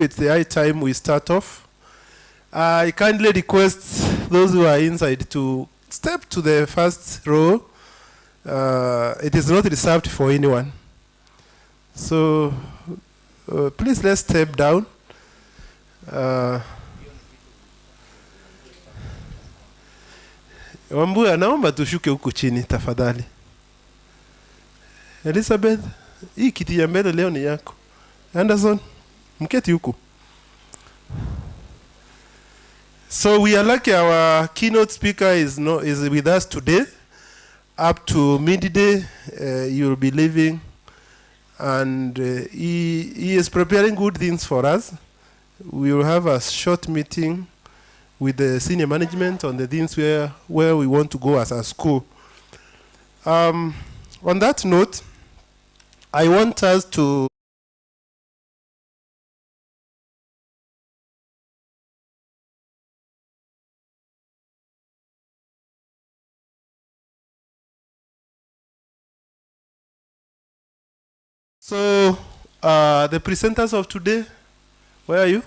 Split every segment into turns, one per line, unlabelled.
It's the high time we start off. I kindly request those who are inside to step to the first row. It is not reserved for anyone. So please let's step down. Wambua, naomba tushuke huku chini tafadhali. Elizabeth, hii kiti ya mbele leo ni yako. Anderson, mketi huku. So we are lucky our keynote speaker is with us today. Up to midday, you'll be leaving, and he is preparing good things for us. We will have a short meeting with the senior management on the things where we want to go as a school. On that note, I want us to the presenters of today, where are you?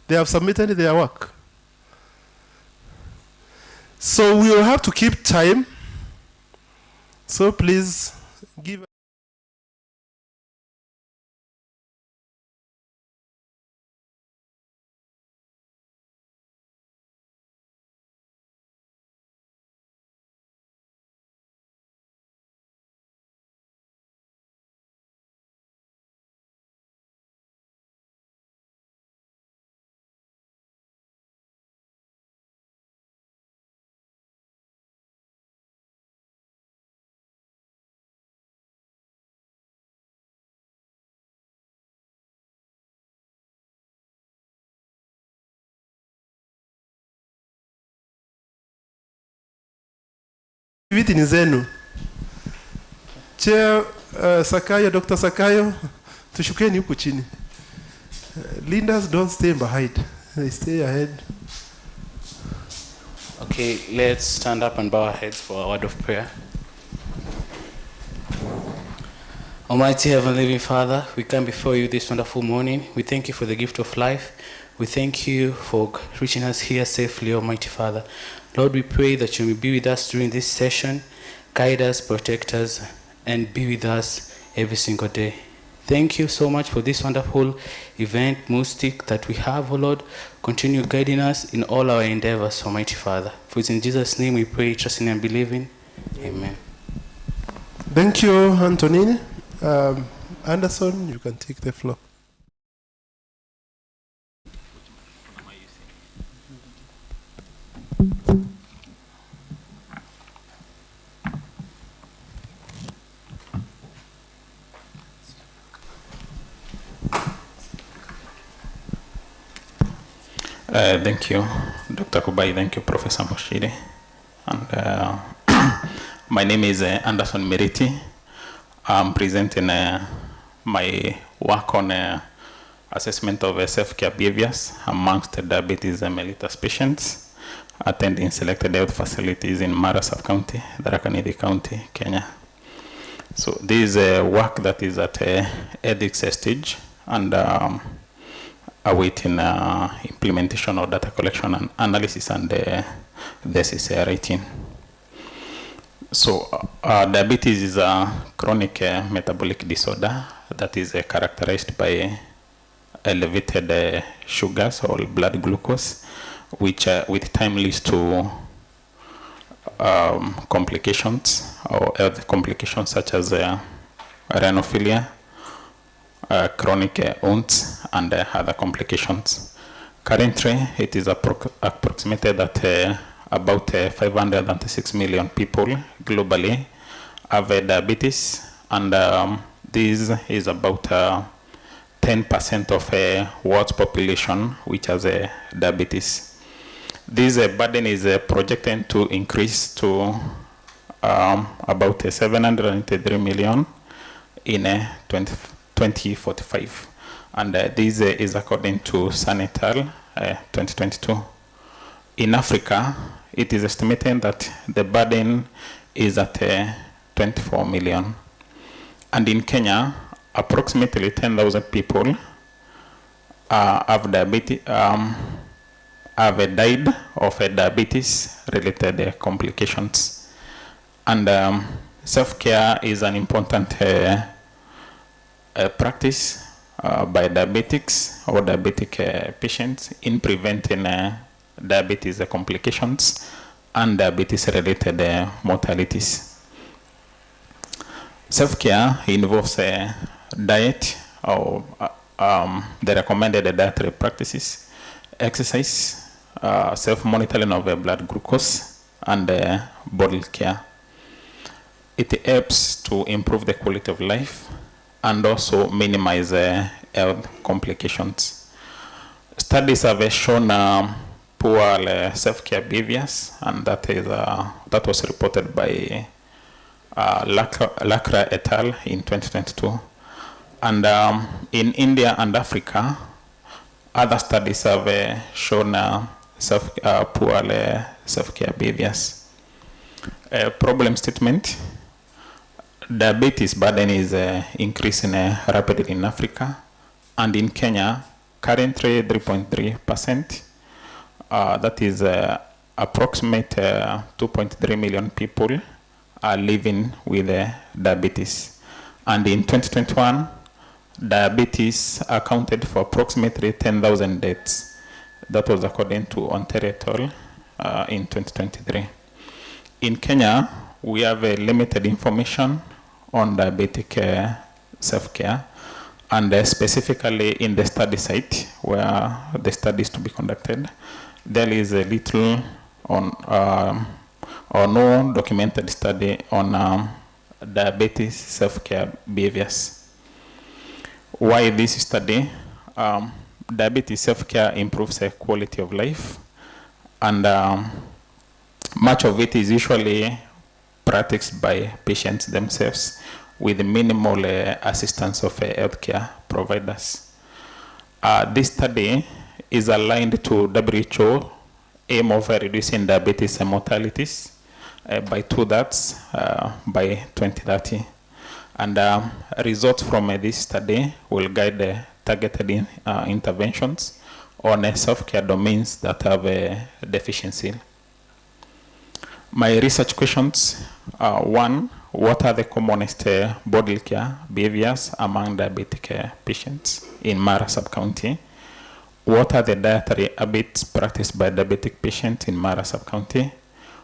They have submitted their work. So we will have to keep time. So please give. Viti ni zenu. Chair Sakayo, Dr. Sakayo, tushukeni huku chini. Leaders don't stay behind. They stay ahead.
Okay, let's stand up and bow our heads for a word of prayer. Almighty Heavenly Living Father, we come before you this wonderful morning. We thank you for the gift of life. We thank you for reaching us here safely, Almighty Father. Lord, we pray that you will be with us during this session, guide us, protect us, and be with us every single day. Thank you so much for this wonderful event, Mustic, that we have, oh Lord. Continue guiding us in all our endeavors, Almighty Father. For it's in Jesus' name we pray, trusting and believing. Amen.
Thank you, Antonini. Anderson, you can take the floor.
Thank you, Dr. Kubai. Thank you, Professor Moshide. And my name is Anderson Meriti. I'm presenting my work on assessment of self-care behaviors amongst diabetes mellitus patients attending selected health facilities in Meru sub-county, Tharaka Nithi County, Kenya. So this is work that is at ethics stage and awaiting implementation of data collection and analysis and thesis writing. So diabetes is a chronic metabolic disorder that is characterized by elevated sugars or blood glucose, which with time leads to complications or health complications such as renal failure, chronic wounds, and other complications. Currently, it is approximated that about 506 million people globally have diabetes, and this is about 10% of world's population which has diabetes. This burden is projected to increase to about 783 million in 2045, and this is according to Sanital 2022. In Africa, it is estimated that the burden is at 24 million. And in Kenya, approximately 10,000 people have diabetes, have died of diabetes-related complications. And self-care is an important practice by diabetics or diabetic patients in preventing diabetes complications and diabetes-related mortalities. Self-care involves diet or the recommended dietary practices, exercise, self-monitoring of blood glucose, and body care. It helps to improve the quality of life and also minimize health complications. Studies have shown poor self-care behaviors, and that was reported by Lacra et al. In 2022. And in India and Africa, other studies have shown poor self-care behaviors. Problem statement: diabetes burden is increasing rapidly in Africa, and in Kenya, currently 3.3%. That is approximate 2.3 million people are living with diabetes. And in 2021, diabetes accounted for approximately 10,000 deaths. That was according to Ontario et al. In 2023. In Kenya, we have limited information on diabetic self-care, and specifically in the study site where the study is to be conducted, there is a little on or no documented study on diabetes self-care behaviors. Why this study? Diabetes self-care improves the quality of life, and much of it is usually practiced by patients themselves with minimal assistance of healthcare providers. This study is aligned to WHO aim of reducing diabetes mortalities by 2/3 by 2030. And results from this study will guide targeted interventions on self-care domains that have a deficiency. My research questions are: 1, what are the commonest bodily care behaviors among diabetic patients in Mara sub-county? What are the dietary habits practiced by diabetic patients in Mara sub-county?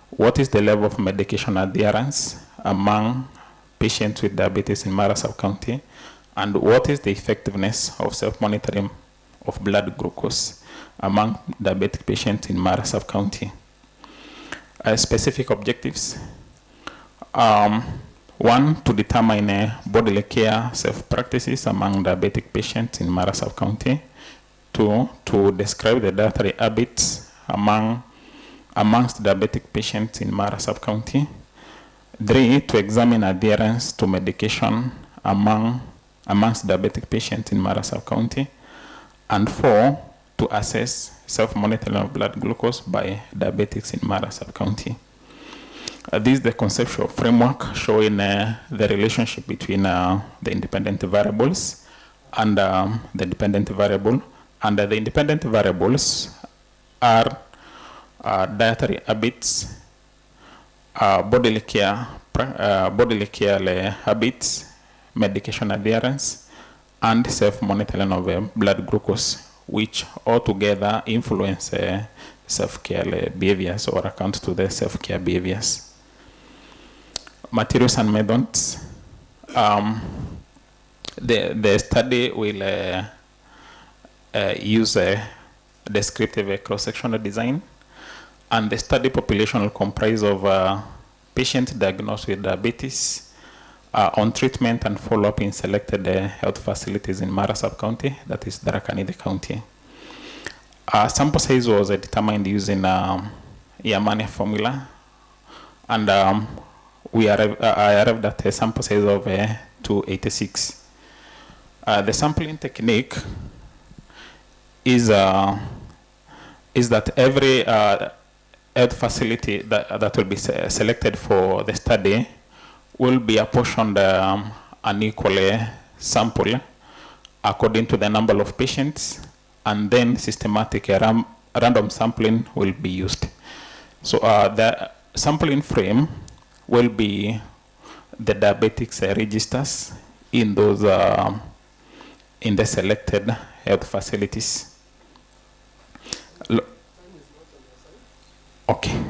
What is the level of medication adherence among patients with diabetes in Mara sub-county? And what is the effectiveness of self-monitoring of blood glucose among diabetic patients in Mara sub-county? Specific objectives. 1, to determine bodily care self-practices among diabetic patients in Mara sub-county. 2, to describe the dietary habits amongst diabetic patients in Mara sub-county. 3, to examine adherence to medication amongst diabetic patients in Mara sub-county. And 4, to assess self-monitoring of blood glucose by diabetics in Mara sub-county. This is the conceptual framework showing the relationship between the independent variables and the dependent variable. And the independent variables are dietary habits, bodily care habits, medication adherence, and self-monitoring of blood glucose, which altogether influence self-care behaviors or account to the self-care behaviors. Materials and methods. The study will use a descriptive cross-sectional design, and the study population will comprise of patients diagnosed with diabetes on treatment and follow-up in selected health facilities in Mara sub-county, that is Tharaka County. Sample size was determined using Yamane formula, and I arrived at a sample size of 286. The sampling technique is that every health facility that will be selected for the study will be apportioned an equal sample according to the number of patients and then systematic random sampling will be used. So the sampling frame will be the diabetics registers in those in the selected health facilities. Okay.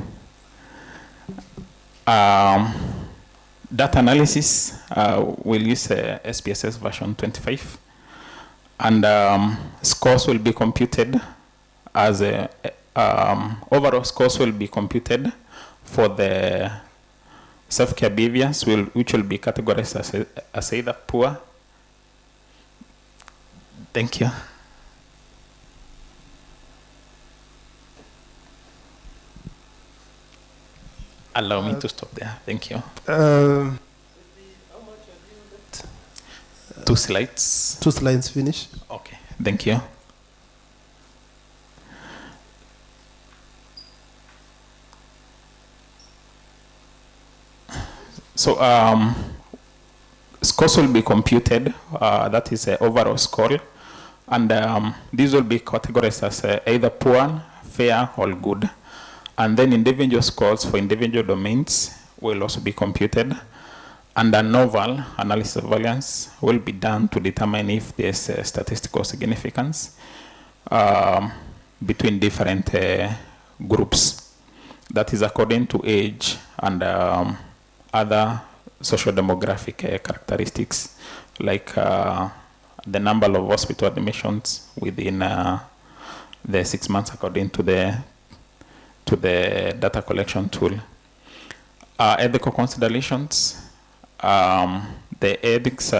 Data analysis will use SPSS version 25, and scores will be computed as overall scores will be computed for the self-care behaviors, which will be categorized as either poor. Thank you. Allow me to stop there. Thank you. Two slides.
2 slides finish.
Okay. Thank you. So scores will be computed. That is the overall score, and these will be categorized as either poor, fair, or good. And then individual scores for individual domains will also be computed, and a novel analysis of variance will be done to determine if there's statistical significance between different groups. That is according to age and other social demographic characteristics, like the number of hospital admissions within the 6 months according to the data collection tool. Ethical considerations, the ethics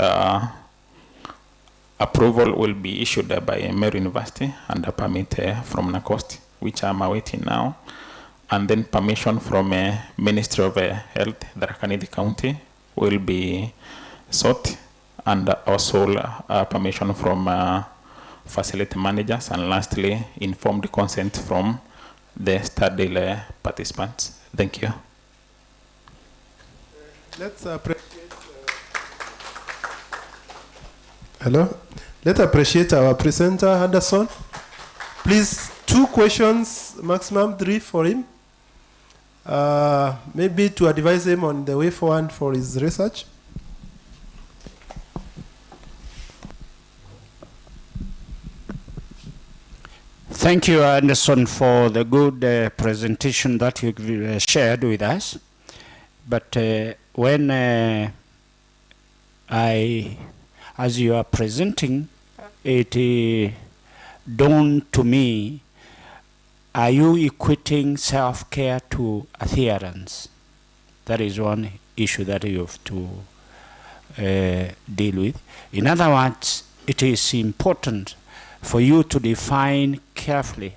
approval will be issued by Meru University and a permit from NACOST, which I'm awaiting now, and then permission from Ministry of Health, Tharaka County, will be sought, and also permission from facility managers, and lastly, informed consent from the study participants. Thank you.
Let's appreciate. Hello. Let's appreciate our presenter, Anderson. Please, 2 questions, maximum 3 for him. Maybe to advise him on the way forward for his research.
Thank you, Anderson, for the good presentation that you shared with us. But when as you are presenting, it dawned to me, are you equating self-care to adherence? That is one issue that you have to deal with. In other words, it is important for you to define carefully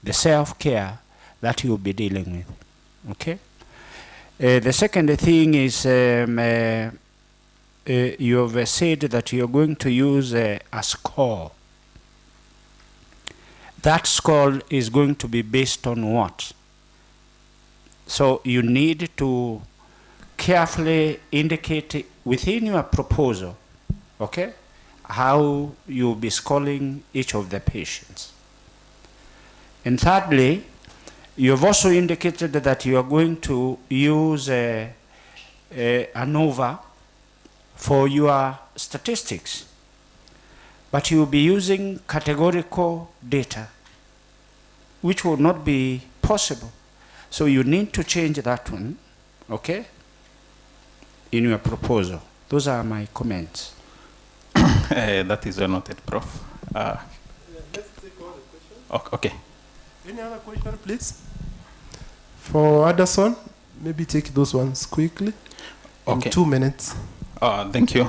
the self-care that you'll be dealing with, okay? The second thing is you have said that you're going to use a score. That score is going to be based on what? So you need to carefully indicate within your proposal, okay, how you'll be scoring each of the patients. And thirdly, you've also indicated that you are going to use an ANOVA for your statistics, but you'll be using categorical data, which will not be possible. So you need to change that one, okay, in your proposal. Those are my comments.
That is noted, Prof.
Let's take all the questions.
Okay.
Any other question, please? For Anderson, maybe take those ones quickly.
Okay.
In 2 minutes.
Thank you,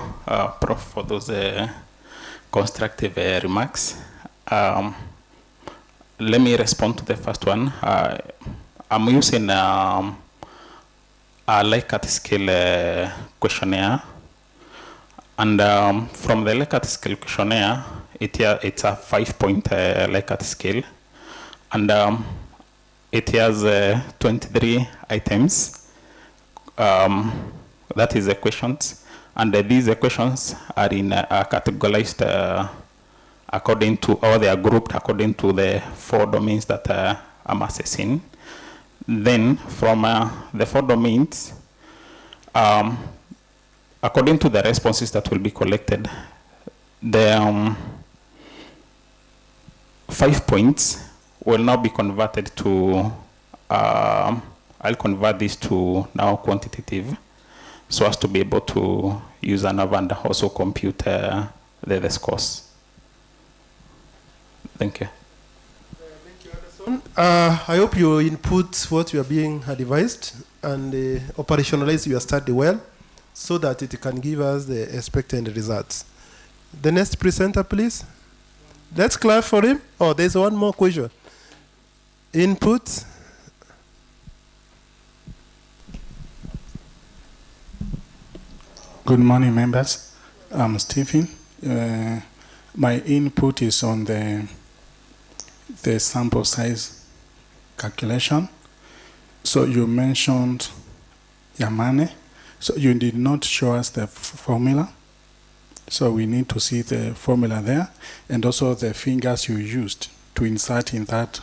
Prof, for those constructive remarks. Let me respond to the first one. I'm using a Likert scale questionnaire. And from the Likert scale questionnaire, it's a 5-point Likert scale. And it has 23 items. That is the questions. And these questions are in categorized according to, or they are grouped according to the 4 domains that I'm assessing. Then from the 4 domains, according to the responses that will be collected, the 5 points will now be converted to, I'll convert this to now quantitative, so as to be able to use another and also compute the scores. Thank you.
Thank you, Anderson. I hope you input what you are being advised and operationalize your study well so that it can give us the expected results. The next presenter, please. Let's clap for him. Oh, there's one more question. Input.
Good morning, members. I'm Stephen. My input is on the sample size calculation. So you mentioned Yamane. So you did not show us the formula. So we need to see the formula there, and also the fingers you used to insert in that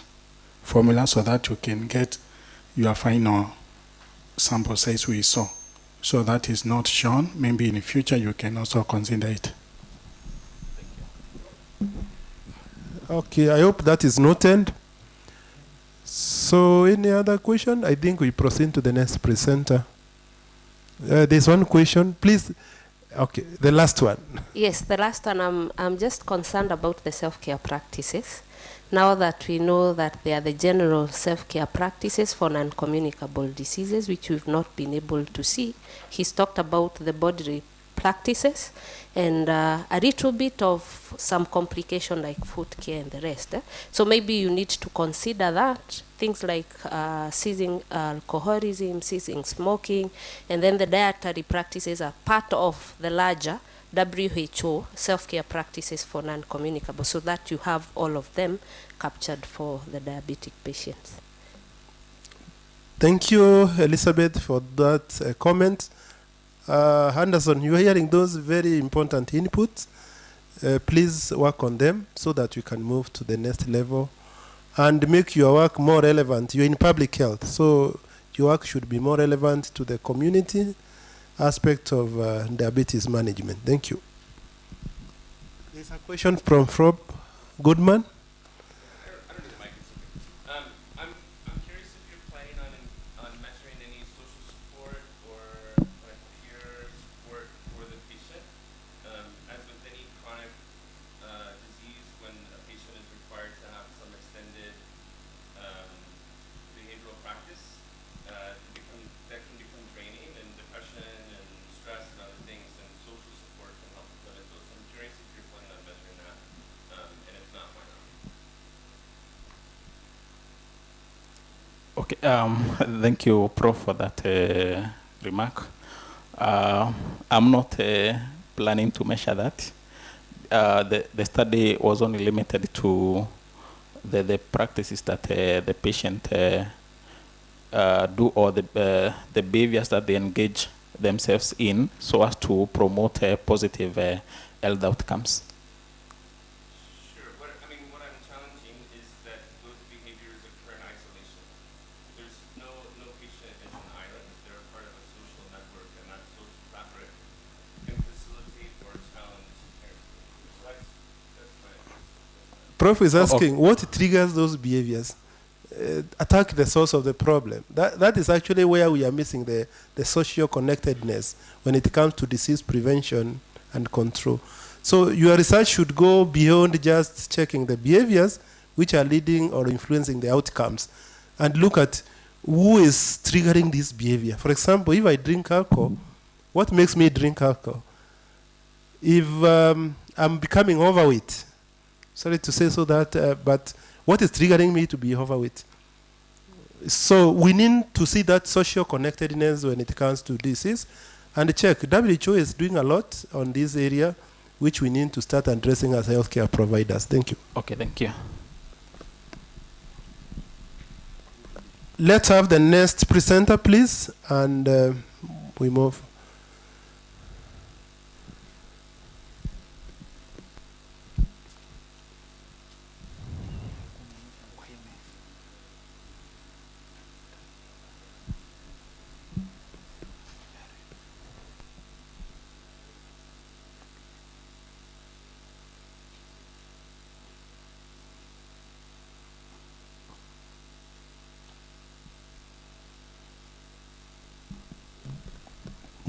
formula so that you can get your final sample size we saw. So that is not shown. Maybe in the future you can also consider it.
Okay, I hope that is noted. So any other question? I think we proceed to the next presenter. There's one question, please. Okay, the last one.
Yes, the last one, I'm just concerned about the self-care practices. Now that we know that they are the general self-care practices for non-communicable diseases, which we've not been able to see, he's talked about the bodily practices and a little bit of some complication like foot care and the rest. So maybe you need to consider that, things like ceasing alcoholism, ceasing smoking, and then the dietary practices are part of the larger WHO self-care practices for non-communicable, so that you have all of them captured for the diabetic patients.
Thank you, Elizabeth, for that comment. Anderson, you are hearing those very important inputs. Please work on them so that you can move to the next level and make your work more relevant. You're in public health, so your work should be more relevant to the community aspect of diabetes management. Thank you. There's a question from Rob Goodman.
I'm curious if you're planning on measuring any social support or like peer support for the patient. As with any chronic disease, when a patient is required to have some extended behavioral practice, that can become draining, and depression and stress and other things, and social support can help with it. So I'm curious if you're planning on measuring that, and if not, why not?
Okay, thank you, Prof, for that remark. I'm not planning to measure that. The study was only limited to the practices that the patient do, or the behaviors that they engage themselves in, so as to promote positive health outcomes.
Sure. What I'm challenging is that those behaviors occur in isolation. There's no patient is an island. They're part of a social network, and that social fabric can facilitate or challenge care. So that's my.
Prof is asking, what triggers those behaviors? Attack the source of the problem. That is actually where we are missing the social connectedness when it comes to disease prevention and control. So your research should go beyond just checking the behaviors which are leading or influencing the outcomes, and look at who is triggering this behavior. For example, if I drink alcohol, what makes me drink alcohol? If I'm becoming overweight, sorry to say so that, but what is triggering me to be overweight? So we need to see that social connectedness when it comes to disease, and check. WHO is doing a lot on this area, which we need to start addressing as healthcare providers. Thank you.
Okay, thank you.
Let's have the next presenter, please, and we move.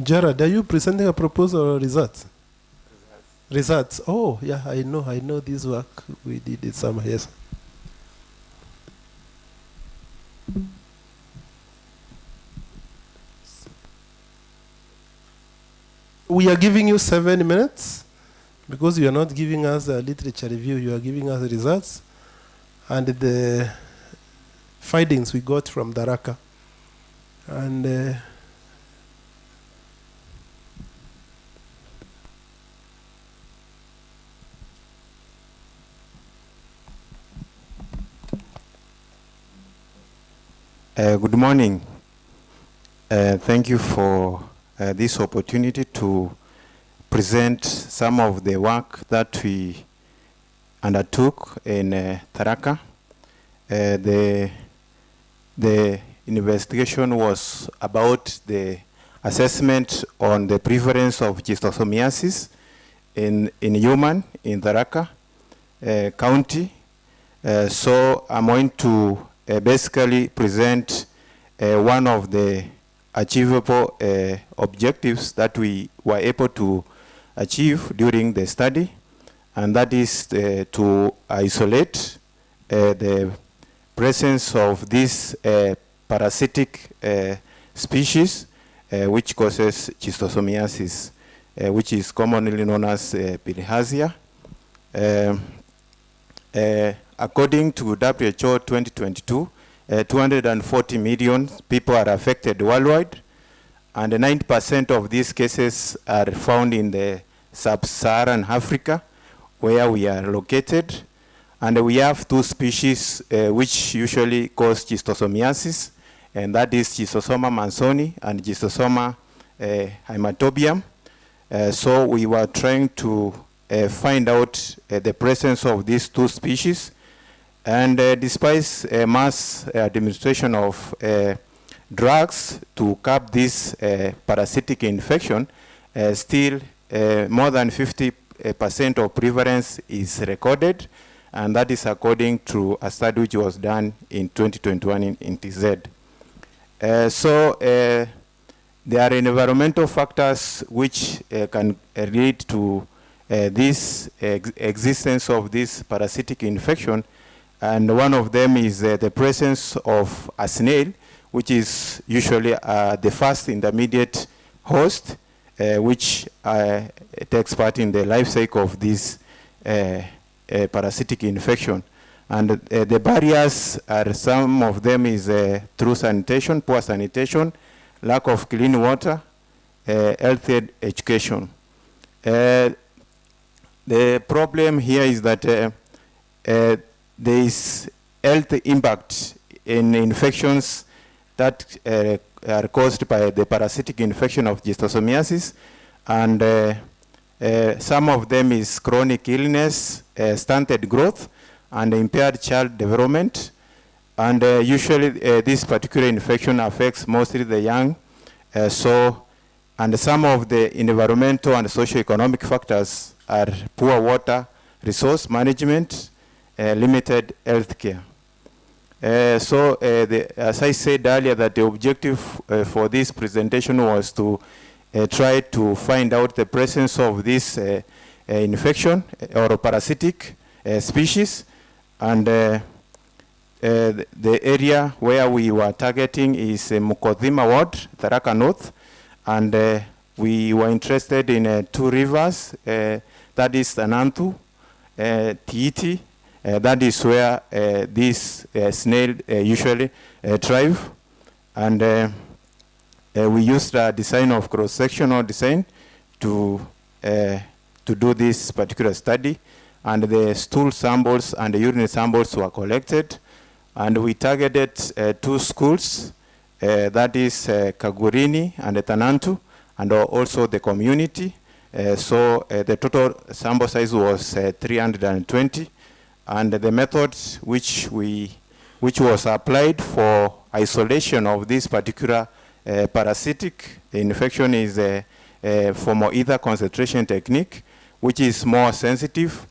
Gerard, are you presenting a proposal or results? Results. Oh, yeah, I know this work. We did it somewhere, yes. We are giving you 7 minutes because you are not giving us a literature review, you are giving us results and the findings we got from Daraka. And
good morning. Thank you for this opportunity to present some of the work that we undertook in Tharaka. The investigation was about the assessment on the prevalence of schistosomiasis in human in Tharaka County. So I'm going to basically present one of the achievable objectives that we were able to achieve during the study, and that is to isolate the presence of this parasitic species which causes schistosomiasis, which is commonly known as bilharzia. According to WHO 2022, 240 million people are affected worldwide, and 90% of these cases are found in the sub-Saharan Africa, where we are located. And we have two species which usually cause schistosomiasis, and that is Schistosoma mansoni and Schistosoma haematobium. So we were trying to find out the presence of these two species. And despite mass administration of drugs to curb this parasitic infection, still more than 50% of prevalence is recorded, and that is according to a study which was done in 2021 in TZ. So there are environmental factors which can lead to this existence of this parasitic infection. And one of them is the presence of a snail, which is usually the first intermediate host, which takes part in the life cycle of this parasitic infection. And the barriers are, some of them is through sanitation, poor sanitation, lack of clean water, health education. The problem here is that there is health impact in infections that are caused by the parasitic infection of schistosomiasis, and some of them is chronic illness, stunted growth, and impaired child development. And usually this particular infection affects mostly the young. And some of the environmental and socio-economic factors are poor water resource management, limited health care. As I said earlier, that the objective for this presentation was to try to find out the presence of this infection or parasitic species, and the area where we were targeting is Mukodhima Ward, Tharaka North, and we were interested in two rivers, that is Tanantu, Tiiti. That is where this snail usually thrive, and we used a design of cross-sectional design to do this particular study, and the stool samples and the urine samples were collected, and we targeted two schools, that is Kagurini and Tanantu, and also the community. The total sample size was 320. And the method which was applied for isolation of this particular parasitic infection is a formoether concentration technique, which is more sensitive,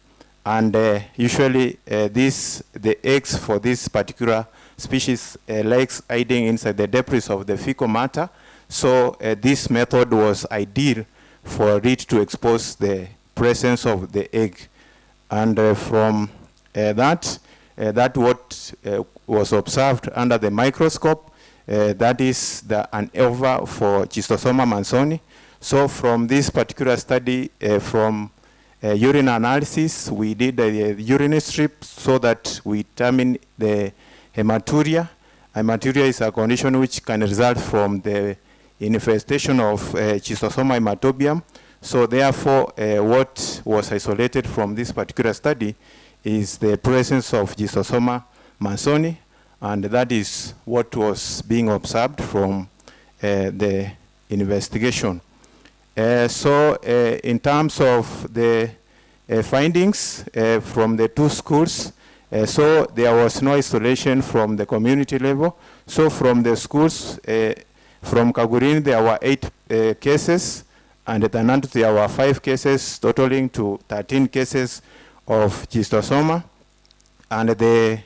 and usually the eggs for this particular species likes hiding inside the debris of the fecal matter. So this method was ideal for it to expose the presence of the egg. And from that what was observed under the microscope, that is an ova for Schistosoma mansoni. So from this particular study, from urine analysis, we did a urine strip so that we determine the hematuria. Hematuria is a condition which can result from the infestation of Schistosoma hematobium. So therefore, what was isolated from this particular study is the presence of Schistosoma mansoni, and that is what was being observed from the investigation. So in terms of the findings from the two schools, so there was no isolation from the community level. So from the schools, from Kagurin there were 8 cases, and at Anantu there were 5 cases, totaling to 13 cases of Schistosoma. And the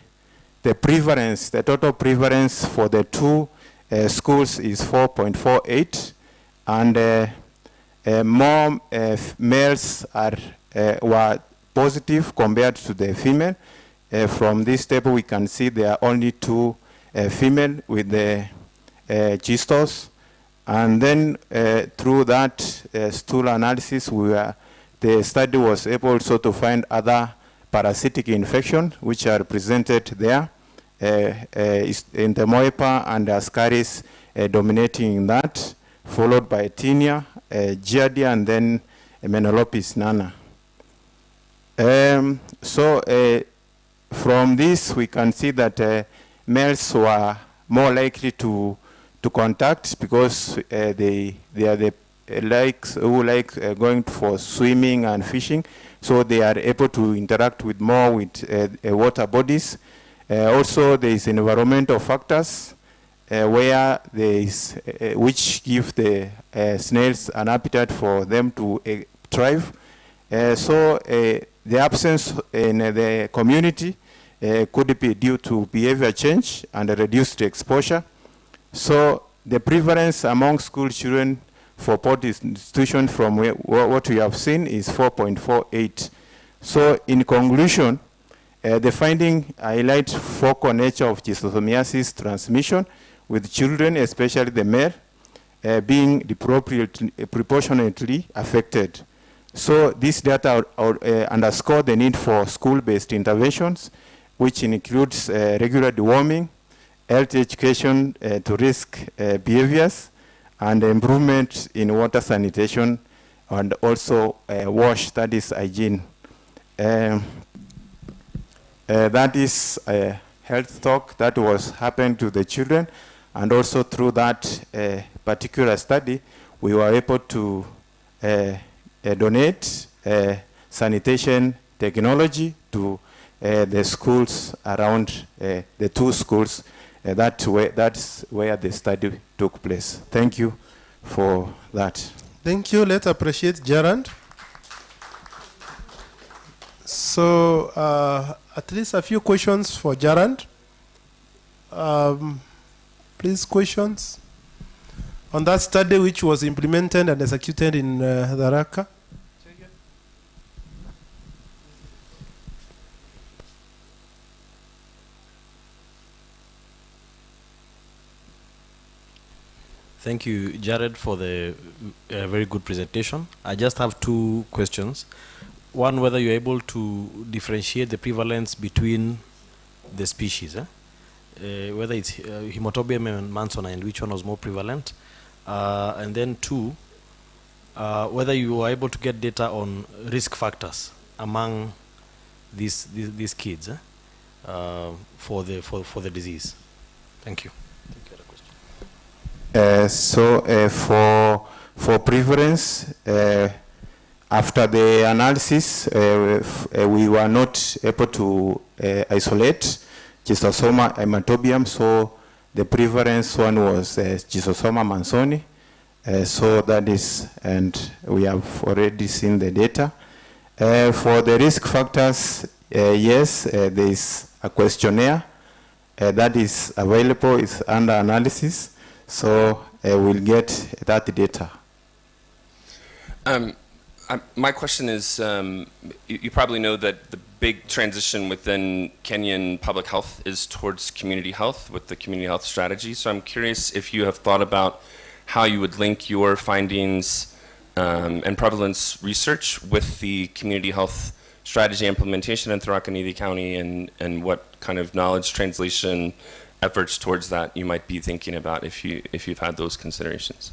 prevalence, the total prevalence for the two schools is 4.48, and more males were positive compared to the female. From this table we can see there are only 2 female with the schistose. And then through that stool analysis, the study was able also to find other parasitic infections which are presented there, in the Moepa and Ascaris dominating that, followed by Tinea, Giardia, and then Menolopis nana. So from this we can see that males were more likely to contact because they are the who like going for swimming and fishing, so they are able to interact with more with water bodies. Also there is environmental factors where there is which give the snails an appetite for them to thrive. So the absence in the community could be due to behavior change and reduced exposure. So the prevalence among school children for port institution from what we have seen is 4.48. So in conclusion, the finding highlights focal nature of schistosomiasis transmission with children, especially the male, being proportionately affected. So this data underscore the need for school-based interventions, which includes regular deworming, health education to risk behaviors, and improvement in water sanitation, and also wash, that is hygiene. That is a health talk that was happening to the children, and also through that particular study, we were able to donate sanitation technology to the schools around the 2 schools. That's where the study took place. Thank you for that.
Thank you. Let's appreciate Gerard. So at least a few questions for Gerard. Please, questions on that study which was implemented and executed in Tharaka.
Thank you, Jared, for the very good presentation. I just have 2 questions. One, whether you're able to differentiate the prevalence between the species, whether it's Hematobium and Mansoni, and which one was more prevalent. And then 2, whether you were able to get data on risk factors among these kids for the disease. Thank you.
So for prevalence, after the analysis, we were not able to isolate Schistosoma hematobium, so the prevalence one was Schistosoma mansoni. So that is, and we have already seen the data. For the risk factors, yes, there is a questionnaire that is available, it's under analysis. So we'll get that data.
My question is, you probably know that the big transition within Kenyan public health is towards community health with the community health strategy. So I'm curious if you have thought about how you would link your findings and prevalence research with the community health strategy implementation in Tharaka Nithi County, and what kind of knowledge translation efforts towards that you might be thinking about if you've had those considerations.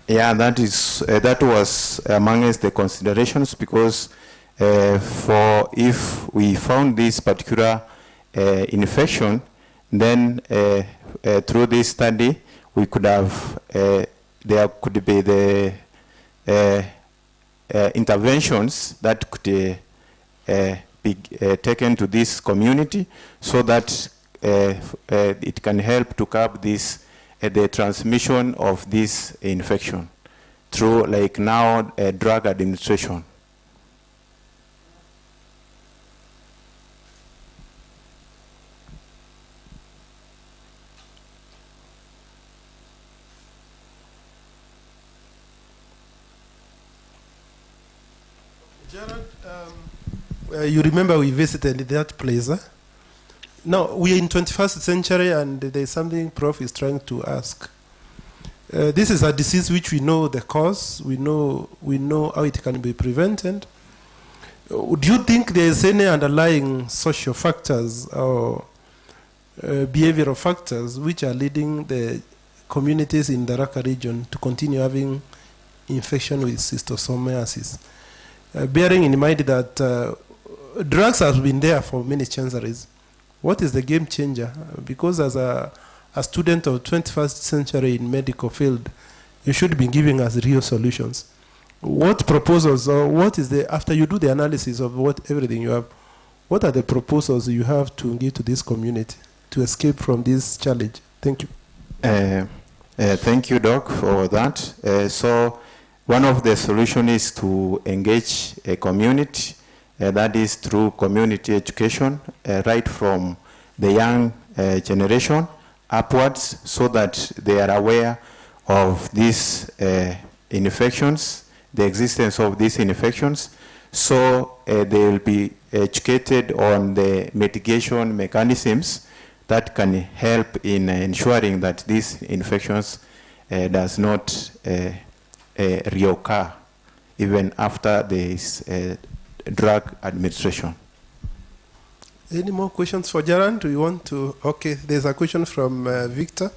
Yeah, that was amongst the considerations, because for if we found this particular infection, then through this study we could have there could be the interventions that could be taken to this community, so that it can help to curb this the transmission of this infection through, like now, drug administration.
Jared, you remember we visited that place, huh? Now, we are in 21st century, and there's something Prof is trying to ask. This is a disease which we know the cause, we know how it can be prevented. Do you think there's any underlying social factors or behavioral factors which are leading the communities in the Raqqa region to continue having infection with schistosomiasis? Bearing in mind that drugs have been there for many centuries. What is the game changer? Because as a student of 21st century in medical field, you should be giving us real solutions. What proposals, or what is the, after you do the analysis of everything you have, what are the proposals you have to give to this community to escape from this challenge? Thank you.
Thank you, Doc, for that. So one of the solutions is to engage a community. That is through community education, right from the young generation upwards, so that they are aware of these infections, the existence of these infections, so they will be educated on the mitigation mechanisms that can help in ensuring that these infections does not reoccur even after there is drug administration.
Any more questions for Jaran? Do you want to? Okay, there's a question from Victor.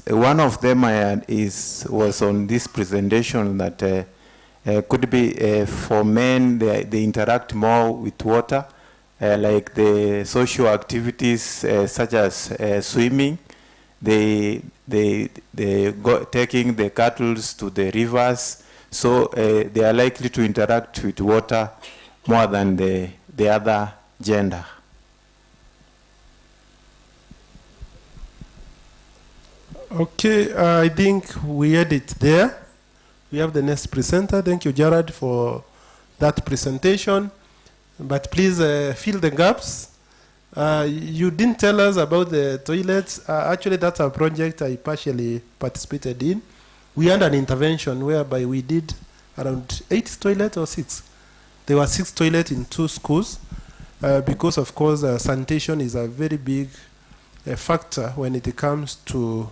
One of them was on this presentation that could be for men, they interact more with water, like the social activities such as swimming. They go taking the cattle to the rivers, so they are likely to interact with water more than the other gender.
Okay, I think we had it there. We have the next presenter. Thank you, Jared, for that presentation. But please fill the gaps. You didn't tell us about the toilets. Actually, that's a project I partially participated in. We had an intervention whereby we did around 8 toilets or 6. There were 6 toilets in 2 schools because, of course, sanitation is a very big factor when it comes to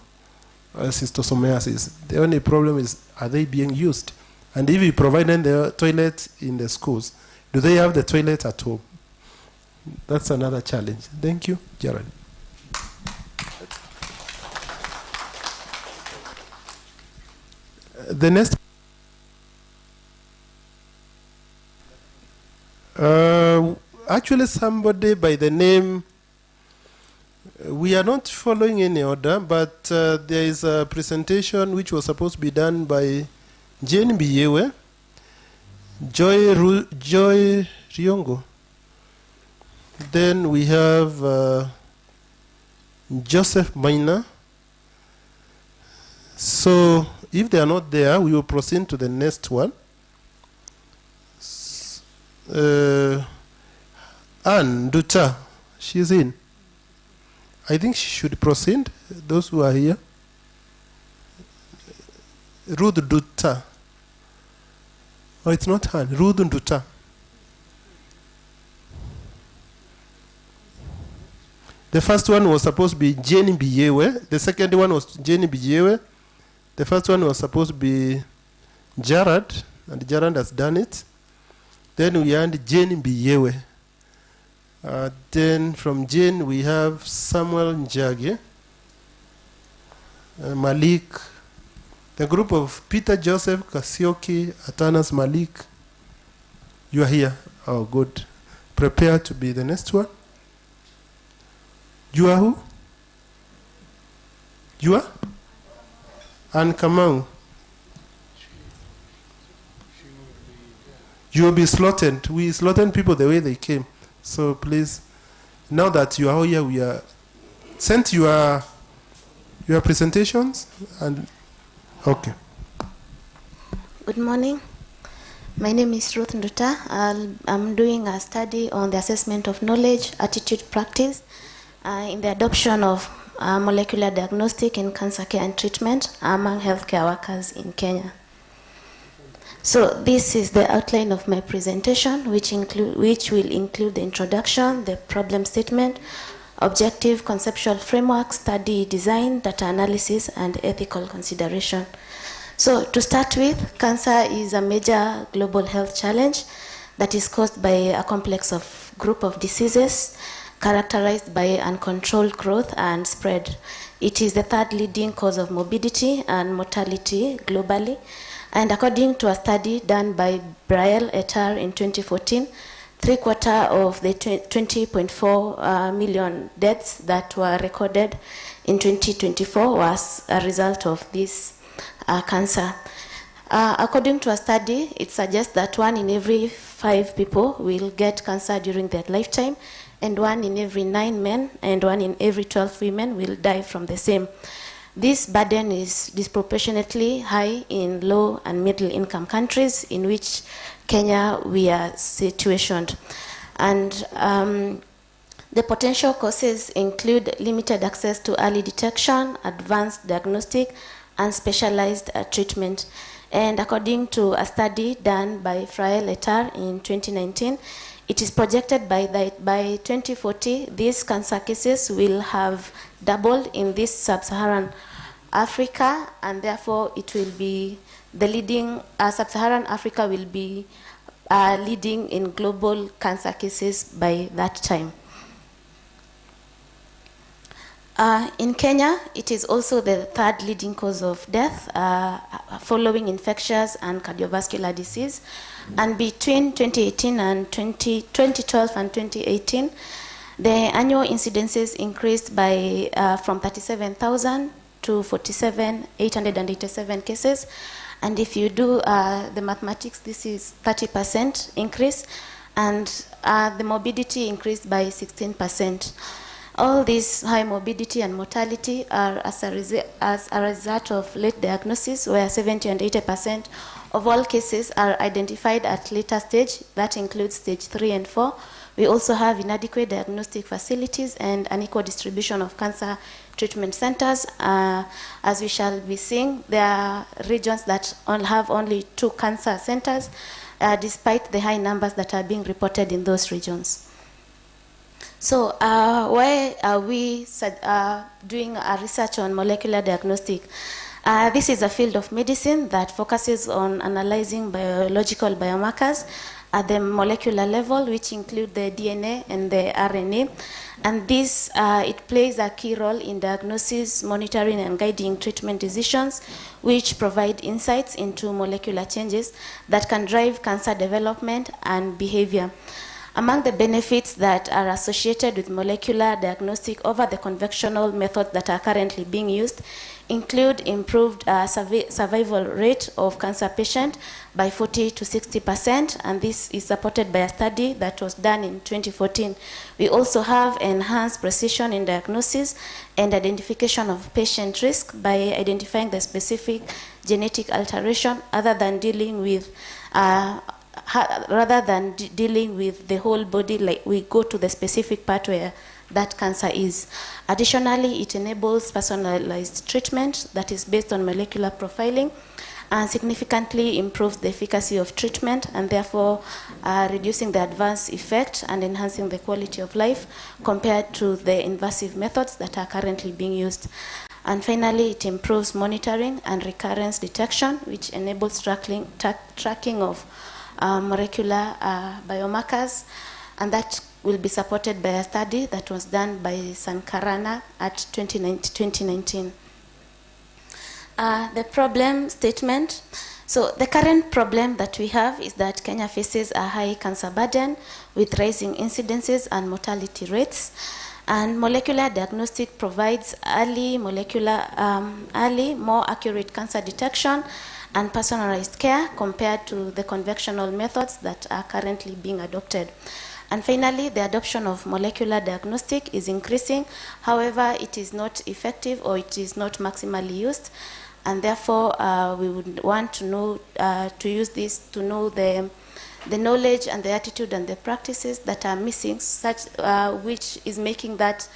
schistosomiasis. The only problem is, are they being used? And if you provide them the toilet in the schools, do they have the toilet at home? That's another challenge. Thank you, Jared. The next. Actually, somebody by the name We are not following any order, but there is a presentation which was supposed to be done by Jane Biyewe, Joy Riongo. Then we have Joseph Maina. So if they are not there, we will proceed to the next one. Anne Duta, she's in. I think she should proceed, those who are here. Ruth Duta. Oh, it's not Anne, Ruth Duta. The first one was supposed to be Jenny Biyewe. The second one was Jenny Biyewe. The first one was supposed to be Jared, and Jared has done it. Then we had Jenny Biyewe. Then from Jane we have Samuel Njagi, Malik, the group of Peter Joseph, Kasioki, Atanas, Malik. You are here. Oh, good. Prepare to be the next one. You are who? You are? And Kamau. You will be slaughtered. We slaughtered people the way they came. So please, now that you are here, we are sent your presentations and okay.
Good morning. My name is Ruth Nduta. I'm doing a study on the assessment of knowledge, attitude, practice in the adoption of molecular diagnostic in cancer care and treatment among healthcare workers in Kenya. So this is the outline of my presentation, which will include the introduction, the problem statement, objective conceptual framework, study design, data analysis, and ethical consideration. So to start with, cancer is a major global health challenge that is caused by a complex of group of diseases characterized by uncontrolled growth and spread. It is the third leading cause of morbidity and mortality globally. And according to a study done by Brielle et al. In 2014, 3/4 of the 20.4 million deaths that were recorded in 2024 was a result of this cancer. According to a study, it suggests that 1 in every 5 people will get cancer during their lifetime, and 1 in every 9 men and 1 in every 12 women will die from the same. This burden is disproportionately high in low and middle income countries, in which Kenya we are situated. And the potential causes include limited access to early detection, advanced diagnostic, and specialized treatment. And according to a study done by Frael et al. In 2019, it is projected by 2040, these cancer cases will have doubled in this sub-Saharan Africa, and therefore it will be the leading, sub-Saharan Africa will be leading in global cancer cases by that time. In Kenya, it is also the third leading cause of death following infectious and cardiovascular disease. And between 2018 and 2012 and 2018, the annual incidences increased by from 37,000 to 47,887 cases. And if you do the mathematics, this is 30% increase, and the morbidity increased by 16%. All this high morbidity and mortality are as a result of late diagnosis, where 70 and 80% of all cases are identified at later stage. That includes stage 3 and 4. We also have inadequate diagnostic facilities and unequal distribution of cancer treatment centers. As we shall be seeing, there are regions that have only 2 cancer centers, despite the high numbers that are being reported in those regions. So why are we doing a research on molecular diagnostic? This is a field of medicine that focuses on analyzing biological biomarkers at the molecular level, which include the DNA and the RNA. And this, it plays a key role in diagnosis, monitoring, and guiding treatment decisions, which provide insights into molecular changes that can drive cancer development and behavior. Among the benefits that are associated with molecular diagnostic over the conventional methods that are currently being used include improved survival rate of cancer patient by 40 to 60%, and this is supported by a study that was done in 2014. We also have enhanced precision in diagnosis and identification of patient risk by identifying the specific genetic alteration other than dealing with dealing with the whole body, like we go to the specific part where that cancer is. Additionally, it enables personalized treatment that is based on molecular profiling and significantly improves the efficacy of treatment and therefore reducing the adverse effect and enhancing the quality of life compared to the invasive methods that are currently being used. And finally, it improves monitoring and recurrence detection, which enables tracking of molecular biomarkers, and that will be supported by a study that was done by Sankarana at 2019. The problem statement. So the current problem that we have is that Kenya faces a high cancer burden with rising incidences and mortality rates. And molecular diagnostic provides early, more accurate cancer detection and personalized care compared to the conventional methods that are currently being adopted. And finally, the adoption of molecular diagnostic is increasing. However, it is not effective or it is not maximally used. And therefore, we would want to know, to use this to know the knowledge and the attitude and the practices that are missing, such which is making that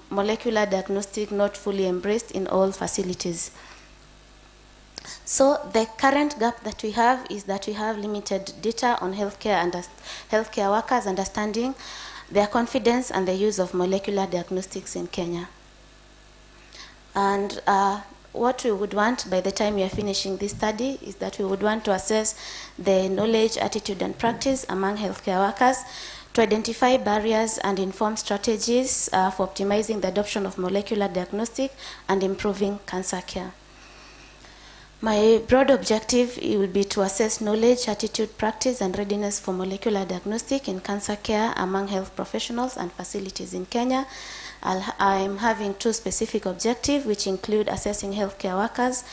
molecular diagnostic not fully embraced in all facilities. So the current gap that we have is that we have limited data on healthcare workers understanding their confidence and the use of molecular diagnostics in Kenya. And what we would want by the time we are finishing this study is that we would want to assess the knowledge, attitude, and practice among healthcare workers to identify barriers and inform strategies for optimizing the adoption of molecular diagnostic and improving cancer care. My broad objective will be to assess knowledge, attitude, practice, and readiness for molecular diagnostic in cancer care among health professionals and facilities in Kenya. I'm having two specific objectives, which include assessing healthcare workers,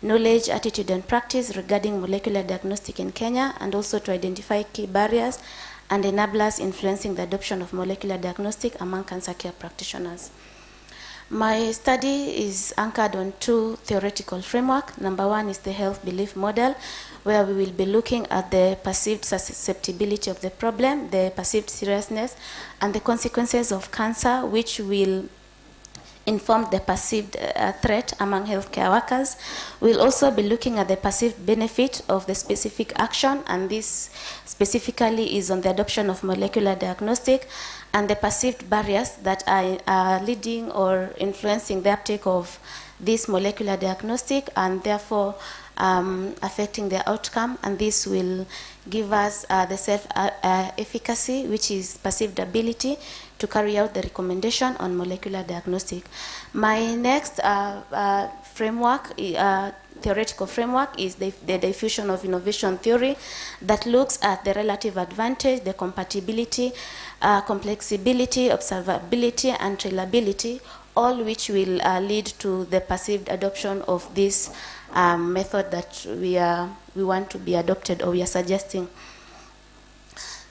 knowledge, attitude, and practice regarding molecular diagnostic in Kenya, and also to identify key barriers and enablers influencing the adoption of molecular diagnostic among cancer care practitioners. My study is anchored on two theoretical frameworks. Number one is the health belief model, where we will be looking at the perceived susceptibility of the problem, the perceived seriousness, and the consequences of cancer, which will inform the perceived threat among healthcare workers. We'll also be looking at the perceived benefit of the specific action, and this specifically is on the adoption of molecular diagnostic, and the perceived barriers that are leading or influencing the uptake of this molecular diagnostic and therefore affecting the outcome. And this will give us the self-efficacy, which is perceived ability to carry out the recommendation on molecular diagnostic. My next framework, theoretical framework, is the diffusion of innovation theory that looks at the relative advantage, the compatibility, complexibility, observability, and reliability, all which will lead to the perceived adoption of this method that we want to be adopted or we are suggesting.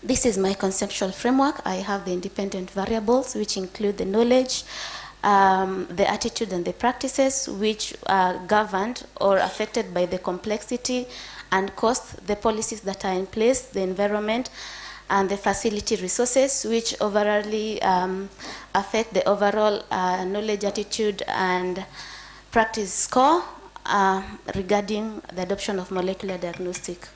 This is my conceptual framework. I have the independent variables, which include the knowledge, the attitude, and the practices, which are governed or affected by the complexity and cost, the policies that are in place, the environment, and the facility resources, which overall affect the overall knowledge, attitude, and practice score regarding the adoption of molecular diagnostic.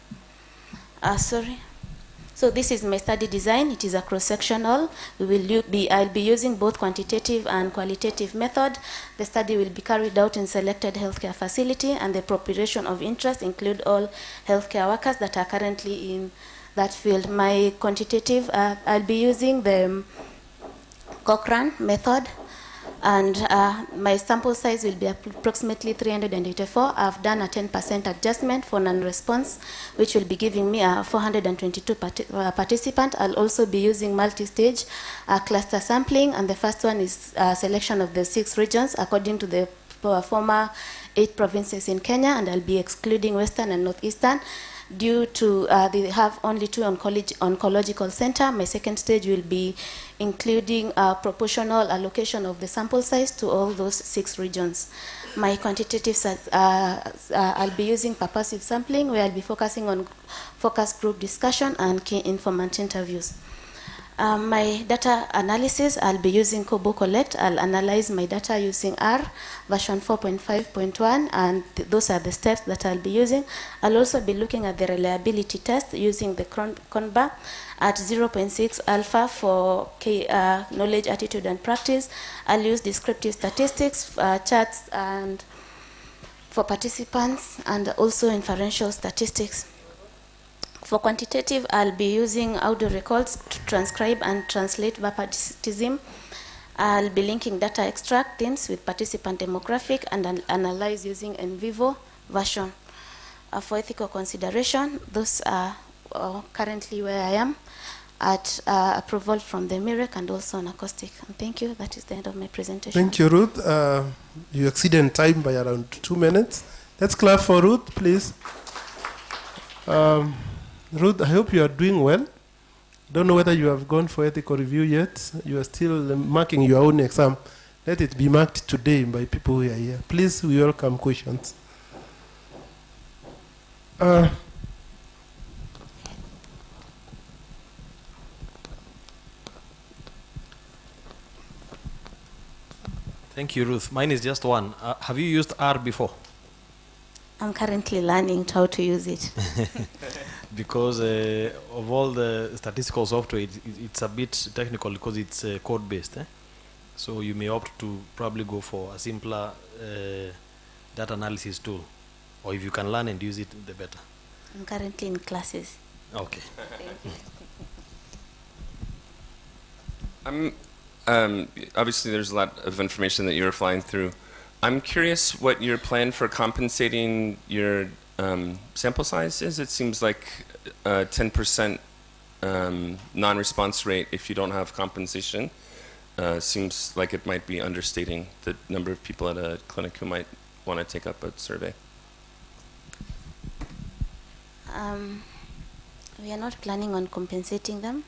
So this is my study design. It is a cross-sectional. I'll be using both quantitative and qualitative method. The study will be carried out in selected healthcare facility, and the population of interest include all healthcare workers that are currently in that field. My quantitative, I'll be using the Cochrane method, And my sample size will be approximately 384. I've done a 10% adjustment for non-response, which will be giving me 422 participants. I'll also be using multi-stage cluster sampling, and the first one is selection of the 6 regions according to the former 8 provinces in Kenya, and I'll be excluding Western and Northeastern. Due to they have only 2 oncological center, my second stage will be including proportional allocation of the sample size to all those 6 regions. My quantitative, I'll be using purposive sampling, where I'll be focusing on focus group discussion and key informant interviews. My data analysis, I'll be using Kobo Collect. I'll analyze my data using R version 4.5.1, and those are the steps that I'll be using. I'll also be looking at the reliability test using the CONBA at 0.6 alpha for knowledge, attitude, and practice. I'll use descriptive statistics, charts, and for participants, and also inferential statistics. For quantitative, I'll be using audio records to transcribe and translate verbatim. I'll be linking data extract themes with participant demographic and analyze using in vivo version. For ethical consideration, those are currently where I am at approval from the MIREC and also on acoustic. And thank you. That is the end of my presentation.
Thank you, Ruth. You exceeded time by around 2 minutes. Let's clap for Ruth, please. Ruth, I hope you are doing well. Don't know whether you have gone for ethical review yet. You are still marking your own exam. Let it be marked today by people who are here. Please, we welcome questions.
Thank you, Ruth. Mine is just one. Have you used R before?
I'm currently learning how to use it.
Because of all the statistical software, it's a bit technical because it's code-based. So you may opt to probably go for a simpler data analysis tool. Or if you can learn and use it, the better.
I'm currently in classes.
Okay.
Obviously, there's a lot of information that you're flying through. I'm curious what your plan for compensating your sample size is. It seems like 10% non-response rate if you don't have compensation seems like it might be understating the number of people at a clinic who might want to take up a survey.
We are not planning on compensating them.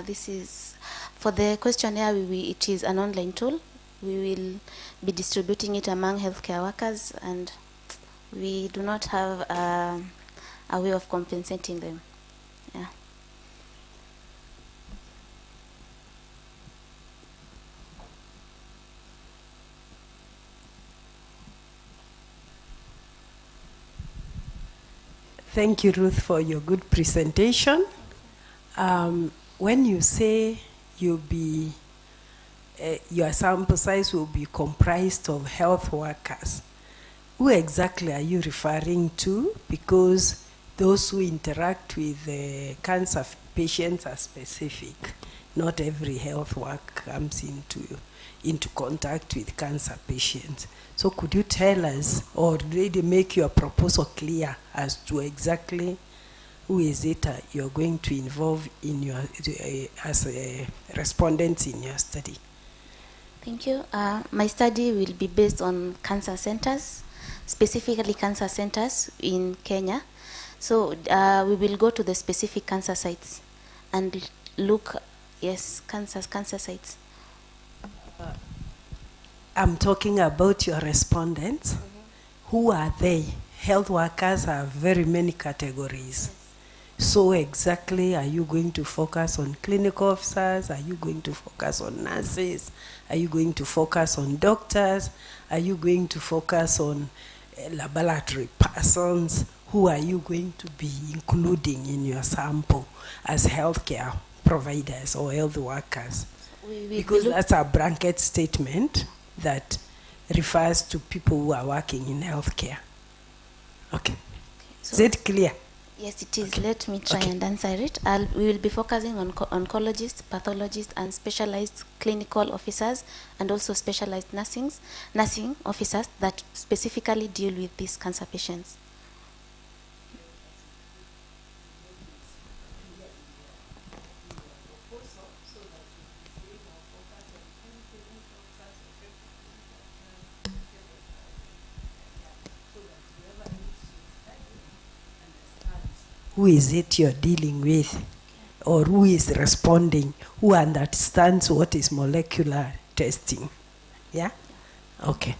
This is, for the questionnaire, it is an online tool. We will be distributing it among healthcare workers, and we do not have a way of compensating them. Yeah.
Thank you, Ruth, for your good presentation. When you say you'll be your sample size will be comprised of health workers, who exactly are you referring to? Because those who interact with cancer patients are specific. Not every health worker comes into contact with cancer patients. So could you tell us, or really make your proposal clear as to exactly who is it you're going to involve in your as respondents in your study?
Thank you. My study will be based on cancer centers, specifically cancer centers in Kenya. So we will go to the specific cancer sites and look, yes, cancer sites.
I'm talking about your respondents. Who are they? Health workers have very many categories. So exactly, are you going to focus on clinical officers? Are you going to focus on nurses? Are you going to focus on doctors? Are you going to focus on laboratory persons? Who are you going to be including in your sample as healthcare providers or health workers? Because that's a blanket statement that refers to people who are working in healthcare. Okay. So is it clear?
Yes, it is. Let me try and answer it. We will be focusing on oncologists, pathologists, and specialized clinical officers, and also specialized nursing officers that specifically deal with these cancer patients.
Who is it you're dealing with, or who is responding, who understands what is molecular testing? Yeah? Okay.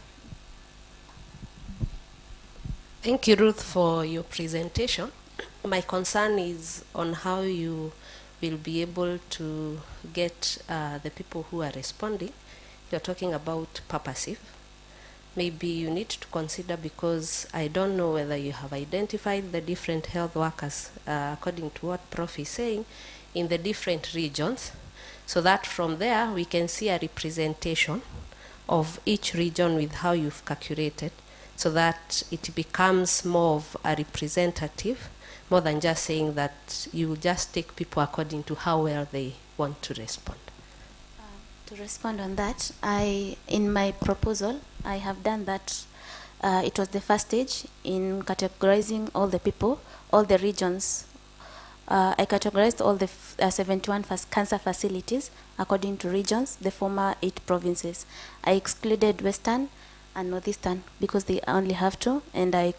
Thank you, Ruth, for your presentation. My concern is on how you will be able to get the people who are responding. You're talking about purposive. Maybe you need to consider, because I don't know whether you have identified the different health workers, according to what Prof is saying, in the different regions, so that from there we can see a representation of each region with how you've calculated, so that it becomes more of a representative, more than just saying that you will just take people according to how well they want to respond.
To respond on that, in my proposal, I have done that. It was the first stage in categorizing all the people, all the regions. I categorized all the 71 cancer facilities according to regions, the former 8 provinces. I excluded Western and Northeastern because they only have 2, and I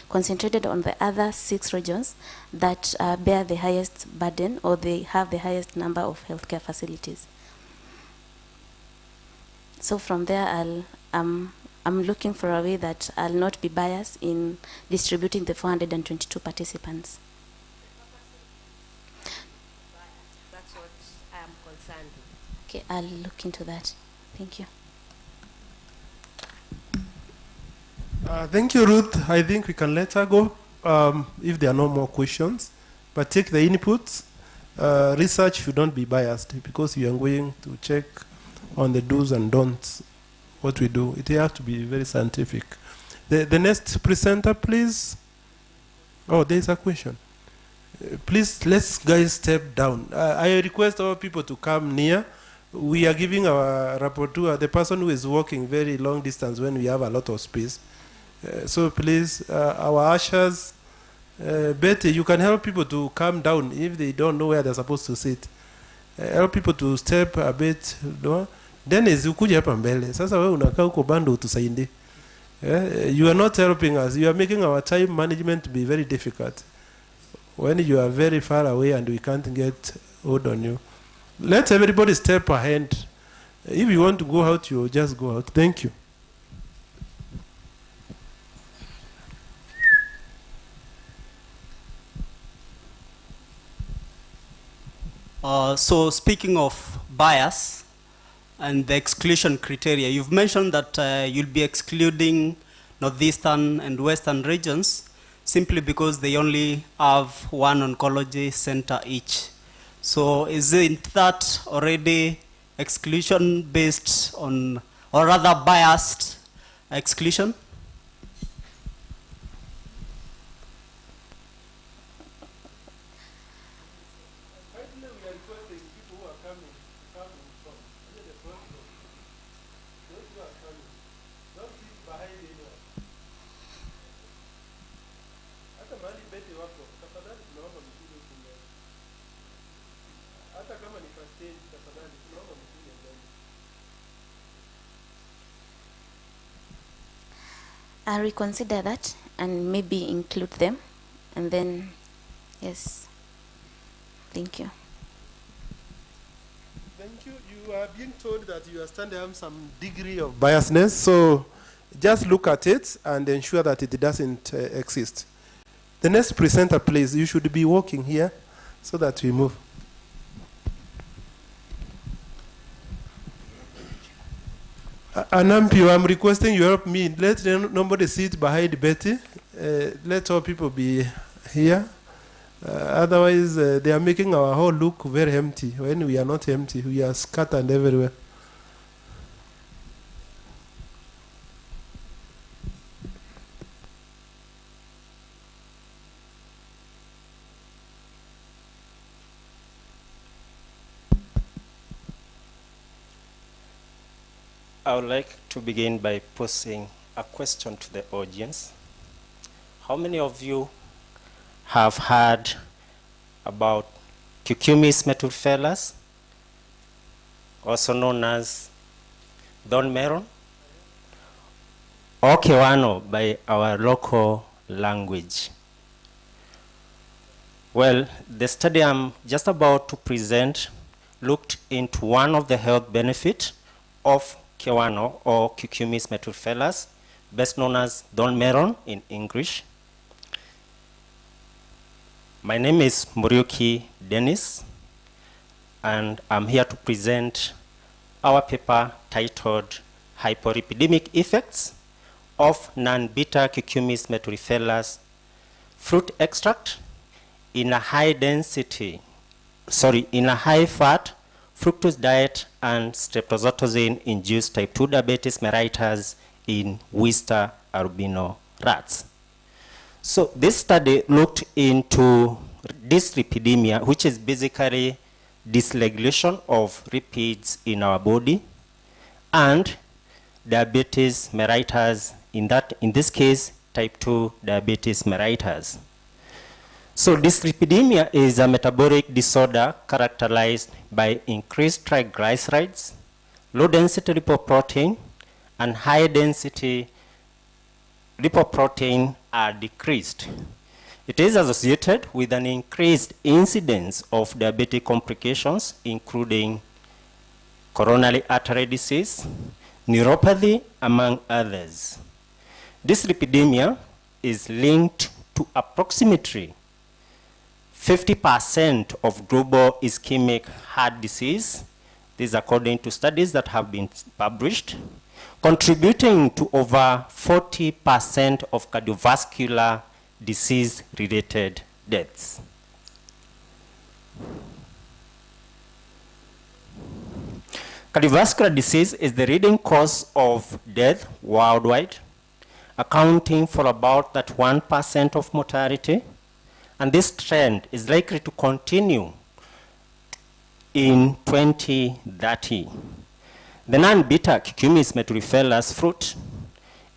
concentrated on the other 6 regions that bear the highest burden, or they have the highest number of healthcare facilities. So from there, I'm looking for a way that I'll not be biased in distributing the 422 participants.
That's what I am concerned with.
Okay, I'll look into that. Thank you.
Thank you, Ruth. I think we can let her go if there are no more questions. But take the inputs. Research should not be biased, because you are going to check on the do's and don'ts, what we do. It has to be very scientific. The next presenter, please. Oh, there's a question. Please, let's guys step down. I request all people to come near. We are giving our rapporteur, the person who is walking very long distance when we have a lot of space. So please, our ushers, Betty, you can help people to come down if they don't know where they're supposed to sit. Help people to step a bit. No? Dennis, ukuje hapa mbele. Sasa wewe unakaa huko bando utusaidie. You are not helping us. You are making our time management to be very difficult. When you are very far away and we can't get hold on you. Let everybody step ahead. If you want to go out, you just go out. Thank you.
So speaking of bias and the exclusion criteria, you've mentioned that you'll be excluding northeastern and western regions simply because they only have 1 oncology center each. So isn't that already exclusion based on, or rather biased exclusion?
I'll reconsider that and maybe include them, and then, yes. Thank you.
Thank you. You are being told that you are standing on some degree of biasness, so just look at it and ensure that it doesn't exist. The next presenter, please, you should be walking here so that we move. Anampio, I'm requesting you help me. Let nobody sit behind Betty. Let all people be here. Otherwise, they are making our whole look very empty. When we are not empty, we are scattered everywhere.
I would like to begin by posing a question to the audience. How many of you have heard about Cucumis metulifelis, also known as Don Meron, or Kewano by our local language? Well, the study I'm just about to present looked into one of the health benefits of Kewano or Cucumis metulifelis, best known as Don Meron in English. My name is Muriuki Dennis, and I'm here to present our paper titled Hyporipidemic Effects of Non-Beta Cucumis metulifelis Fruit Extract in a high fat fructose diet and streptozotocin-induced type 2 diabetes mellitus in Wister albino rats. So this study looked into dyslipidemia, which is basically dysregulation of lipids in our body, and diabetes mellitus, in this case, type 2 diabetes mellitus. So dyslipidemia is a metabolic disorder characterized by increased triglycerides, low density lipoprotein, and high density lipoprotein are decreased. It is associated with an increased incidence of diabetic complications, including coronary artery disease, neuropathy, among others. Dyslipidemia is linked to approximately 50% of global ischemic heart disease. This is according to studies that have been published, contributing to over 40% of cardiovascular disease-related deaths. Cardiovascular disease is the leading cause of death worldwide, accounting for about that 1% of mortality, and this trend is likely to continue in 2030. The non-beta Cucumis metulifelis fruit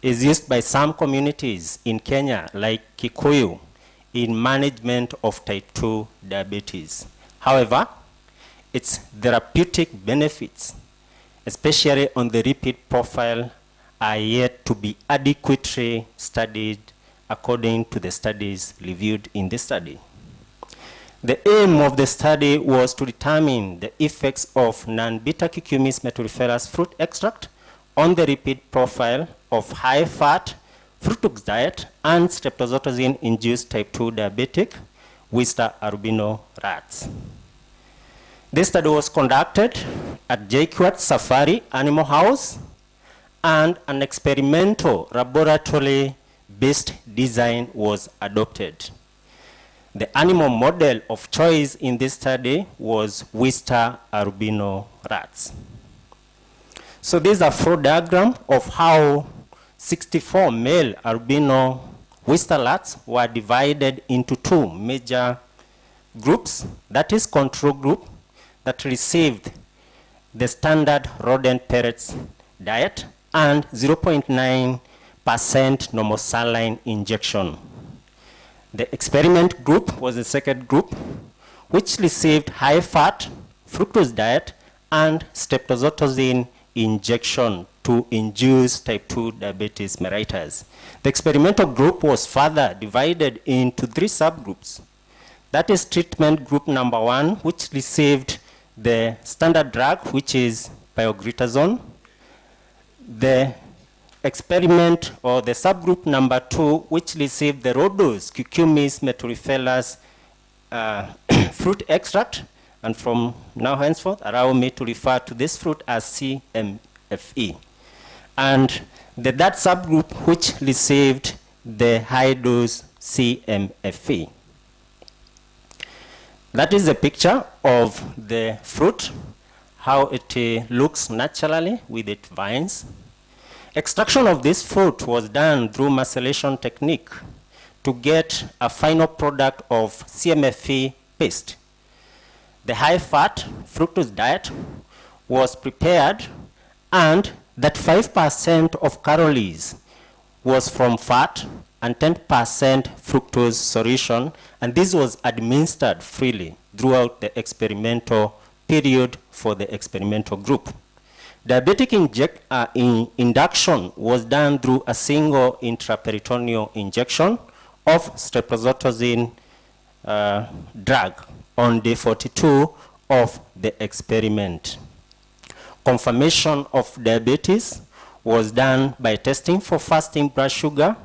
is used by some communities in Kenya, like Kikuyu, in management of type 2 diabetes. However, its therapeutic benefits, especially on the lipid profile, are yet to be adequately studied according to the studies reviewed in this study. The aim of the study was to determine the effects of non-beta Cucumis metulifelis fruit extract on the lipid profile of high-fat fructose diet and streptozotocin-induced type 2 diabetic Wister albino rats. This study was conducted at JQuat Safari Animal House, and an experimental laboratory-based design was adopted. The animal model of choice in this study was Wister albino rats. So this is a flow diagram of how 64 male albino Wister rats were divided into two major groups. That is control group that received the standard rodent pellets diet and 0.9% normal saline injection. The experiment group was the second group, which received high-fat fructose diet and streptozotocin injection to induce type 2 diabetes mellitus. The experimental group was further divided into three subgroups. That is treatment group number 1, which received the standard drug, which is pioglitazone. The experiment or the subgroup number 2, which received the low-dose Cucumis metulifelis fruit extract, and from now henceforth, allow me to refer to this fruit as CMFE. And that subgroup which received the high-dose CMFE. That is a picture of the fruit, how it looks naturally with its vines. Extraction of this fruit was done through macellation technique to get a final product of CMFE paste. The high-fat fructose diet was prepared, and that 5% of calories was from fat and 10% fructose solution, and this was administered freely throughout the experimental period for the experimental group. Diabetic induction was done through a single intraperitoneal injection of streptozotocin drug on day 42 of the experiment. Confirmation of diabetes was done by testing for fasting blood sugar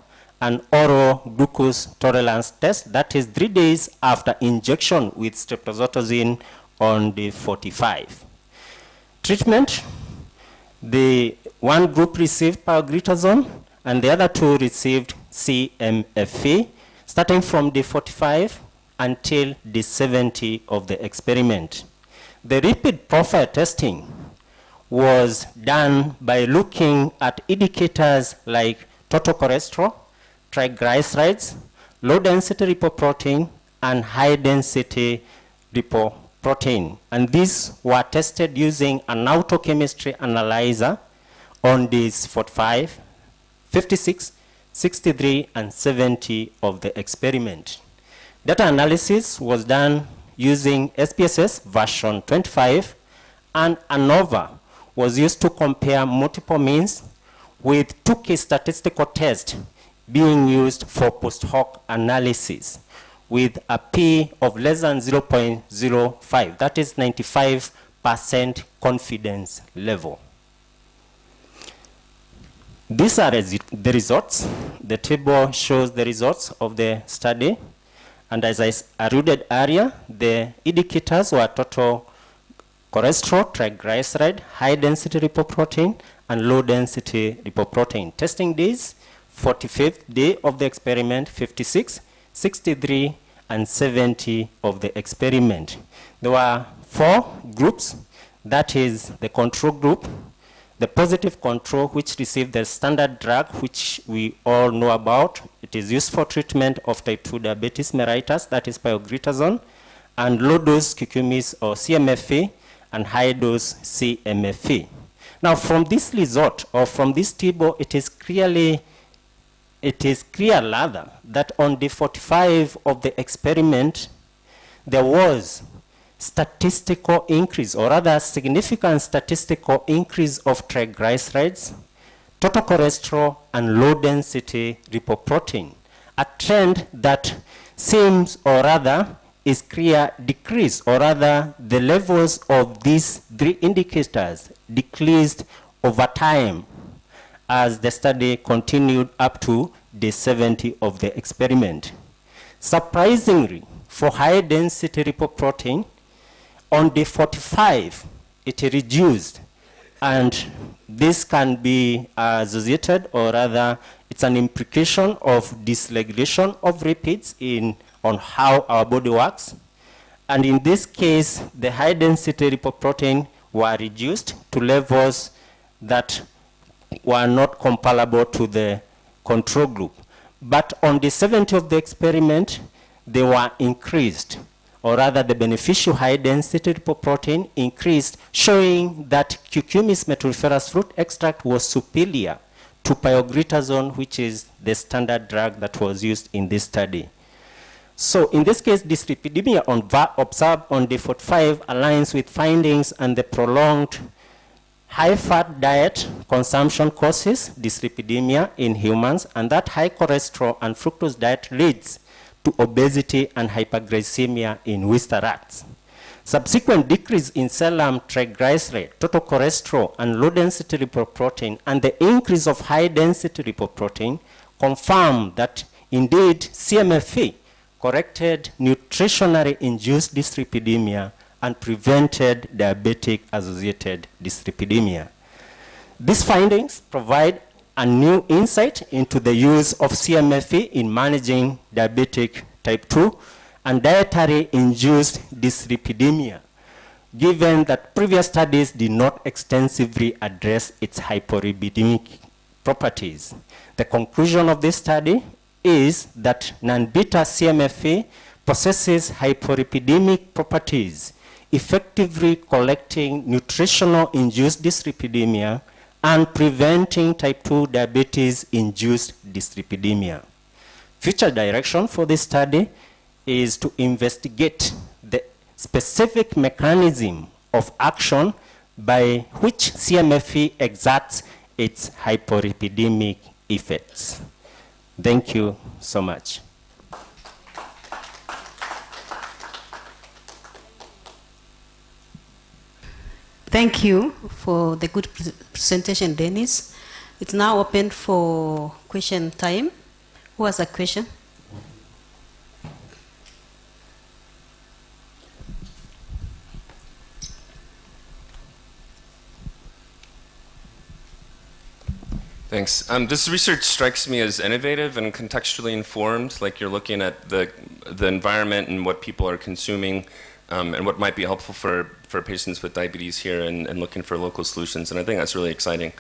and oral glucose tolerance test, that is 3 days after injection with streptozotocin on day 45. Treatment, the one group received pioglitazone and the other two received CMFA, starting from day 45 until day 70 of the experiment. The repeat profile testing was done by looking at indicators like total cholesterol, triglycerides, low-density lipoprotein, and high-density lipoprotein. And these were tested using an autochemistry analyzer on days 45, 56, 63, and 70 of the experiment. Data analysis was done using SPSS version 25, and ANOVA was used to compare multiple means with 2 key statistical tests being used for post hoc analysis with a P of less than 0.05. That is 95% confidence level. These are the results. The table shows the results of the study. And as I alluded earlier, the indicators were total cholesterol, triglyceride, high-density lipoprotein, and low-density lipoprotein. Testing days, 45th day of the experiment, 56, 63, and 70 of the experiment. There were 4 groups. That is the control group, the positive control, which received the standard drug, which we all know about. It is used for treatment of type 2 diabetes mellitus, that is pioglitazone, and low-dose cucumis or CMFA, and high-dose CMFA. Now, from this result, or from this table, it is clear rather that on day 45 of the experiment, there was statistical increase, or rather significant statistical increase of triglycerides, total cholesterol, and low-density lipoprotein, a trend that seems, or rather, is clear decrease, or rather, the levels of these 3 indicators decreased over time as the study continued up to day 70 of the experiment. Surprisingly, for high-density lipoprotein, on day 45, it reduced, and this can be associated, or rather, it's an implication of dysregulation of lipids on how our body works. And in this case, the high-density lipoprotein were reduced to levels that were not comparable to the control group. But on the 70 of the experiment, they were increased, or rather the beneficial high-density lipoprotein increased, showing that cucumis metuliferous fruit extract was superior to pioglitazone, which is the standard drug that was used in this study. So in this case, dyslipidemia observed on day 45 aligns with findings, and the prolonged high-fat diet consumption causes dyslipidemia in humans, and that high cholesterol and fructose diet leads to obesity and hyperglycemia in Wistar rats. Subsequent decrease in serum triglyceride, total cholesterol, and low-density lipoprotein, and the increase of high-density lipoprotein confirm that indeed CMFA corrected nutritionally induced dyslipidemia and prevented diabetic-associated dyslipidemia. These findings provide a new insight into the use of CMFA in managing diabetic type 2 and dietary-induced dyslipidemia, given that previous studies did not extensively address its hyporlipidemic properties. The conclusion of this study is that non-beta CMFA possesses hyporlipidemic properties, effectively collecting nutritional-induced dyslipidemia and preventing type 2 diabetes-induced dyslipidemia. Future direction for this study is to investigate the specific mechanism of action by which CMFE exerts its hyporipidemic effects. Thank you so much.
Thank you for the good presentation, Dennis. It's now open for question time. Who has a question?
Thanks. This research strikes me as innovative and contextually informed, like you're looking at the environment and what people are consuming and what might be helpful for patients with diabetes here and looking for local solutions, and I think that's really exciting.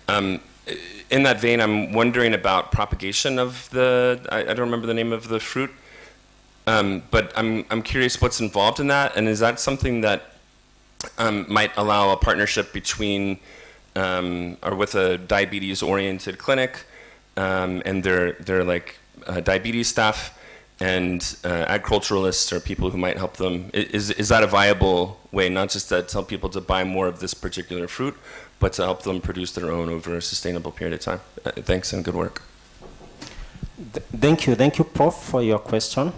In that vein, I'm wondering about propagation of I don't remember the name of the fruit, but I'm curious what's involved in that, and is that something that might allow a partnership between or with a diabetes-oriented clinic and their like diabetes staff and agriculturalists or people who might help them? Is that a viable way, not just to tell people to buy more of this particular fruit, but to help them produce their own over a sustainable period of time? Thanks and good work.
Thank you, Prof, for your question.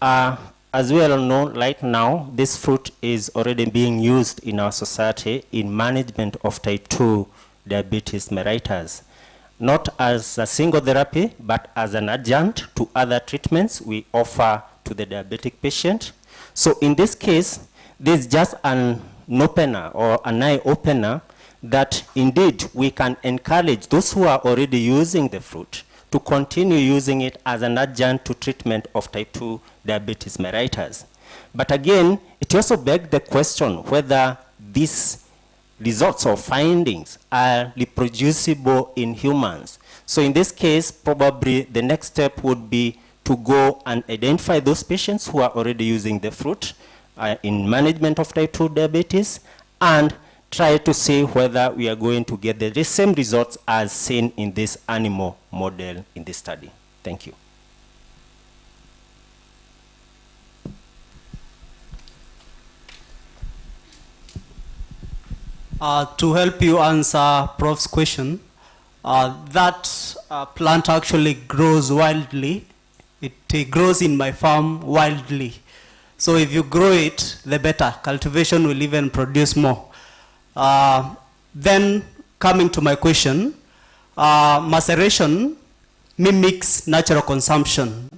As we all know, right now, this fruit is already being used in our society in management of type 2 diabetes mellitus, not as a single therapy, but as an adjunct to other treatments we offer to the diabetic patient. So in this case, this is just an opener or an eye opener that indeed we can encourage those who are already using the fruit to continue using it as an adjunct to treatment of type 2 diabetes mellitus. But again, it also begs the question whether these results or findings are reproducible in humans. So in this case, probably the next step would be to go and identify those patients who are already using the fruit in management of type 2 diabetes and try to see whether we are going to get the same results as seen in this animal model in this study. Thank you.
To help you answer Prof's question, that plant actually grows wildly. It grows in my farm wildly. So if you grow it, the better. Cultivation will even produce more. Then coming to my question, maceration mimics natural consumption.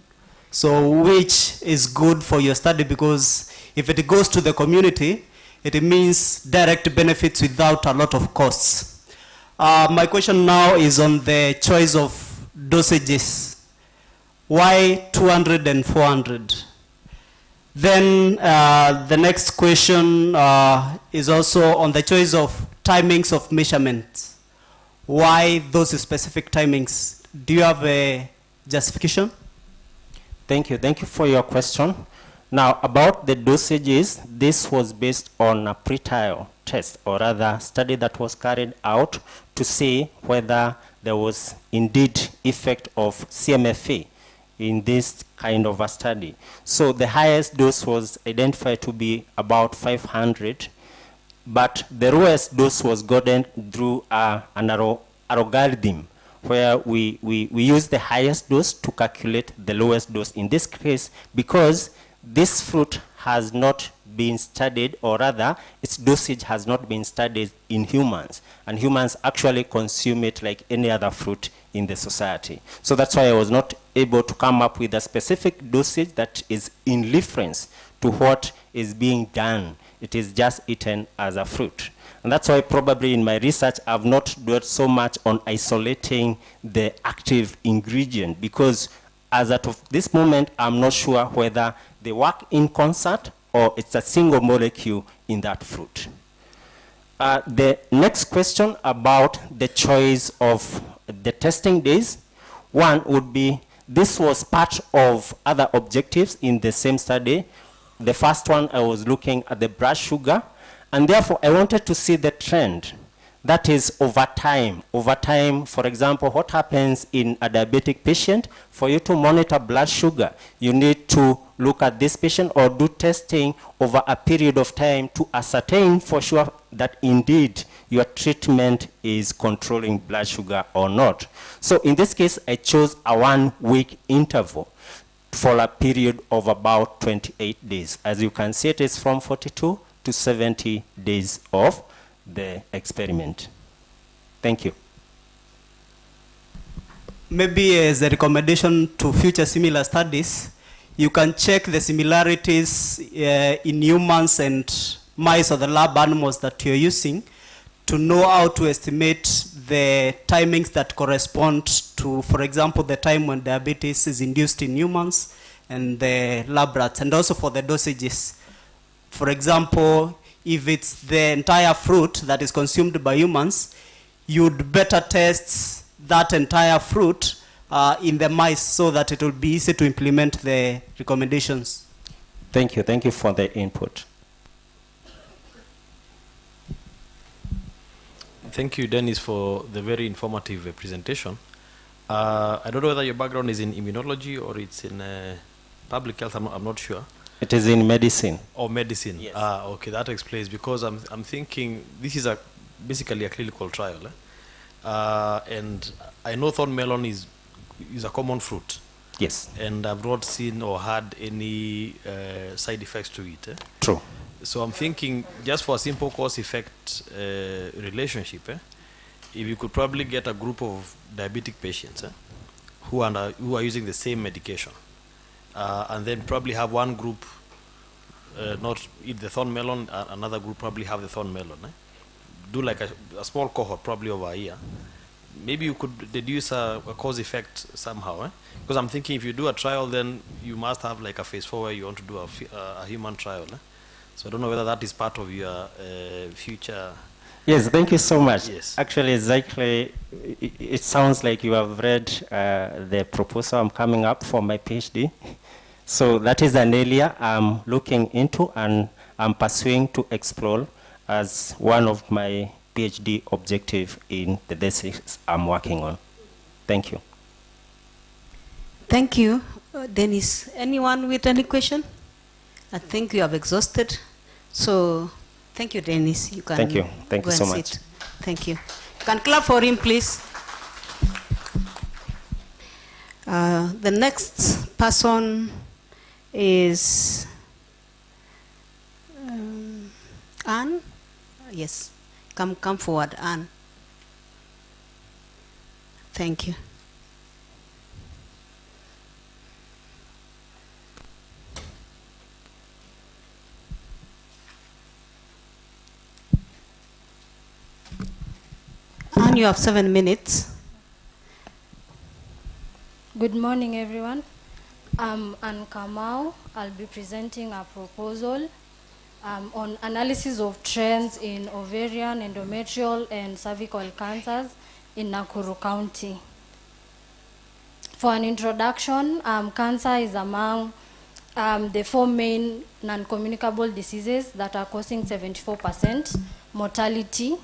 So which is good for your study, because if it goes to the community, it means direct benefits without a lot of costs. My question now is on the choice of dosages. Why 200 and 400? Then the next question is also on the choice of timings of measurement. Why those specific timings? Do you have a justification?
Thank you for your question. Now, about the dosages, this was based on a pre-trial test, or rather study that was carried out to see whether there was indeed effect of CMFE in this kind of a study. So the highest dose was identified to be about 500, but the lowest dose was gotten through an algorithm where we use the highest dose to calculate the lowest dose in this case, because this fruit has not been studied, or rather its dosage has not been studied in humans, and humans actually consume it like any other fruit in the society. So that's why I was not able to come up with a specific dosage that is in reference to what is being done. It is just eaten as a fruit. And that's why probably in my research I've not dwelt so much on isolating the active ingredient, because as at of this moment I'm not sure whether they work in concert or it's a single molecule in that fruit. The next question about the choice of the testing days. One would be, this was part of other objectives in the same study. The first one, I was looking at the blood sugar, and therefore I wanted to see the trend That is over time. Over time, for example, what happens in a diabetic patient, for you to monitor blood sugar, you need to look at this patient or do testing over a period of time to ascertain for sure that indeed your treatment is controlling blood sugar or not. So in this case, I chose a 1-week interval for a period of about 28 days. As you can see, it is from 42 to 70 days of the experiment. Thank you.
Maybe as a recommendation to future similar studies, you can check the similarities in humans and mice or the lab animals that you're using to know how to estimate the timings that correspond to, for example, the time when diabetes is induced in humans and the lab rats, and also for the dosages. For example, if it's the entire fruit that is consumed by humans, you'd better test that entire fruit in the mice so that it will be easy to implement the recommendations.
Thank you. Thank you for the input.
Thank you, Dennis, for the very informative presentation. I don't know whether your background is in immunology or it's in public health. I'm not sure.
It is in medicine.
Or medicine.
Yes.
Okay, that explains, because I'm thinking this is basically a clinical trial. And I know thorn melon is a common fruit.
Yes.
And I've not seen or had any side effects to it.
True.
So I'm thinking, just for a simple cause-effect relationship, if you could probably get a group of diabetic patients who are using the same medication, and then probably have one group not eat the thorn melon, another group probably have the thorn melon. Do like a small cohort, probably over a year. Maybe you could deduce a cause-effect somehow. Because I'm thinking if you do a trial, then you must have like a phase 4 where you want to do a human trial. So I don't know whether that is part of your future.
Yes, thank you so much.
Yes.
Actually, exactly, it sounds like you have read the proposal I'm coming up for my PhD. So that is an area I'm looking into and I'm pursuing to explore as one of my PhD objective in the thesis I'm working on. Thank you.
Thank you, Dennis. Anyone with any question? I think you have exhausted. So thank you, Dennis. You can
Thank you. Thank you so much.
Sit. Thank you. You can clap for him, please. The next person is Anne. Yes. Come forward, Anne. Thank you. Anne, you have 7 minutes.
Good morning, everyone. I'm Anne Kamau. I'll be presenting a proposal on analysis of trends in ovarian, endometrial, and cervical cancers in Nakuru County. For an introduction, cancer is among the 4 main non-communicable diseases that are causing 74% mortality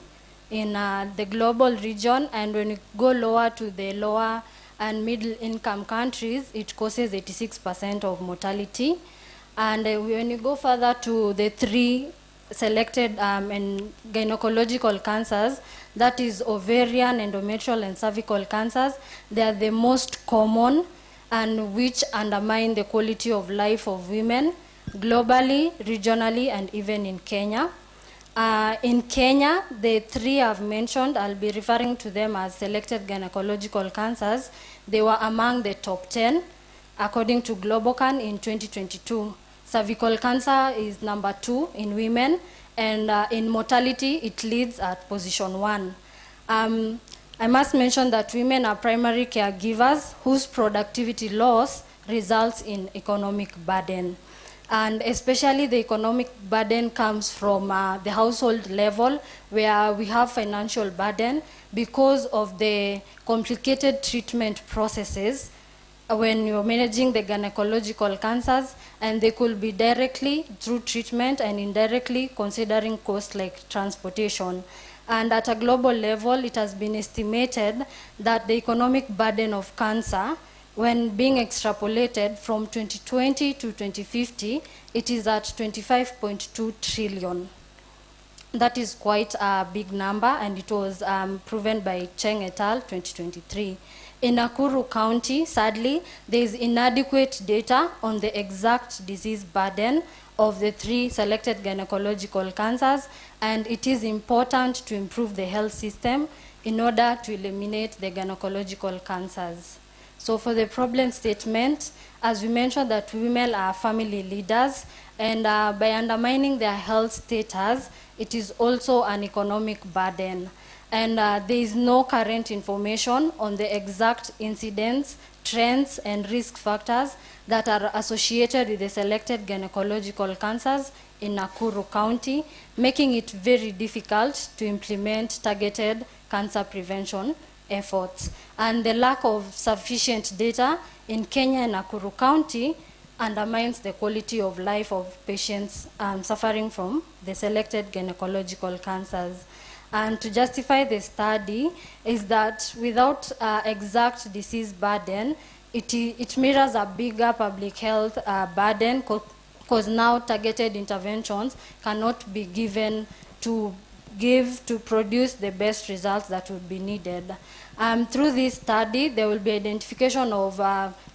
in the global region, and when you go lower to the lower and middle income countries, it causes 86% of mortality. And when you go further to the 3 selected and gynecological cancers, that is ovarian, endometrial, and cervical cancers, they are the most common and which undermine the quality of life of women globally, regionally, and even in Kenya. In Kenya, the 3 I've mentioned, I'll be referring to them as selected gynecological cancers. They were among the top 10, according to Globocan in 2022. Cervical cancer is number 2 in women, and in mortality, it leads at position 1. I must mention that women are primary caregivers whose productivity loss results in economic burden. And especially the economic burden comes from the household level, where we have financial burden because of the complicated treatment processes when you're managing the gynecological cancers, and they could be directly through treatment and indirectly considering costs like transportation. And at a global level, it has been estimated that the economic burden of cancer, when being extrapolated from 2020 to 2050, it is at 25.2 trillion. That is quite a big number, and it was proven by Cheng et al. 2023. In Nakuru County, sadly, there is inadequate data on the exact disease burden of the 3 selected gynecological cancers, and it is important to improve the health system in order to eliminate the gynecological cancers. So for the problem statement, as we mentioned that women are family leaders, and by undermining their health status, it is also an economic burden. And there is no current information on the exact incidents, trends, and risk factors that are associated with the selected gynecological cancers in Nakuru County, making it very difficult to implement targeted cancer prevention efforts. And the lack of sufficient data in Kenya and Nakuru County undermines the quality of life of patients suffering from the selected gynecological cancers. And to justify the study is that without exact disease burden, it mirrors a bigger public health burden, because now targeted interventions cannot be given to produce the best results that would be needed. Through this study, there will be identification of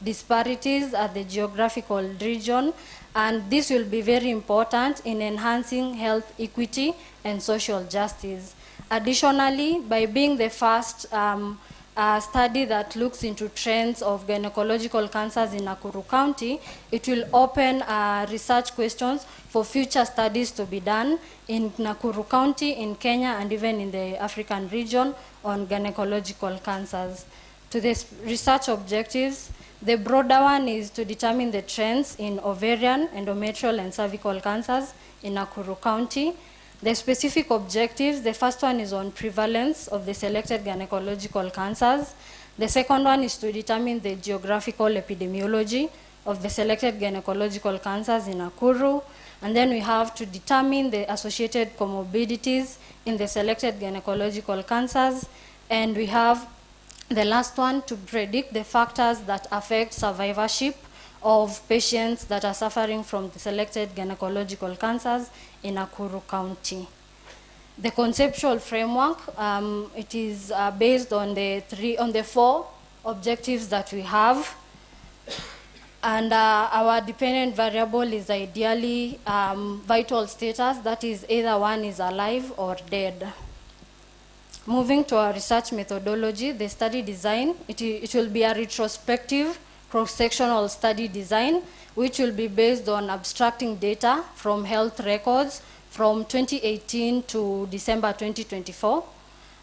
disparities at the geographical region, and this will be very important in enhancing health equity and social justice. Additionally, by being the first study that looks into trends of gynecological cancers in Nakuru County, it will open research questions for future studies to be done in Nakuru County, in Kenya, and even in the African region on gynecological cancers. To the research objectives, the broader one is to determine the trends in ovarian, endometrial, and cervical cancers in Nakuru County. The specific objectives, the first one is on prevalence of the selected gynecological cancers. The second one is to determine the geographical epidemiology of the selected gynecological cancers in Nakuru. And then we have to determine the associated comorbidities in the selected gynecological cancers. And we have the last one to predict the factors that affect survivorship of patients that are suffering from the selected gynecological cancers in Nakuru County. The conceptual framework, it is based on the 4 objectives that we have. And our dependent variable is ideally vital status, that is either one is alive or dead. Moving to our research methodology, the study design, it will be a retrospective cross-sectional study design, which will be based on abstracting data from health records from 2018 to December 2024.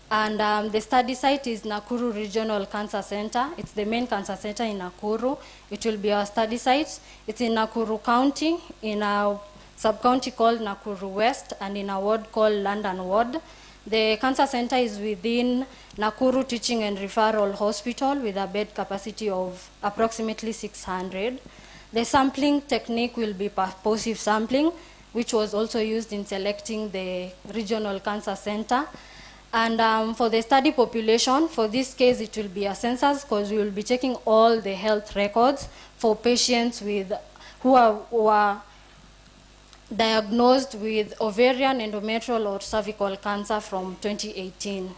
And the study site is Nakuru Regional Cancer Center. It's the main cancer center in Nakuru. It will be our study site. It's in Nakuru County, in a sub-county called Nakuru West, and in a ward called London Ward. The cancer center is within Nakuru Teaching and Referral Hospital with a bed capacity of approximately 600. The sampling technique will be purposive sampling, which was also used in selecting the regional cancer center. And for the study population, for this case, it will be a census, because we will be checking all the health records for patients who are diagnosed with ovarian, endometrial, or cervical cancer from 2018.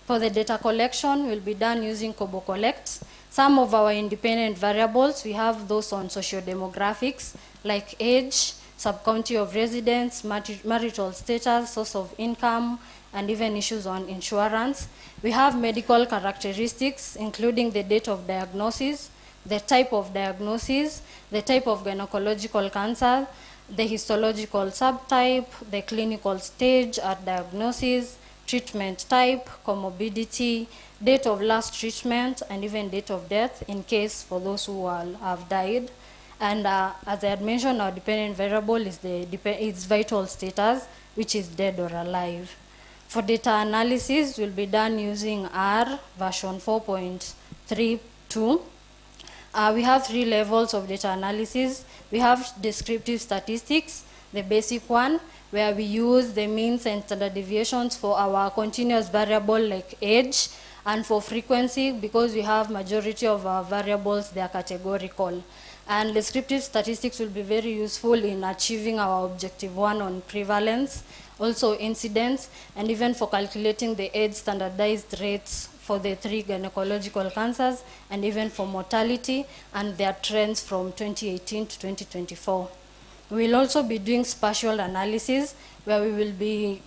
For the data collection, will be done using KoboCollect. Some of our independent variables, we have those on sociodemographics, like age, sub-county of residence, marital status, source of income, and even issues on insurance. We have medical characteristics, including the date of diagnosis, the type of diagnosis, the type of gynecological cancer, the histological subtype, the clinical stage at diagnosis, treatment type, comorbidity, date of last treatment, and even date of death in case for those who have died. And as I had mentioned, our dependent variable is its vital status, which is dead or alive. For data analysis, will be done using R version 4.32. We have 3 levels of data analysis. We have descriptive statistics, the basic one, where we use the means and standard deviations for our continuous variable like age, and for frequency, because we have majority of our variables, they are categorical. And descriptive statistics will be very useful in achieving our objective 1 on prevalence, also incidence, and even for calculating the age standardized rates for the 3 gynecological cancers, and even for mortality and their trends from 2018 to 2024. We'll also be doing spatial analysis, where we will be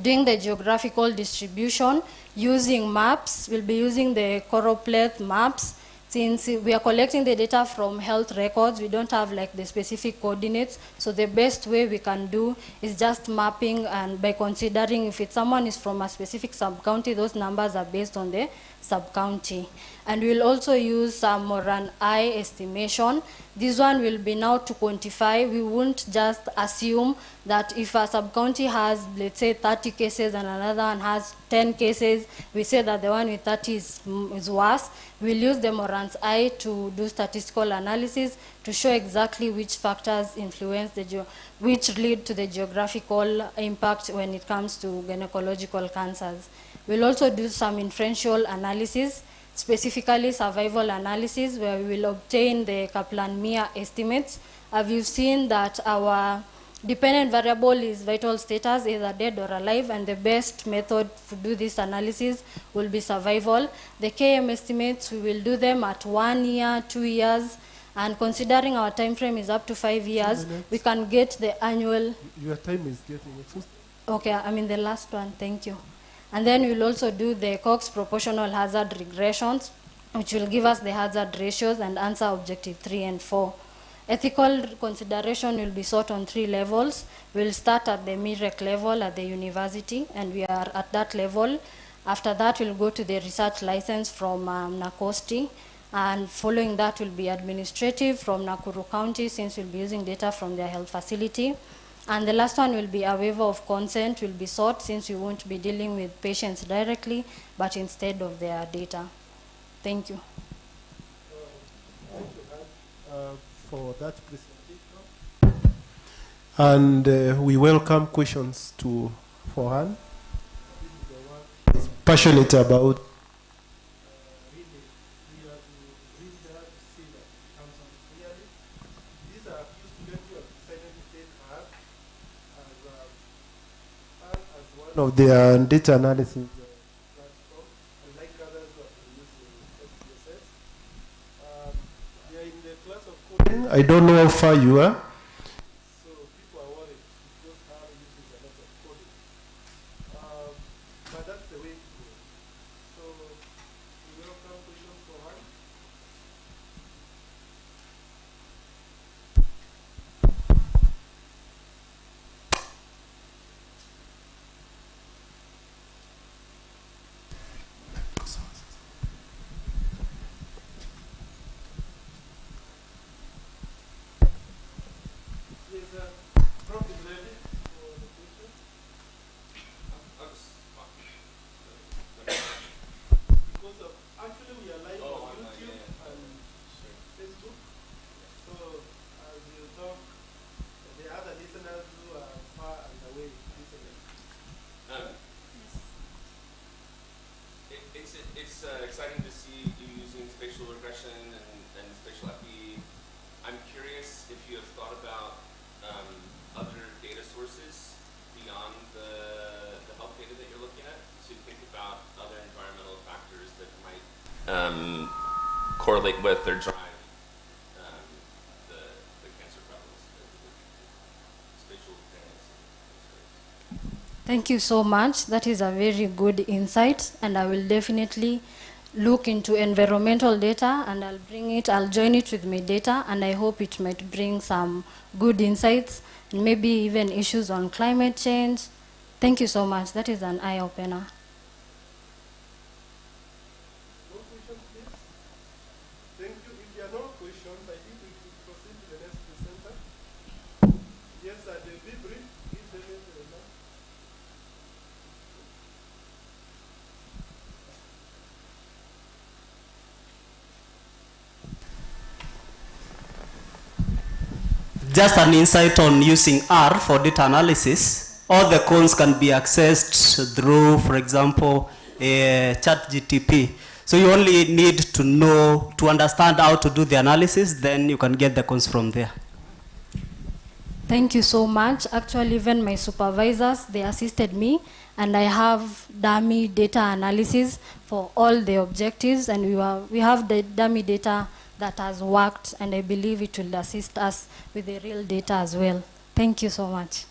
doing the geographical distribution using maps. We'll be using the choropleth maps. Since we are collecting the data from health records, we don't have like the specific coordinates. So the best way we can do is just mapping, and by considering if someone is from a specific sub-county, those numbers are based on the sub-county. And we'll also use some Moran I estimation. This one will be now to quantify. We won't just assume that if a sub-county has, let's say, 30 cases and another one has 10 cases, we say that the one with 30 is worse. We'll use the Moran's I to do statistical analysis to show exactly which factors influence which lead to the geographical impact when it comes to gynecological cancers. We'll also do some inferential analysis, specifically survival analysis, where we will obtain the Kaplan-Meier estimates. Have you seen that our dependent variable is vital status, either dead or alive, and the best method to do this analysis will be survival. The KM estimates, we will do them at 1 year, 2 years, and considering our time frame is up to 5 years, we can get the annual...
Your time is getting exhausted.
Okay, I'm in the last one, thank you. And then we'll also do the Cox proportional hazard regressions, which will give us the hazard ratios and answer objective 3 and 4. Ethical consideration will be sought on 3 levels. We'll start at the MIREC level at the university, and we are at that level. After that, we'll go to the research license from NACOSTI, and following that will be administrative from Nakuru County, since we'll be using data from their health facility. And the last one will be a waiver of consent will be sought, since we won't be dealing with patients directly, but instead of their data. Thank you.
For that presentation. And we welcome questions for Han. He's passionate about of their data analysis platform, unlike others who have been using SPSS. They are in the class of coding. I don't know how far you are. So people are worried because how uses a lot of coding. But that's the way to go. So we welcome questions for one.
It's exciting to see you using spatial regression and spatial epi. I'm curious if you have thought about other data sources beyond the health data that you're looking at, to think about other environmental factors that might correlate with or drive the cancer prevalence, the spatial variance.
Thank you so much. That is a very good insight, and I will definitely look into environmental data, and I'll join it with my data, and I hope it might bring some good insights, and maybe even issues on climate change. Thank you so much. That is an eye-opener.
Thank you. If there are no questions, I think we should proceed to the next presenter. Yes, be brief. Give them the mic.
just an insight on using R for data analysis. All the cons can be accessed through, for example, ChatGTP. So you only need to know, to understand how to do the analysis, then you can get the cons from there.
Thank you so much. Actually, even my supervisors, they assisted me, and I have dummy data analysis for all the objectives, and we have the dummy data that has worked, and I believe it will assist us with the real data as well. Thank you so much.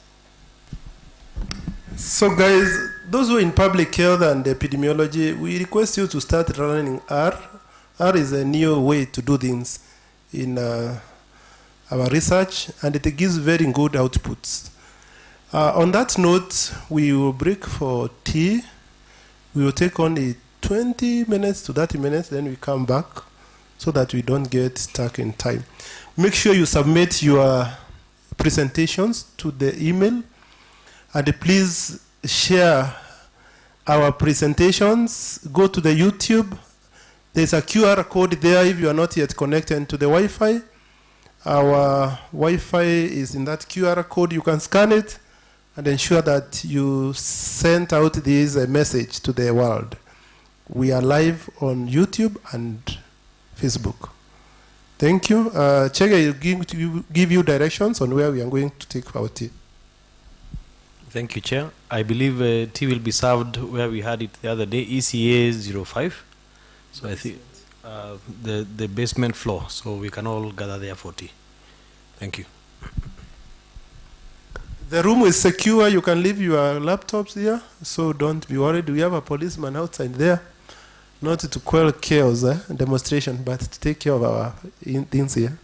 So guys, those who are in public health and epidemiology, we request you to start running R. R is a new way to do things in our research, and it gives very good outputs. On that note, we will break for tea. We will take only 20 minutes to 30 minutes, then we come back so that we don't get stuck in time. Make sure you submit your presentations to the email, and please share our presentations. Go to the YouTube. There's a QR code there if you are not yet connected to the Wi-Fi. Our Wi-Fi is in that QR code. You can scan it and ensure that you send out this message to the world. We are live on YouTube and Facebook. Thank you. Chege will give you directions on where we are going to take our tea.
Thank you, Chair. I believe tea will be served where we had it the other day, ECA 05. So I think the basement floor, so we can all gather there for tea. Thank you.
The room is secure. You can leave your laptops here, so don't be worried. We have a policeman outside there, not to quell chaos demonstration, but to take care of our things here.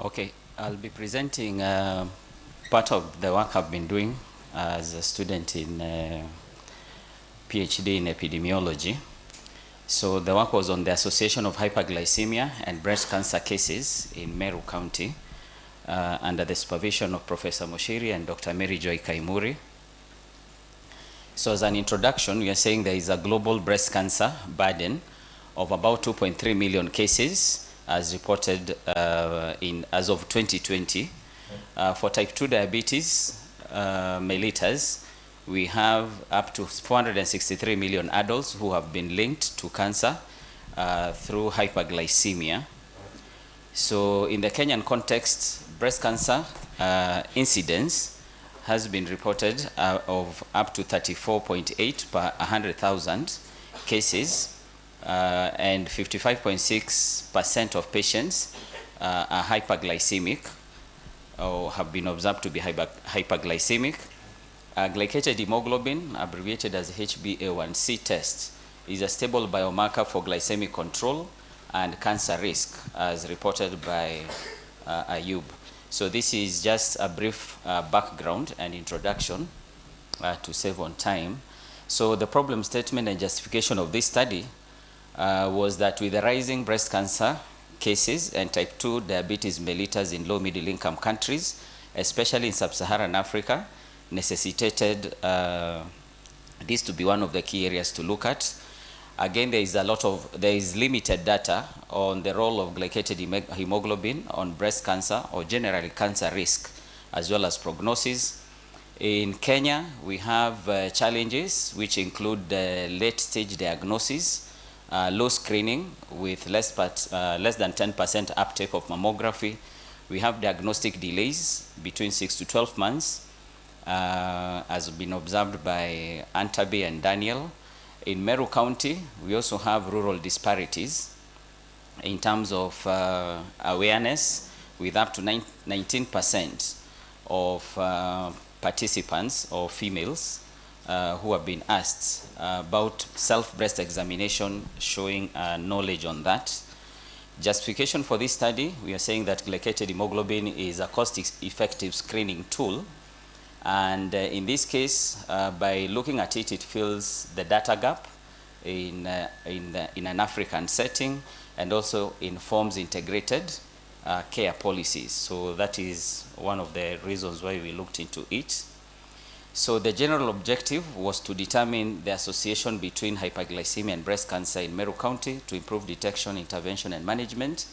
Okay, I'll be presenting part of the work I've been doing as a student in PhD in epidemiology. So the work was on the association of hyperglycemia and breast cancer cases in Meru County under the supervision of Professor Moshiri and Dr. Mary Joy Kaimuri. So as an introduction, we are saying there is a global breast cancer burden of about 2.3 million cases as reported as of 2020. For type 2 diabetes mellitus, we have up to 463 million adults who have been linked to cancer through hyperglycemia. So in the Kenyan context, breast cancer incidence has been reported of up to 34.8 per 100,000 cases, and 55.6% of patients are hyperglycemic or have been observed to be hyperglycemic. Glycated hemoglobin, abbreviated as HbA1c test, is a stable biomarker for glycemic control and cancer risk, as reported by Ayub. So this is just a brief background and introduction to save on time. So the problem statement and justification of this study was that with the rising breast cancer cases and type 2 diabetes mellitus in low middle income countries, especially in sub-Saharan Africa, necessitated this to be one of the key areas to look at. Again, there is limited data on the role of glycated hemoglobin on breast cancer or generally cancer risk, as well as prognosis. In Kenya, we have challenges which include late stage diagnosis, low screening with less than 10% uptake of mammography. We have diagnostic delays between 6 to 12 months, as been observed by Antabi and Daniel. In Meru County, we also have rural disparities in terms of awareness, with up to 19% of participants or females who have been asked about self-breast examination, showing knowledge on that. Justification for this study, we are saying that glycated hemoglobin is a cost-effective screening tool. And in this case, by looking at it, it fills the data gap in an African setting, and also informs integrated care policies. So that is one of the reasons why we looked into it. So the general objective was to determine the association between hyperglycemia and breast cancer in Meru County to improve detection, intervention, and management,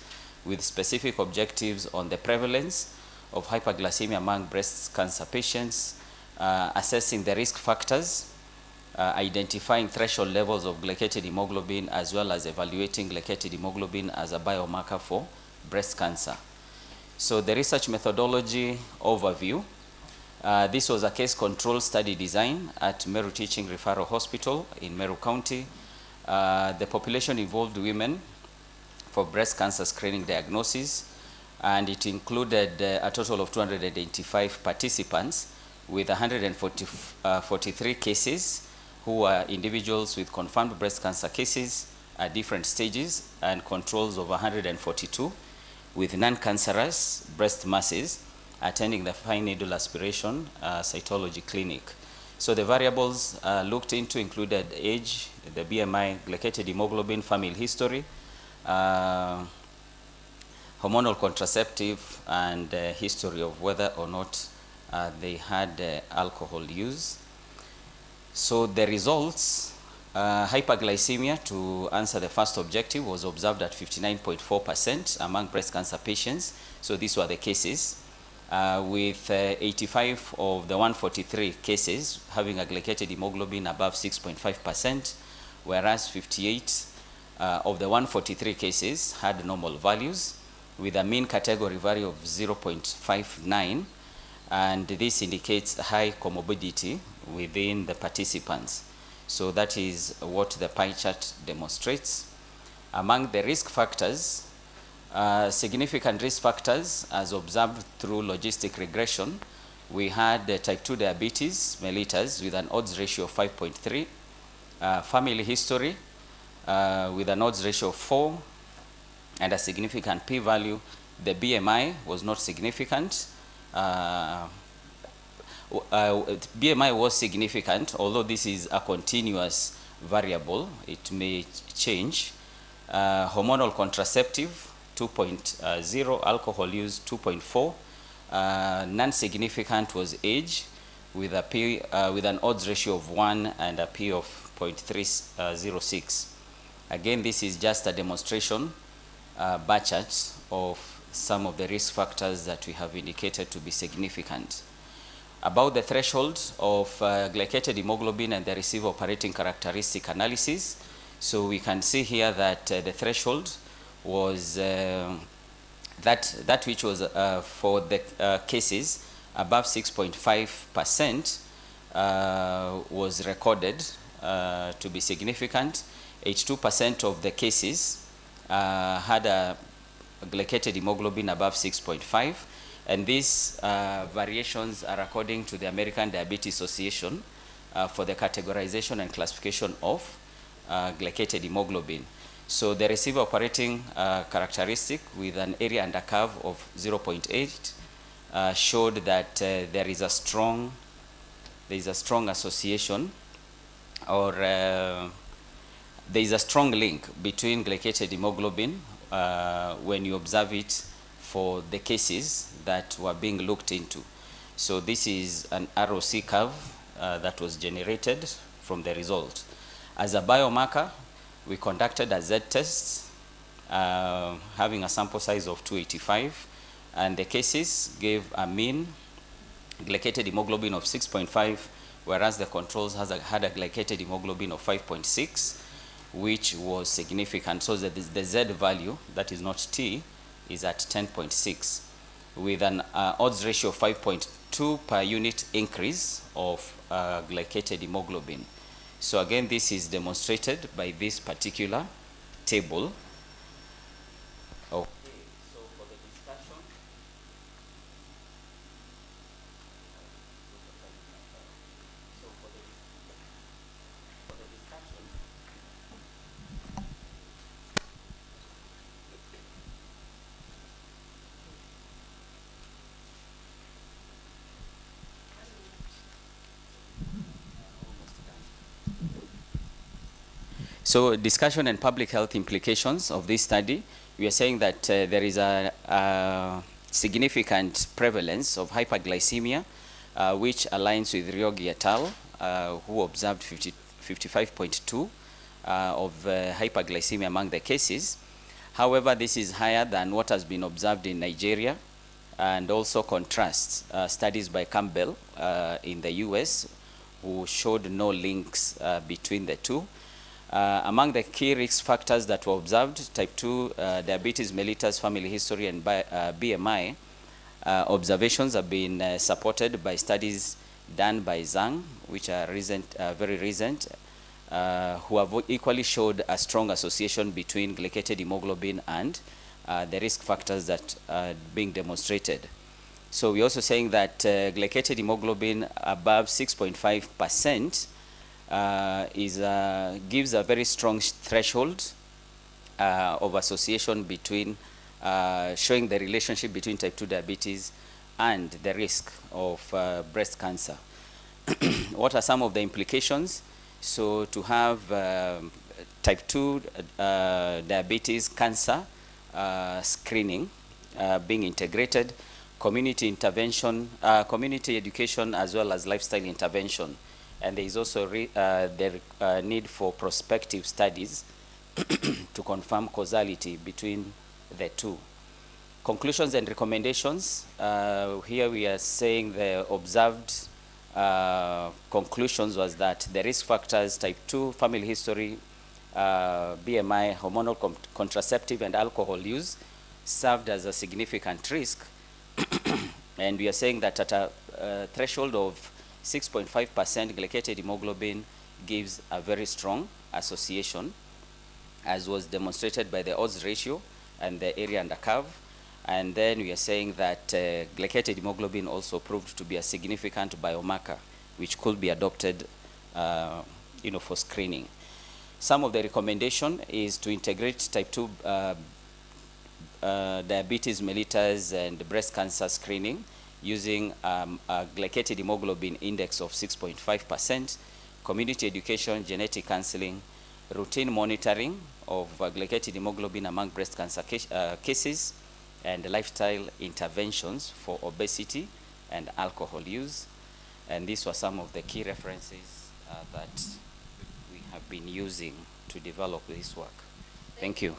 with specific objectives on the prevalence of hyperglycemia among breast cancer patients, assessing the risk factors, identifying threshold levels of glycated hemoglobin, as well as evaluating glycated hemoglobin as a biomarker for breast cancer. So the research methodology overview. This was a case control study design at Meru Teaching Referral Hospital in Meru County. The population involved women for breast cancer screening diagnosis, and it included a total of 285 participants with 143 cases who were individuals with confirmed breast cancer cases at different stages, and controls of 142 with non-cancerous breast masses attending the fine needle aspiration cytology clinic. So the variables looked into included age, the BMI, glycated hemoglobin, family history, hormonal contraceptive, and history of whether or not they had alcohol use. So the results, hyperglycemia, to answer the first objective, was observed at 59.4% among breast cancer patients. So these were the cases, with 85 of the 143 cases having a glycated hemoglobin above 6.5%, whereas 58 of the 143 cases had normal values, with a mean category value of 0.59, and this indicates high comorbidity within the participants. So that is what the pie chart demonstrates. Among the risk factors, significant risk factors as observed through logistic regression, we had type 2 diabetes mellitus with an odds ratio of 5.3, family history with an odds ratio of 4, and a significant p-value The BMI was not significant. BMI was significant, although this is a continuous variable. It may change. Hormonal contraceptive, 2.0. Alcohol use, 2.4. Non-significant was age, with a P, with an odds ratio of 1 and a P of 0.306. Again, this is just a demonstration bar chart of some of the risk factors that we have indicated to be significant. About the threshold of glycated hemoglobin and the receiver operating characteristic analysis, so we can see here that the threshold was that which was for the cases above 6.5% was recorded to be significant. 82% of the cases had a glycated hemoglobin above 6.5, and these variations are according to the American Diabetes Association for the categorization and classification of glycated hemoglobin. So the receiver operating characteristic with an area under curve of 0.8 showed that there is a strong association, or there is a strong link between glycated hemoglobin when you observe it for the cases that were being looked into. So this is an ROC curve that was generated from the result. As a biomarker, we conducted a Z-test having a sample size of 285, and the cases gave a mean glycated hemoglobin of 6.5, whereas the controls had a glycated hemoglobin of 5.6, which was significant. So the Z value, that is not T, is at 10.6, with an odds ratio of 5.2 per unit increase of glycated hemoglobin. So again, this is demonstrated by this particular table. Okay, so for the discussion, so discussion and public health implications of this study, we are saying that there is a significant prevalence of hyperglycemia, which aligns with Ryogi et al., who observed 55.2 of hyperglycemia among the cases. However, this is higher than what has been observed in Nigeria, and also contrasts studies by Campbell in the US, who showed no links between the two. Among the key risk factors that were observed, type 2 diabetes mellitus, family history, and BMI observations have been supported by studies done by Zhang, which are recent, very recent, who have equally showed a strong association between glycated hemoglobin and the risk factors that are being demonstrated. So we're also saying that glycated hemoglobin above 6.5% gives a very strong threshold of association between, showing the relationship between type 2 diabetes and the risk of breast cancer. What are some of the implications? So to have type 2 diabetes cancer screening being integrated, community intervention, community education, as well as lifestyle intervention. And there is also the need for prospective studies to confirm causality between the two. Conclusions and recommendations. Here we are saying the observed conclusions was that the risk factors, type 2, family history, BMI, hormonal contraceptive, and alcohol use served as a significant risk. And we are saying that at a threshold of 6.5% glycated hemoglobin gives a very strong association, as was demonstrated by the odds ratio and the area under curve. And then we are saying that glycated hemoglobin also proved to be a significant biomarker, which could be adopted for screening. Some of the recommendation is to integrate type 2 diabetes mellitus and breast cancer screening using a glycated hemoglobin index of 6.5%, community education, genetic counseling, routine monitoring of glycated hemoglobin among breast cancer cases, and lifestyle interventions for obesity and alcohol use. And these were some of the key references that we have been using to develop this work. Thank you.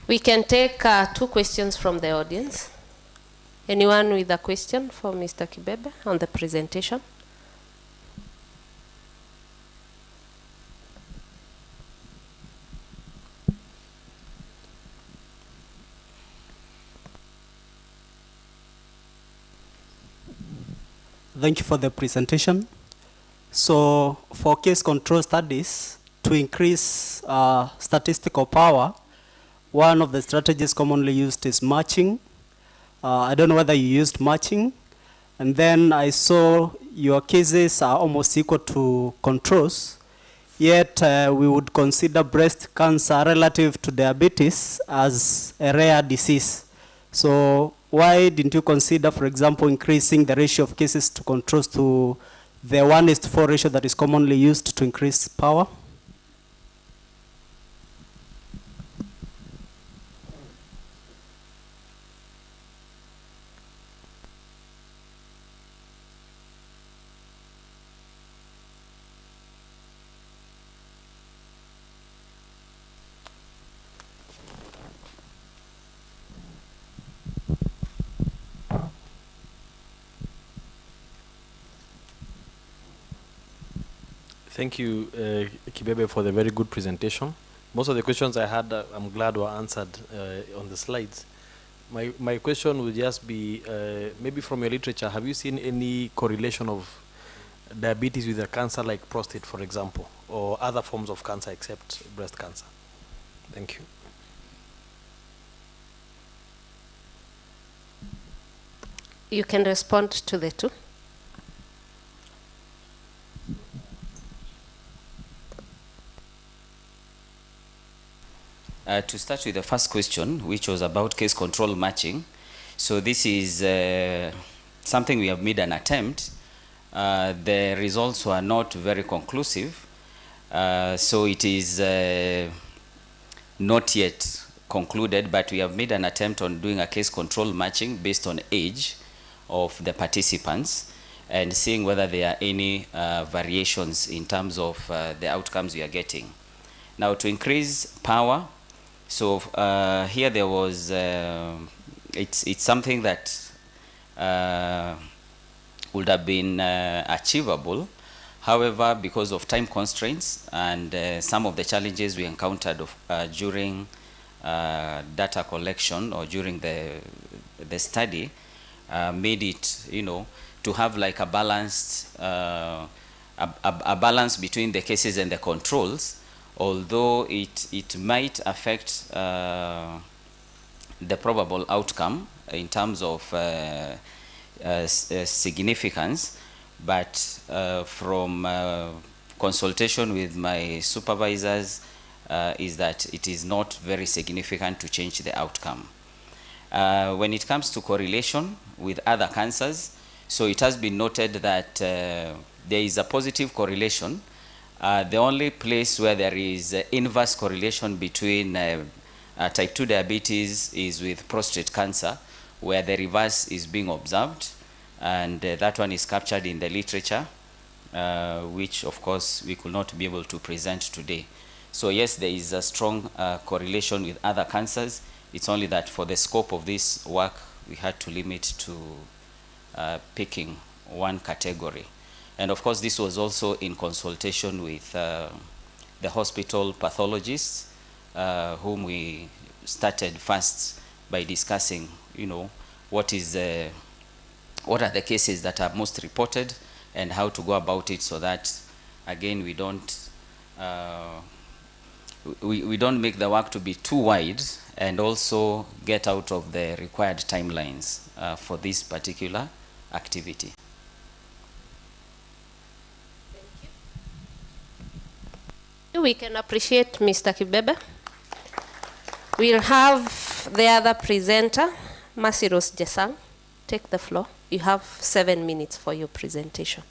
We can take 2 questions from the audience. Anyone with a question for Mr. Kibebe on the presentation?
Thank you for the presentation. So for case control studies, to increase statistical power, one of the strategies commonly used is matching. I don't know whether you used matching. And then I saw your cases are almost equal to controls, yet we would consider breast cancer relative to diabetes as a rare disease. So why didn't you consider, for example, increasing the ratio of cases to controls to the 1:4 ratio that is commonly used to increase power?
Thank you, Kibebe, for the very good presentation. Most of the questions I had, I'm glad were answered on the slides. My question would just be, maybe from your literature, have you seen any correlation of diabetes with a cancer like prostate, for example, or other forms of cancer except breast cancer? Thank you.
You can respond to the 2.
To start with the first question, which was about case control matching. So this is something we have made an attempt. The results were not very conclusive. So it is not yet concluded, but we have made an attempt on doing a case control matching based on age of the participants and seeing whether there are any variations in terms of the outcomes we are getting. Now, to increase power, so here there was, it's something that would have been achievable. However, because of time constraints and some of the challenges we encountered during data collection or during the study, made it, to have like a balanced, a balance between the cases and the controls. Although it might affect the probable outcome in terms of significance, but from consultation with my supervisors is that it is not very significant to change the outcome. When it comes to correlation with other cancers, so it has been noted that there is a positive correlation. The only place where there is inverse correlation between type 2 diabetes is with prostate cancer, where the reverse is being observed, and that one is captured in the literature, which of course we could not be able to present today. So yes, there is a strong correlation with other cancers. It's only that for the scope of this work, we had to limit to picking one category. And of course, this was also in consultation with the hospital pathologists, whom we started first by discussing, what are the cases that are most reported and how to go about it, so that, again, we don't make the work to be too wide and also get out of the required timelines for this particular activity.
We can appreciate Mr. Kibebe. We'll have the other presenter, Masiros Jesang, take the floor. You have 7 minutes for your presentation.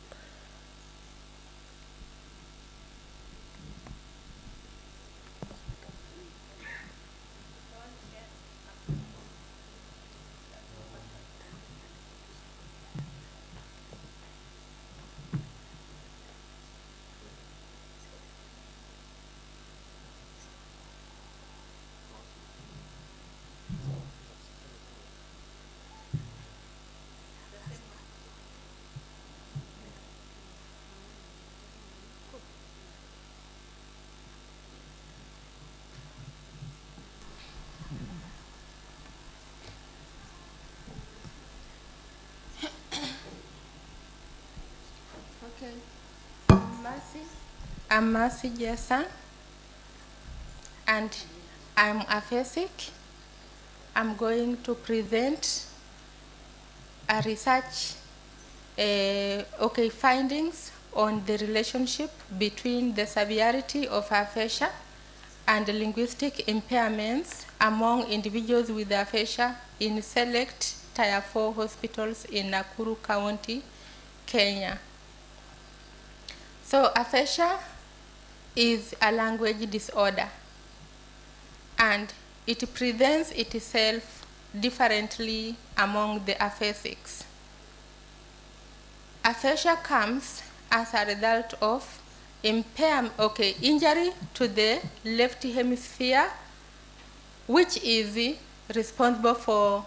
I'm Mercy Jessa, and I'm aphasic. I'm going to present a research findings on the relationship between the severity of aphasia and linguistic impairments among individuals with aphasia in select Tier 4 hospitals in Nakuru County, Kenya. So aphasia is a language disorder, and it presents itself differently among the aphasics. Aphasia comes as a result of injury to the left hemisphere, which is responsible for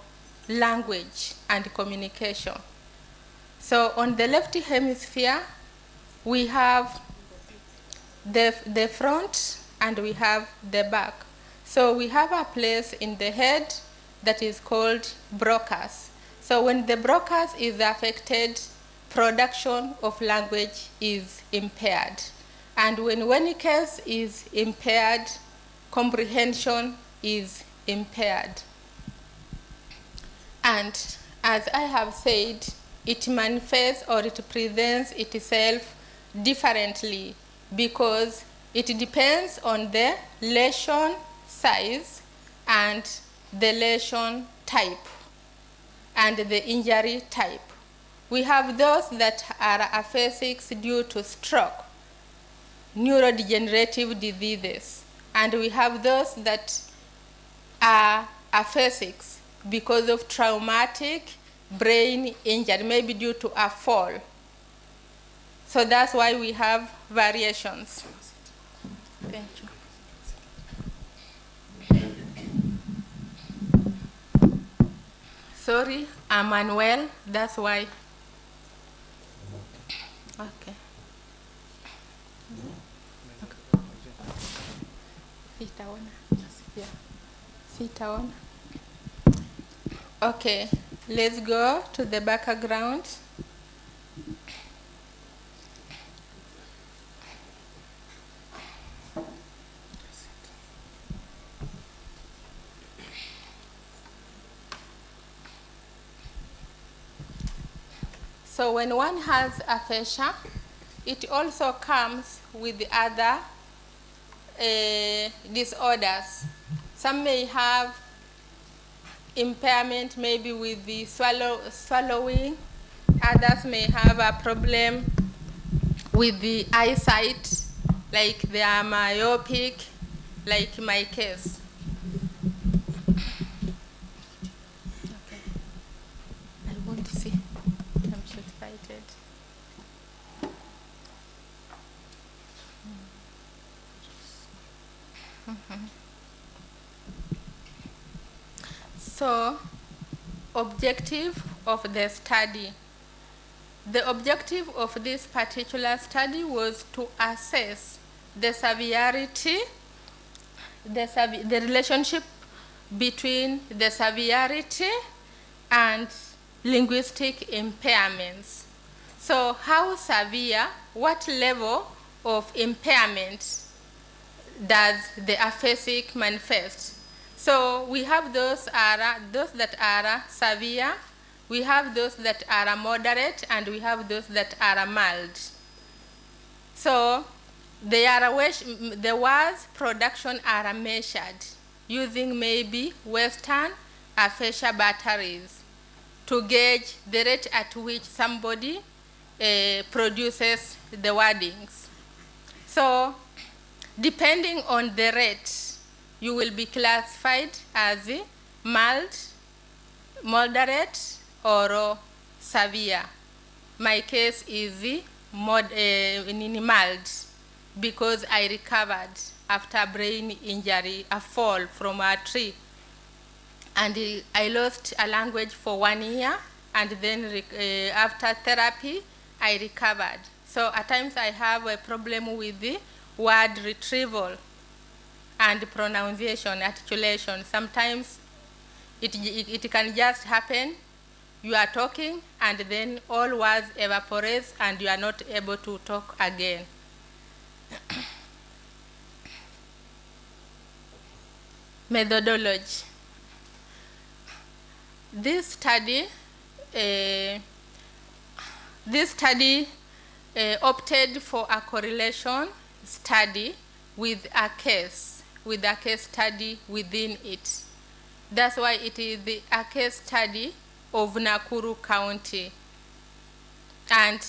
language and communication. So on the left hemisphere, we have the front and we have the back. So we have a place in the head that is called Broca's. So when the Broca's is affected, production of language is impaired. And when Wernicke's is impaired, comprehension is impaired. And as I have said, it manifests or it presents itself differently because it depends on the lesion size and the lesion type and the injury type. We have those that are aphasics due to stroke, neurodegenerative diseases, and we have those that are aphasics because of traumatic brain injury, maybe due to a fall. So that's why we have variations. Thank you. Sorry, I'm unwell, that's why. Okay. Sitaona. Okay, let's go to the background. So when one has aphasia, it also comes with the other disorders. Some may have impairment maybe with the swallowing. Others may have a problem with the eyesight, like they are myopic, like my case. Okay. I want to see. I'm short-sighted. So, objective of the study. The objective of this particular study was to assess the severity, the relationship between the severity and linguistic impairments. So how severe, what level of impairment does the aphasic manifest? So we have those that are severe, we have those that are moderate, and we have those that are mild. So the words production are measured using maybe Western aphasia batteries to gauge the rate at which somebody produces the wordings. So, depending on the rate, you will be classified as mild, moderate, or severe. My case is mild because I recovered after brain injury, a fall from a tree. And I lost a language for 1 year, and then after therapy, I recovered. So at times I have a problem with the word retrieval and pronunciation, articulation. Sometimes it can just happen. You are talking, and then all words evaporate, and you are not able to talk again. Methodology. This study opted for a correlation study with a case study within it. That's why it is a case study of Nakuru County. And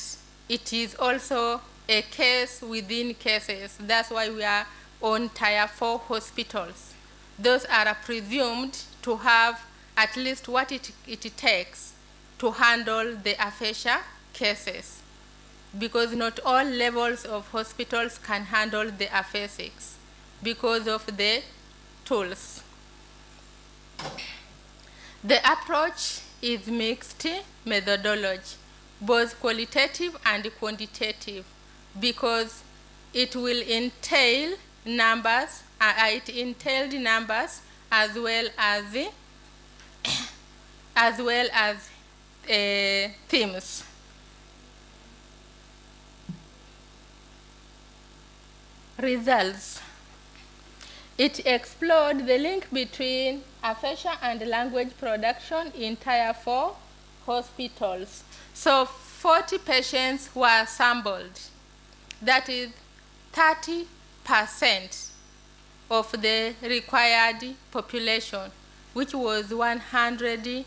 it is also a case within cases. That's why we are on Tier 4 hospitals. Those are presumed to have at least what it takes to handle the aphasia cases, because not all levels of hospitals can handle the aphasics because of the tools. The approach is mixed methodology, both qualitative and quantitative, because it will entail numbers, it entailed numbers as well as themes. Results. It explored the link between aphasia and language production in Tier 4 hospitals. So 40 patients were sampled. That is 30% of the required population, which was 120.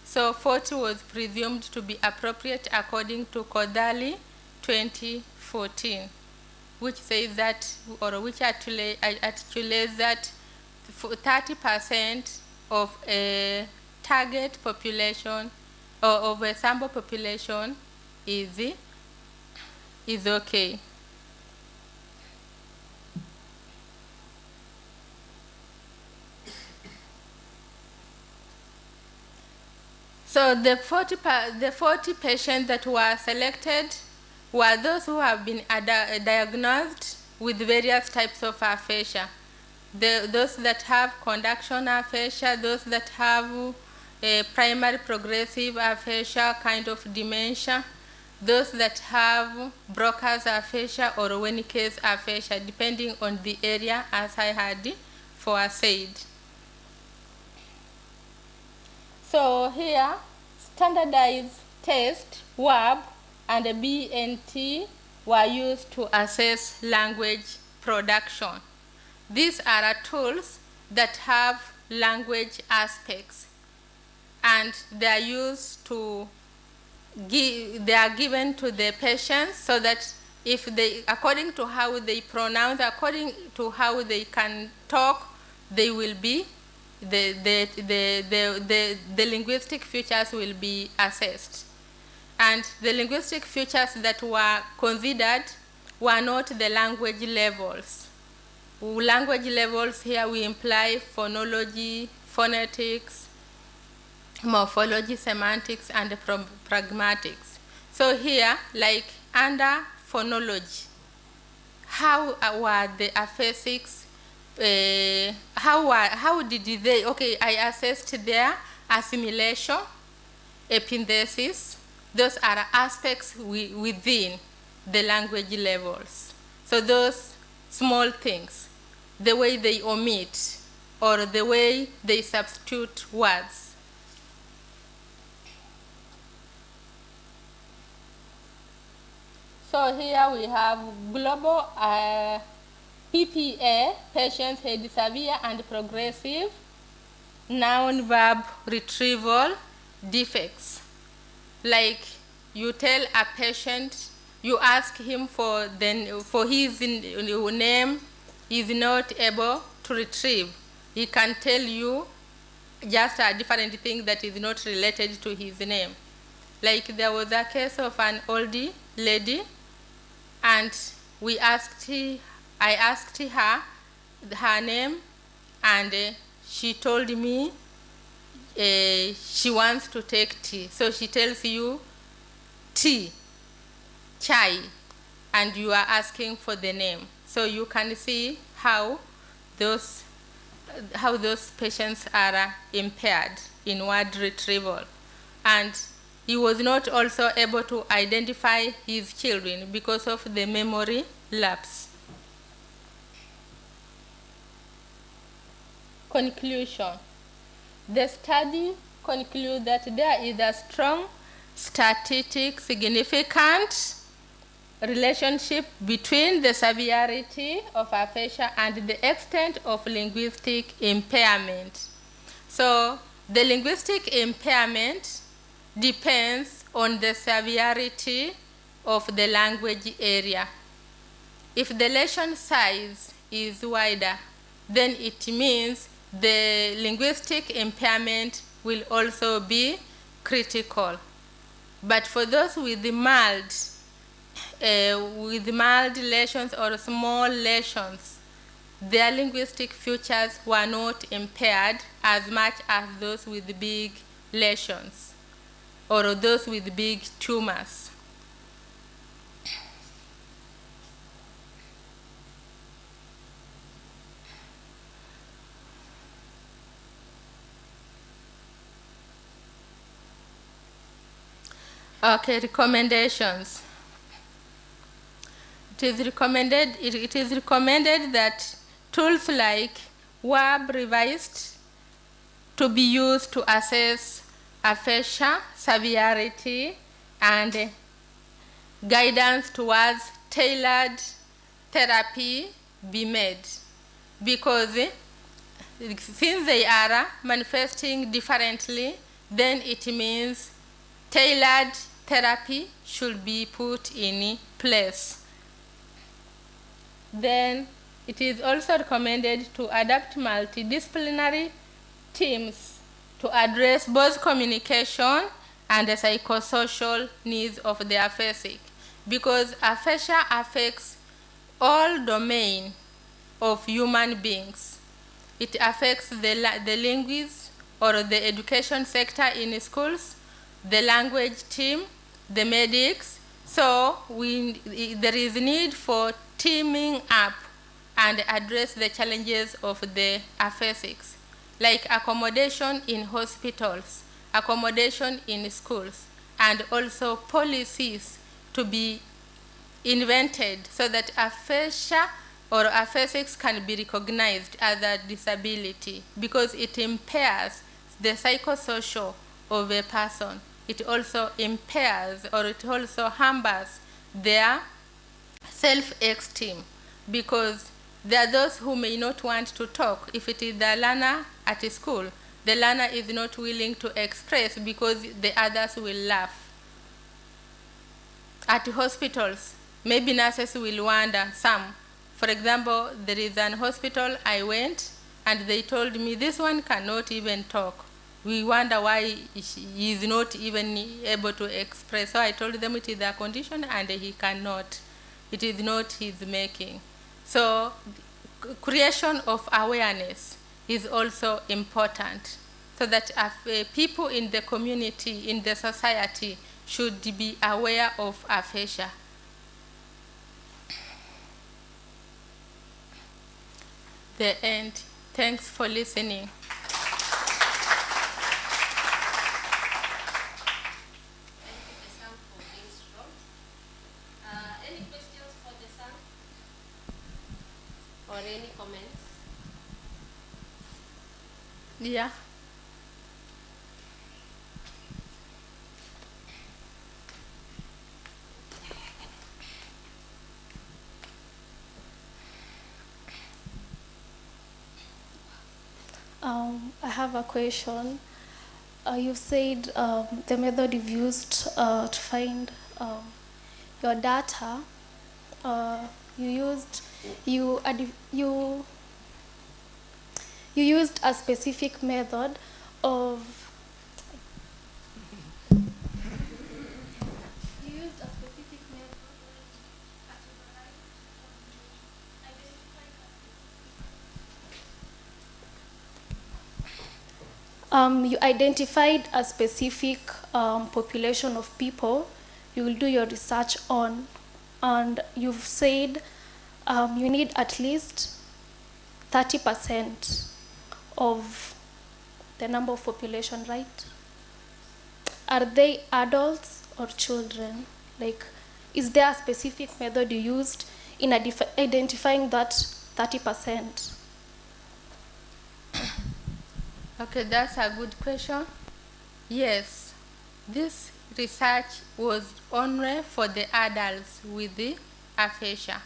So 40 was presumed to be appropriate according to Kodali 2014, which says that, or which articulates that 30% of a target population or of a sample population is okay. So the 40 patients that were selected were those who have been diagnosed with various types of aphasia. Those that have conduction aphasia, those that have a primary progressive aphasia, kind of dementia, those that have Broca's aphasia or Wernicke's aphasia, depending on the area, as I had foresaid. So here, standardized test, WAB, and BNT were used to assess language production. These are tools that have language aspects, and they are used to they are given to the patients so that if they, according to how they pronounce, according to how they can talk, they will be, the linguistic features will be assessed. And the linguistic features that were considered were not the language levels. Language levels here we imply phonology, phonetics, morphology, semantics, and pragmatics. So here, like under phonology, how were the aphasics, how did they, okay, I assessed their assimilation, epenthesis. Those are aspects within the language levels. So those small things, the way they omit or the way they substitute words. So here we have global PPA, patients had severe and progressive noun verb retrieval defects. Like you tell a patient, you ask him for his name, he is not able to retrieve. He can tell you just a different thing that is not related to his name. Like there was a case of an oldie lady, and I asked her her name, and she told me she wants to take tea. So she tells you tea, chai, and you are asking for the name. So you can see how those patients are impaired in word retrieval. And he was not also able to identify his children because of the memory lapse. Conclusion. The study concludes that there is a strong statistic significant relationship between the severity of aphasia and the extent of linguistic impairment. So the linguistic impairment depends on the severity of the language area. If the lesion size is wider, then it means the linguistic impairment will also be critical. But for those with mild lesions or small lesions, their linguistic features were not impaired as much as those with big lesions or those with big tumors. Okay, recommendations. It is recommended that tools like WAB revised to be used to assess aphasia severity and guidance towards tailored therapy be made, because since they are manifesting differently, then it means tailored therapy should be put in place. Then it is also recommended to adapt multidisciplinary teams to address both communication and the psychosocial needs of the aphasic, because aphasia affects all domains of human beings. It affects the linguists or the education sector in schools, the language team, the medics. So there is need for teaming up and address the challenges of the aphasics, like accommodation in hospitals, accommodation in schools, and also policies to be invented so that aphasia or aphasics can be recognized as a disability, because it impairs the psychosocial of a person. It also impairs or it also hampers their self-esteem, because there are those who may not want to talk. If it is the learner at school, the learner is not willing to express because the others will laugh. At hospitals, maybe nurses will wonder some. For example, there is an hospital I went and they told me this one cannot even talk. We wonder why he is not even able to express. So I told them it is a condition and he cannot. It is not his making. So creation of awareness is also important, so that people in the community, in the society, should be aware of aphasia. The end. Thanks for listening.
Any questions for the son? Or any comments?
Yeah.
have a question. You said the method you've used to find your data, you used a specific method of you identified a specific population of people you will do your research on, and you've said you need at least 30% of the number of population, right? Are they adults or children? Like, is there a specific method you used in identifying that 30%?
Okay, that's a good question. Yes, this research was only for the adults with the aphasia,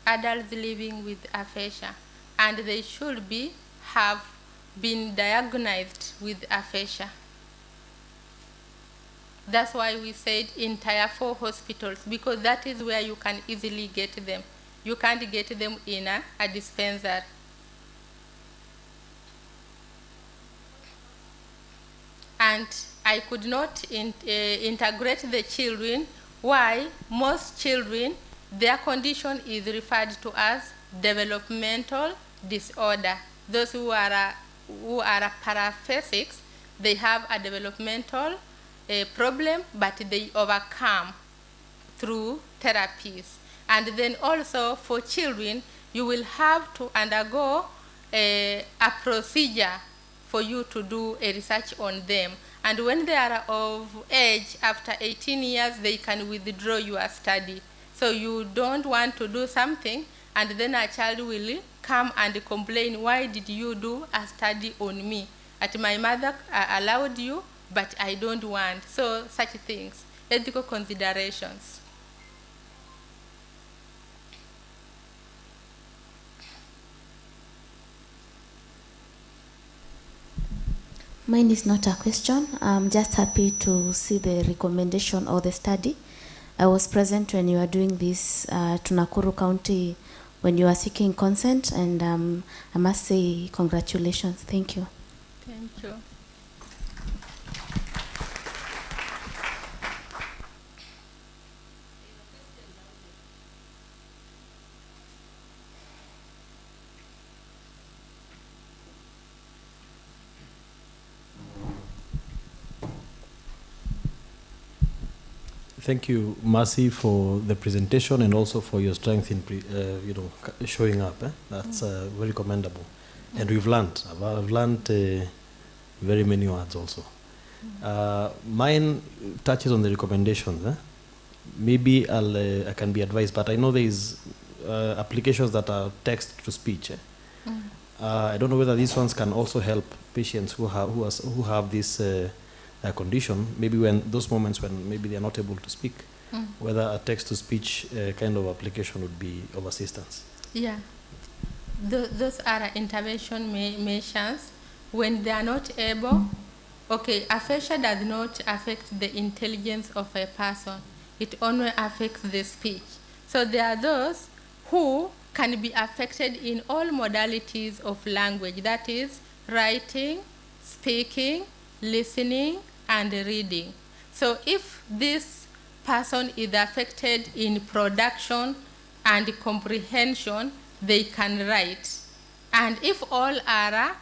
adults living with aphasia, and they should have been diagnosed with aphasia. That's why we said in Tier 4 hospitals, because that is where you can easily get them. You can't get them in a dispensary. And I could not integrate the children. Why? Most children, their condition is referred to as developmental disorder. Those who are paraphasics, they have a developmental problem, but they overcome through therapies. And then also for children, you will have to undergo a procedure for you to do a research on them. And when they are of age, after 18 years, they can withdraw your study. So you don't want to do something, and then a child will come and complain, why did you do a study on me? At my mother allowed you, but I don't want. So such things, ethical considerations.
Mine is not a question. I'm just happy to see the recommendation or the study. I was present when you were doing this to Nakuru County when you were seeking consent, and I must say congratulations. Thank you.
Thank you.
Thank you, Mercy, for the presentation and also for your strength in showing up. That's very commendable. And we've learned. I've learned very many words also. Mine touches on the recommendations. Maybe I can be advised, but I know there is applications that are text to speech. I don't know whether these ones can also help patients who have this condition, maybe when those moments when maybe they are not able to speak, whether a text-to-speech kind of application would be of assistance.
Yeah, those are intervention measures when they are not able. Okay, aphasia does not affect the intelligence of a person. It only affects the speech. So there are those who can be affected in all modalities of language, that is writing, speaking, listening, and reading. So if this person is affected in production and comprehension, they can write. And if all are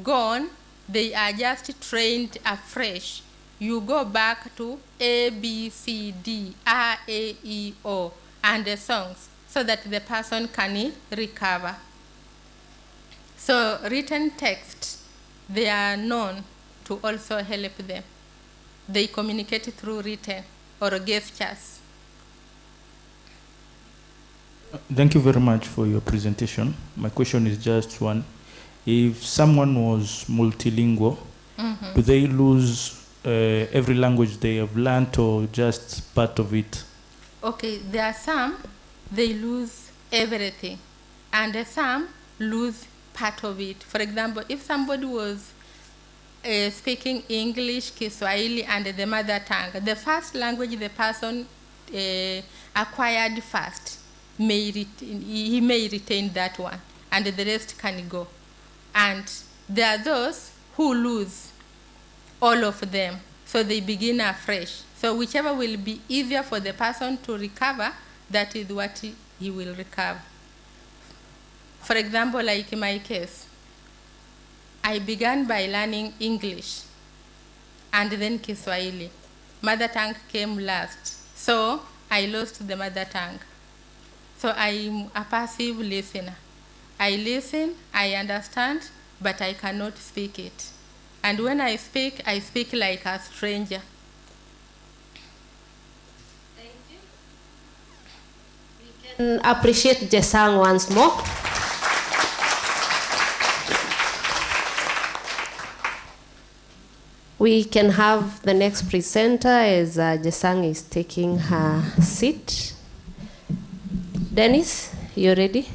gone, they are just trained afresh. You go back to A, B, C, D, R, A, E, O, and the songs, so that the person can recover. So written text, they are known to also help them. They communicate through written or gestures.
Thank you very much for your presentation. My question is just one. If someone was multilingual, do they lose every language they have learned or just part of it?
Okay, there are some, they lose everything, and some lose part of it. For example, if somebody was speaking English, Kiswahili, and the mother tongue. The first language the person acquired first, he may retain that one, and the rest can go. And there are those who lose all of them, so they begin afresh. So whichever will be easier for the person to recover, that is what he will recover. For example, like in my case, I began by learning English and then Kiswahili. Mother tongue came last, so I lost the mother tongue. So I'm a passive listener. I listen, I understand, but I cannot speak it. And when I speak like a stranger.
Thank you. We can appreciate Jesang once more. We can have the next presenter as Jesang is taking her seat. Dennis, you ready?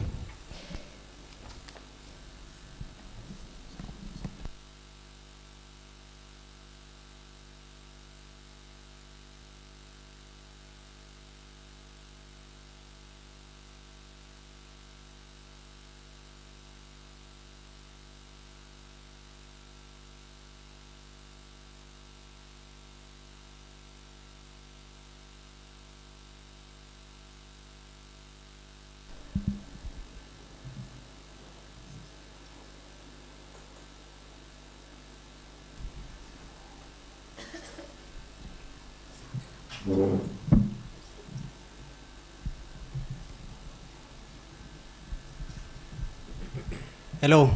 Hello,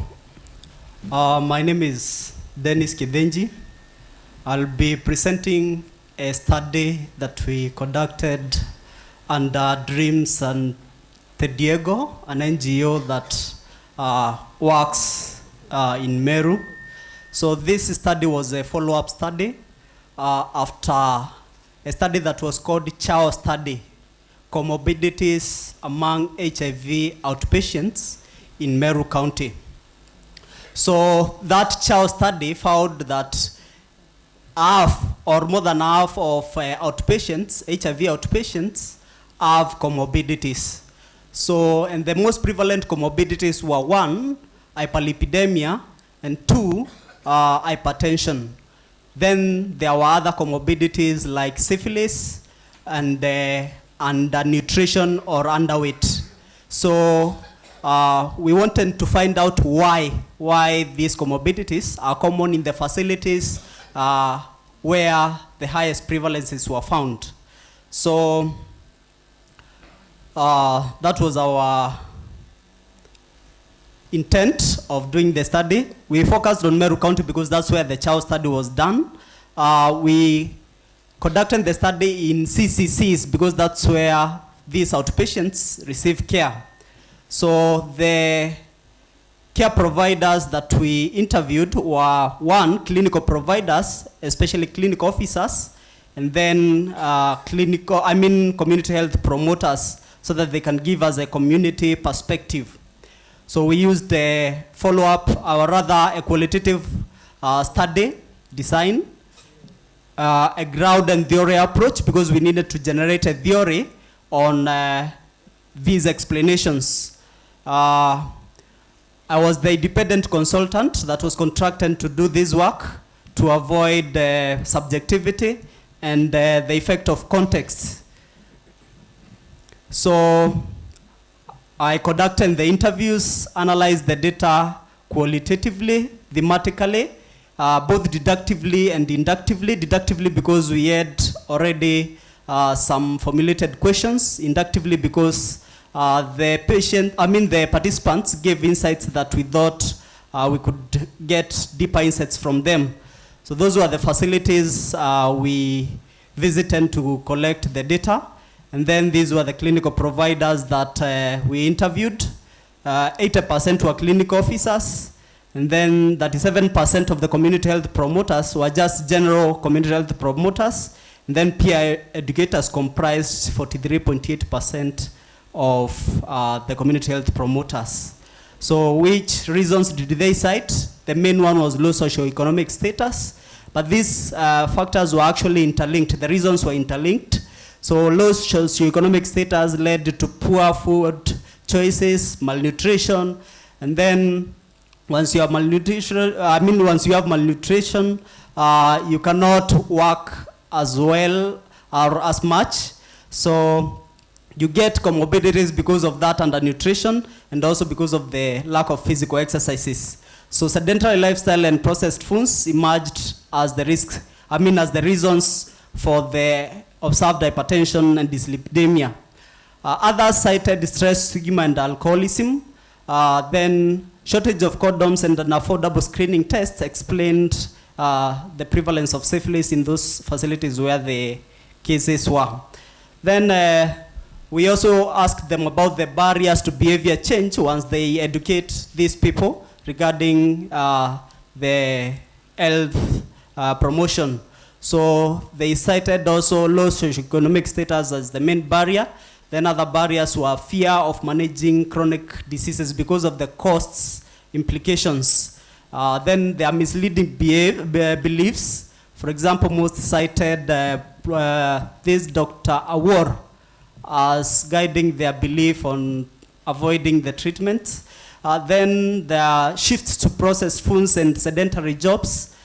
my name is Dennis Kidenji. I'll be presenting a study that we conducted under Dreams and Diego, an NGO that works in Meru. So this study was a follow-up study after a study that was called CHAO study, comorbidities among HIV outpatients in Meru County. So that CHAO study found that half or more than half of outpatients, HIV outpatients, have comorbidities. So, and the most prevalent comorbidities were 1, hyperlipidemia, and 2, hypertension. Then there were other comorbidities like syphilis and undernutrition or underweight. So we wanted to find out why these comorbidities are common in the facilities where the highest prevalences were found. So that was our intent of doing the study. We focused on Meru County because that's where the CHAO study was done. We conducted the study in CCCs because that's where these outpatients receive care. So the care providers that we interviewed were 1, clinical providers, especially clinic officers, and then community health promoters, so that they can give us a community perspective. So we used a follow-up, or rather a qualitative study design, a ground and theory approach, because we needed to generate a theory on these explanations. I was the independent consultant that was contracted to do this work to avoid subjectivity and the effect of context. So I conducted the interviews, analyzed the data qualitatively, thematically, both deductively and inductively. Deductively because we had already some formulated questions. Inductively because the participants gave insights that we thought we could get deeper insights from them. So those were the facilities we visited to collect the data. And then these were the clinical providers that we interviewed. 80% were clinical officers. And then 37% of the community health promoters were just general community health promoters. And then peer educators comprised 43.8% of the community health promoters. So which reasons did they cite? the main one was low socioeconomic status, but these factors were actually interlinked. The reasons were interlinked. So low socioeconomic status led to poor food choices, malnutrition, and then once you have malnutrition, you cannot work as well or as much. So you get comorbidities because of that undernutrition and also because of the lack of physical exercises. So sedentary lifestyle and processed foods emerged as the as the reasons for the observed hypertension and dyslipidemia. Others cited stress, stigma, and alcoholism. Then shortage of condoms and unaffordable screening tests explained the prevalence of syphilis in those facilities where the cases were. Then we also asked them about the barriers to behavior change once they educate these people regarding the health promotion. So they cited also low socioeconomic status as the main barrier. Then other barriers were fear of managing chronic diseases because of the costs implications. Then there are misleading beliefs. For example, most cited this Dr. Awar as guiding their belief on avoiding the treatment. Then there are shifts to processed foods and sedentary jobs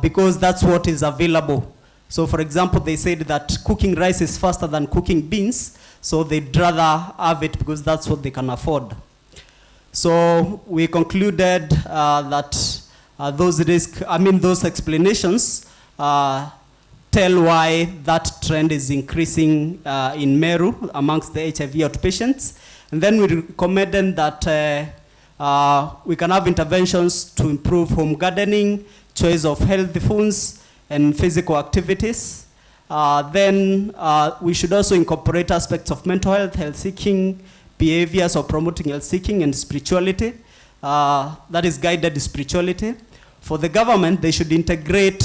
because that's what is available. So for example, they said that cooking rice is faster than cooking beans, so they'd rather have it because that's what they can afford. So we concluded that those explanations tell why that trend is increasing in Meru amongst the HIV outpatients. And then we recommended that we can have interventions to improve home gardening, choice of healthy foods, and physical activities. Then we should also incorporate aspects of mental health, health-seeking behaviors of promoting health-seeking and spirituality. That is guided spirituality. For the government, they should integrate,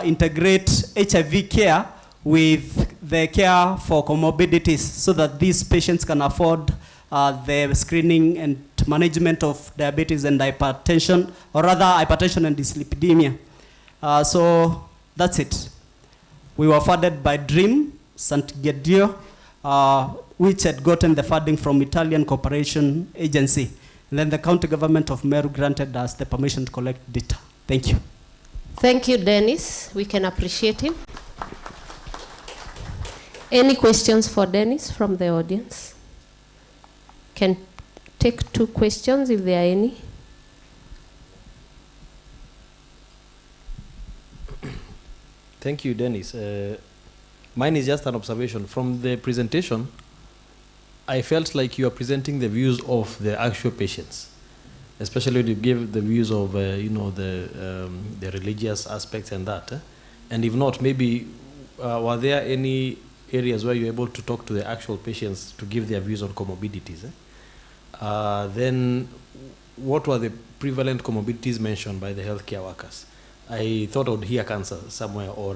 integrate HIV care with the care for comorbidities so that these patients can afford the screening and management of diabetes and hypertension, or rather hypertension and dyslipidemia. So that's it. We were funded by DREAM, Sant'Egidio, which had gotten the funding from Italian Cooperation Agency. And then the county government of Meru granted us the permission to collect data. Thank you.
Thank you, Dennis. We can appreciate him. Any questions for Dennis from the audience? Can take 2 questions if there are any.
Thank you, Dennis. Mine is just an observation. From the presentation, I felt like you are presenting the views of the actual patients, especially when you give the views of, the religious aspects and that. And if not, maybe were there any areas where you're able to talk to the actual patients to give their views on comorbidities? Then what were the prevalent comorbidities mentioned by the healthcare workers? I thought I would hear cancer somewhere or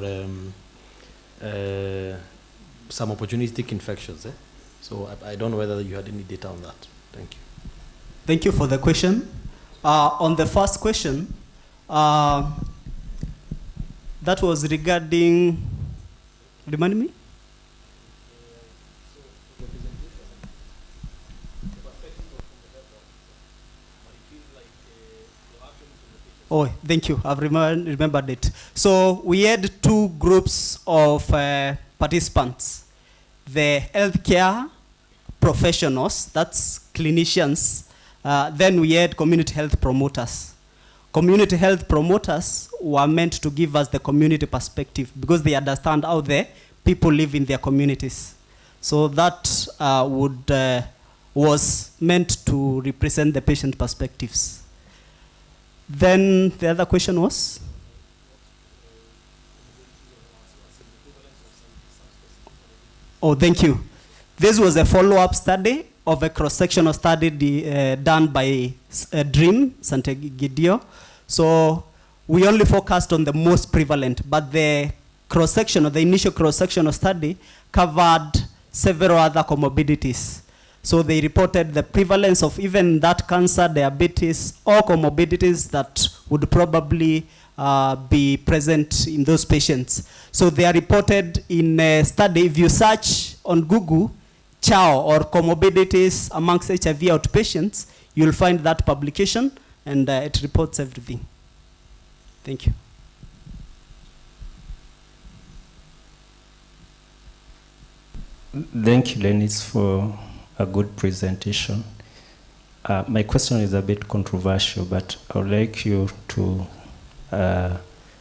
some opportunistic infections. So I don't know whether you had any data on that. Thank you.
Thank you for the question. On the first question, that was regarding, remind me? Oh, thank you. I've remembered it. So we had 2 groups of participants. The healthcare professionals, that's clinicians. Then we had community health promoters. Community health promoters were meant to give us the community perspective because they understand how the people live in their communities. So that was meant to represent the patient perspectives. Then the other question was? Oh, thank you. This was a follow-up study of a cross-sectional study done by DREAM, Sant'Egidio. So we only focused on the most prevalent, but the cross-section, the initial cross-sectional study covered several other comorbidities. So they reported the prevalence of even that cancer, diabetes, or comorbidities that would probably be present in those patients. So they are reported in a study. If you search on Google, CHOW or comorbidities amongst HIV outpatients, you'll find that publication, and it reports everything. Thank you.
Thank you, Dennis, for a good presentation. My question is a bit controversial, but I would like you to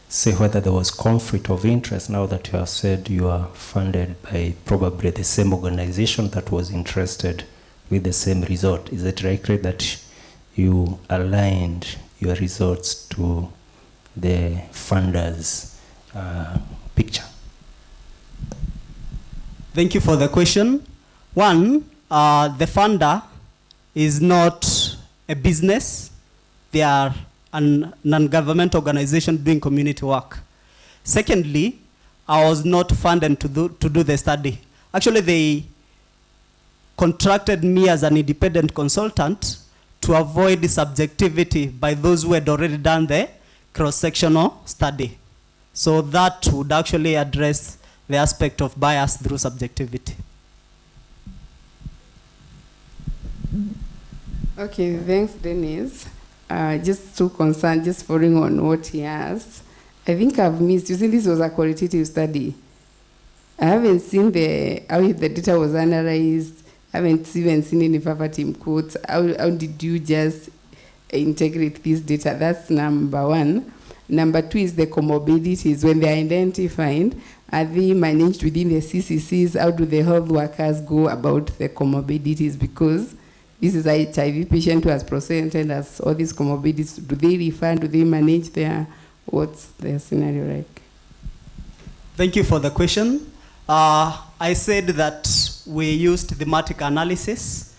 say whether there was conflict of interest now that you have said you are funded by probably the same organization that was interested with the same result. Is it likely that you aligned your results to the funders' picture?
Thank you for the question. One, the funder is not a business. They are a non-government organization doing community work. Secondly, I was not funded to do the study. Actually, they contracted me as an independent consultant to avoid the subjectivity by those who had already done the cross-sectional study. So that would actually address the aspect of bias through subjectivity.
Okay, thanks, Dennis. Just too concerned, just following on what he asked. I think I've missed, you see, this was a qualitative study. I haven't seen how the data was analyzed. I haven't even seen any verbatim quotes. How did you just integrate this data? That's number one. Number two is the comorbidities. When they're identified, are they managed within the CCCs? How do the health workers go about the comorbidities? Because this is a HIV patient who has presented as all these comorbidities. Do they refer? Do they manage their, what's their scenario like?
Thank you for the question. I said that we used thematic analysis,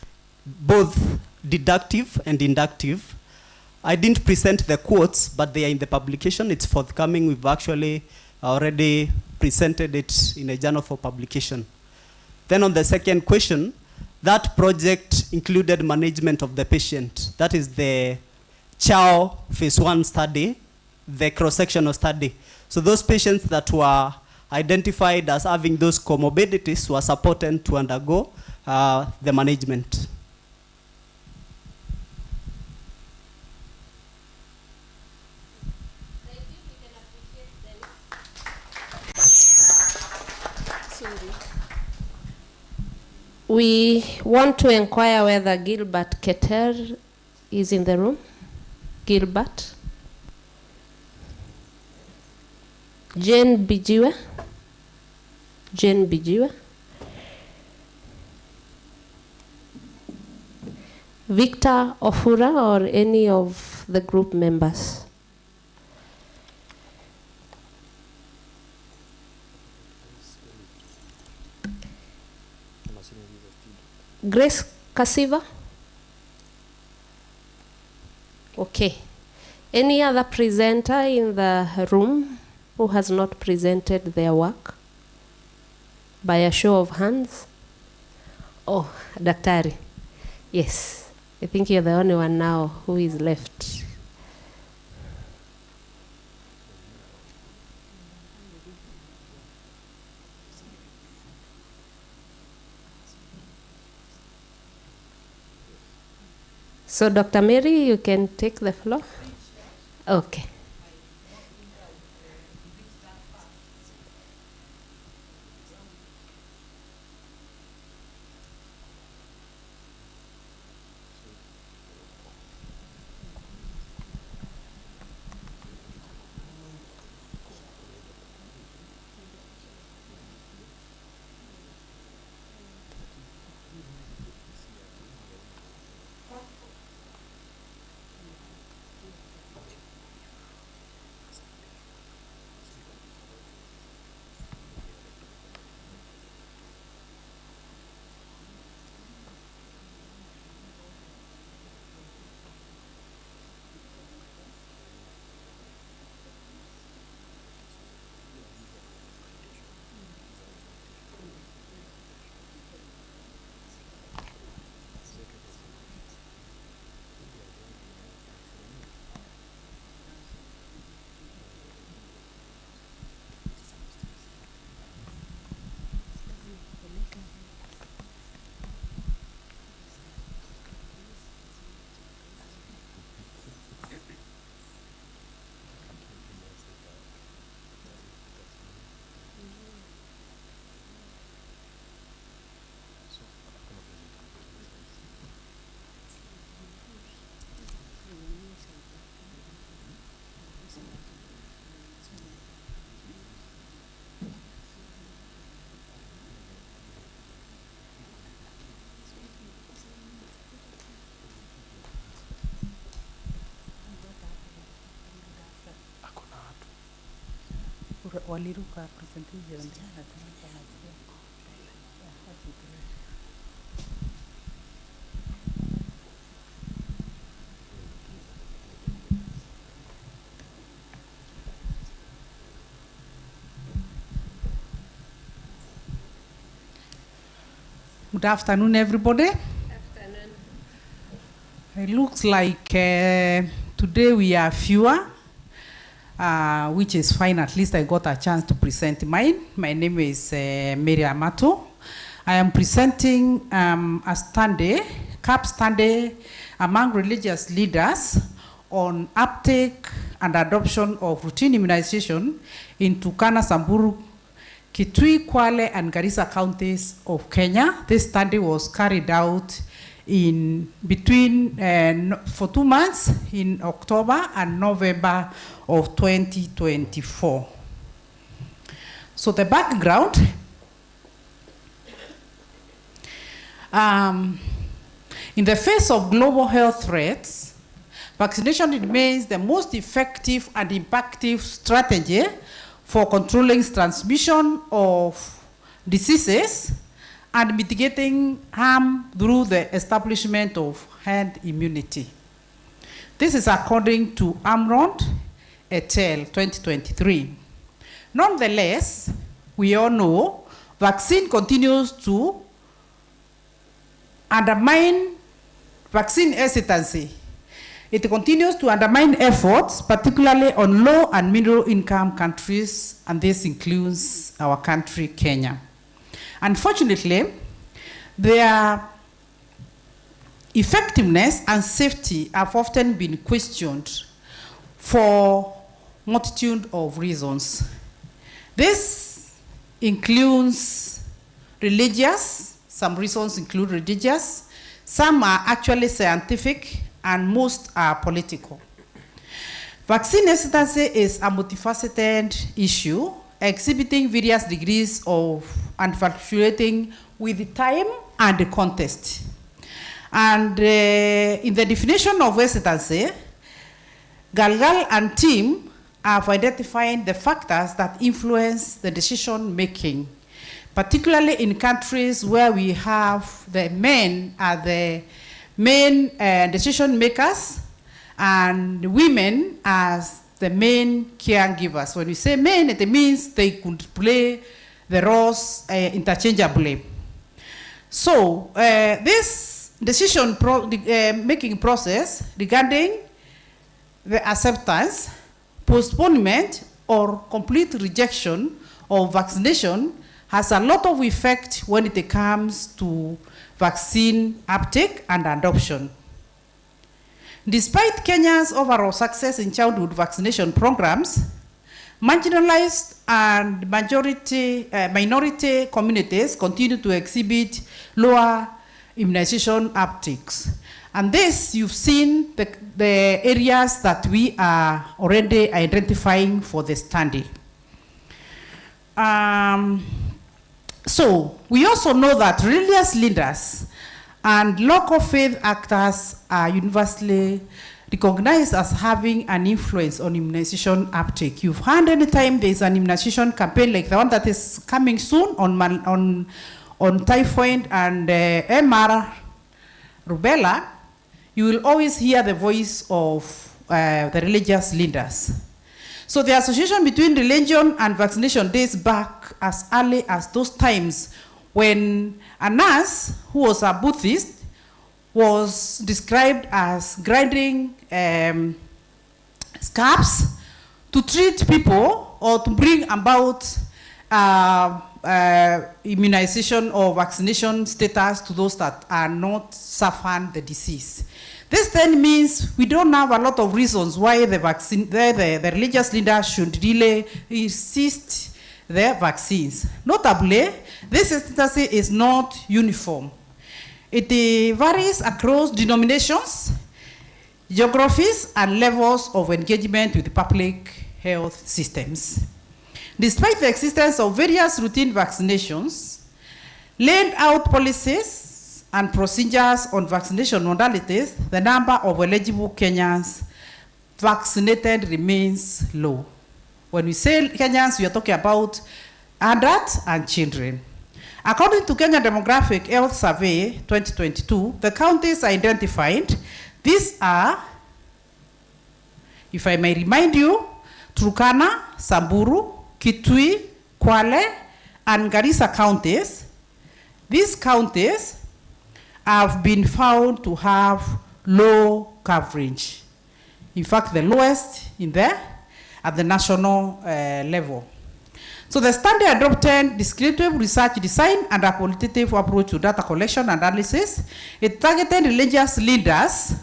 both deductive and inductive. I didn't present the quotes, but they are in the publication. It's forthcoming. We've actually already presented it in a journal for publication. Then on the second question, that project included management of the patient. That is the CHOW phase 1 study, the cross-sectional study. So those patients that were identified as having those comorbidities were supported to undergo the management.
We want to inquire whether Gilbert Keter is in the room. Gilbert. Jane Bijiwe. Jane Bijiwe. Victor Ofura or any of the group members. Grace Kasiva? Okay. Any other presenter in the room who has not presented their work? By a show of hands? Oh, Daktari. Yes. I think you're the only one now who is left. So, Dr. Mary, you can take the floor. Okay.
waliruka presentation. Good afternoon, everybody.
Afternoon.
It looks like today we are fewer, which is fine. At least I got a chance to present mine. My name is Mary Amato. I am presenting a CAP study among religious leaders on uptake and adoption of routine immunization in Turkana, Samburu, Kitui, Kwale, and Garissa counties of Kenya. This study was carried out for 2 months in October and November of 2024. So the background, in the face of global health threats, vaccination remains the most effective and impactful strategy for controlling transmission of diseases and mitigating harm through the establishment of herd immunity. This is according to Amrond et al. 2023. Nonetheless, we all know vaccine continues to undermine vaccine hesitancy. It continues to undermine efforts, particularly on low and middle income countries, and this includes our country, Kenya. Unfortunately, their effectiveness and safety have often been questioned for a multitude of reasons. This includes religious, some reasons include religious, some are actually scientific, and most are political. Vaccine hesitancy is a multifaceted issue, exhibiting various degrees of and fluctuating with the time and the context. And in the definition of hesitancy, Galgal and team have identified the factors that influence the decision making, particularly in countries where we have the men are the main decision makers and women as the main caregivers. When we say men, it means they could play the roles interchangeably. So this decision making process regarding the acceptance, postponement, or complete rejection of vaccination has a lot of effect when it comes to vaccine uptake and adoption. Despite Kenya's overall success in childhood vaccination programs, marginalized and minority communities continue to exhibit lower immunization uptakes. And this, you've seen the areas that we are already identifying for the study. So we also know that religious leaders and local faith actors are universally recognized as having an influence on immunization uptake. You've heard anytime there's an immunization campaign like the one that is coming soon on typhoid and MR rubella, you will always hear the voice of the religious leaders. So the association between religion and vaccination dates back as early as those times when a nurse who was a Buddhist was described as grinding scabs to treat people or to bring about immunization or vaccination status to those that are not suffering the disease. This then means we don't have a lot of reasons why the religious leaders should really resist their vaccines. Notably, this hesitancy is not uniform. It varies across denominations, geographies, and levels of engagement with the public health systems. Despite the existence of various routine vaccinations, laid out policies and procedures on vaccination modalities, the number of eligible Kenyans vaccinated remains low. When we say Kenyans, we are talking about adults and children. According to Kenya Demographic Health Survey 2022, the counties identified, these are, if I may remind you, Turkana, Samburu, Kitui, Kwale, and Garissa counties. These counties have been found to have low coverage. In fact, the lowest in there at the national level. So the study adopted descriptive research design and a qualitative approach to data collection and analysis. It targeted religious leaders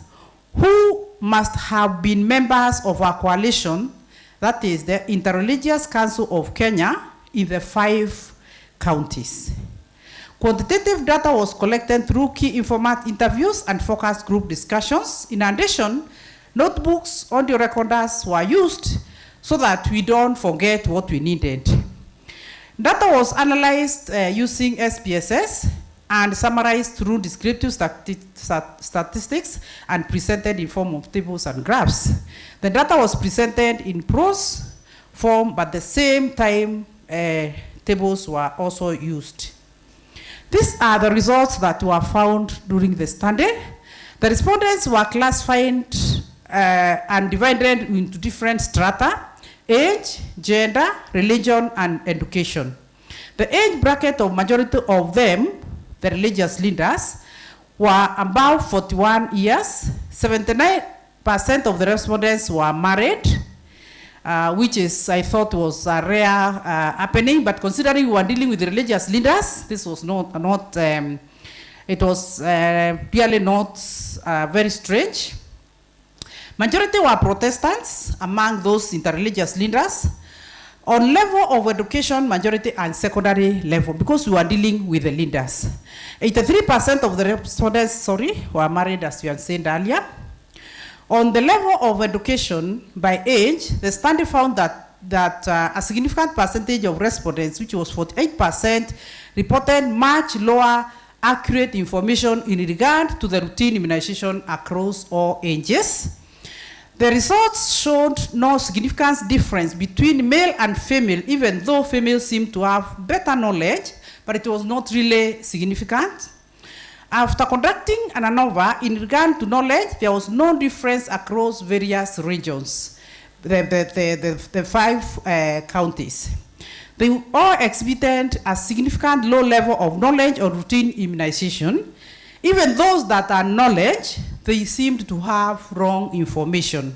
who must have been members of a coalition, that is the Interreligious Council of Kenya, in the 5 counties. Quantitative data was collected through key informant interviews and focus group discussions. In addition, notebooks, audio recorders were used so that we don't forget what we needed. Data was analyzed using SPSS and summarized through descriptive statistics and presented in form of tables and graphs. The data was presented in prose form, but at the same time, tables were also used. These are the results that were found during the study. The respondents were classified and divided into different strata: age, gender, religion, and education. The age bracket of majority of them, the religious leaders, were about 41 years. 79% of the respondents were married, which is, I thought, was a rare happening, but considering we were dealing with the religious leaders, this was it was really not very strange. Majority were Protestants among those interreligious leaders. On level of education, majority and secondary level, because we were dealing with the leaders. 83% of the respondents, were married, as we had said earlier. On the level of education by age, the study found that a significant percentage of respondents, which was 48%, reported much lower accurate information in regard to the routine immunization across all ages. The results showed no significant difference between male and female, even though females seemed to have better knowledge, but it was not really significant. After conducting an ANOVA in regard to knowledge, there was no difference across various regions, the 5 counties. They all exhibited a significant low level of knowledge on routine immunization. Even those that are knowledge, they seemed to have wrong information.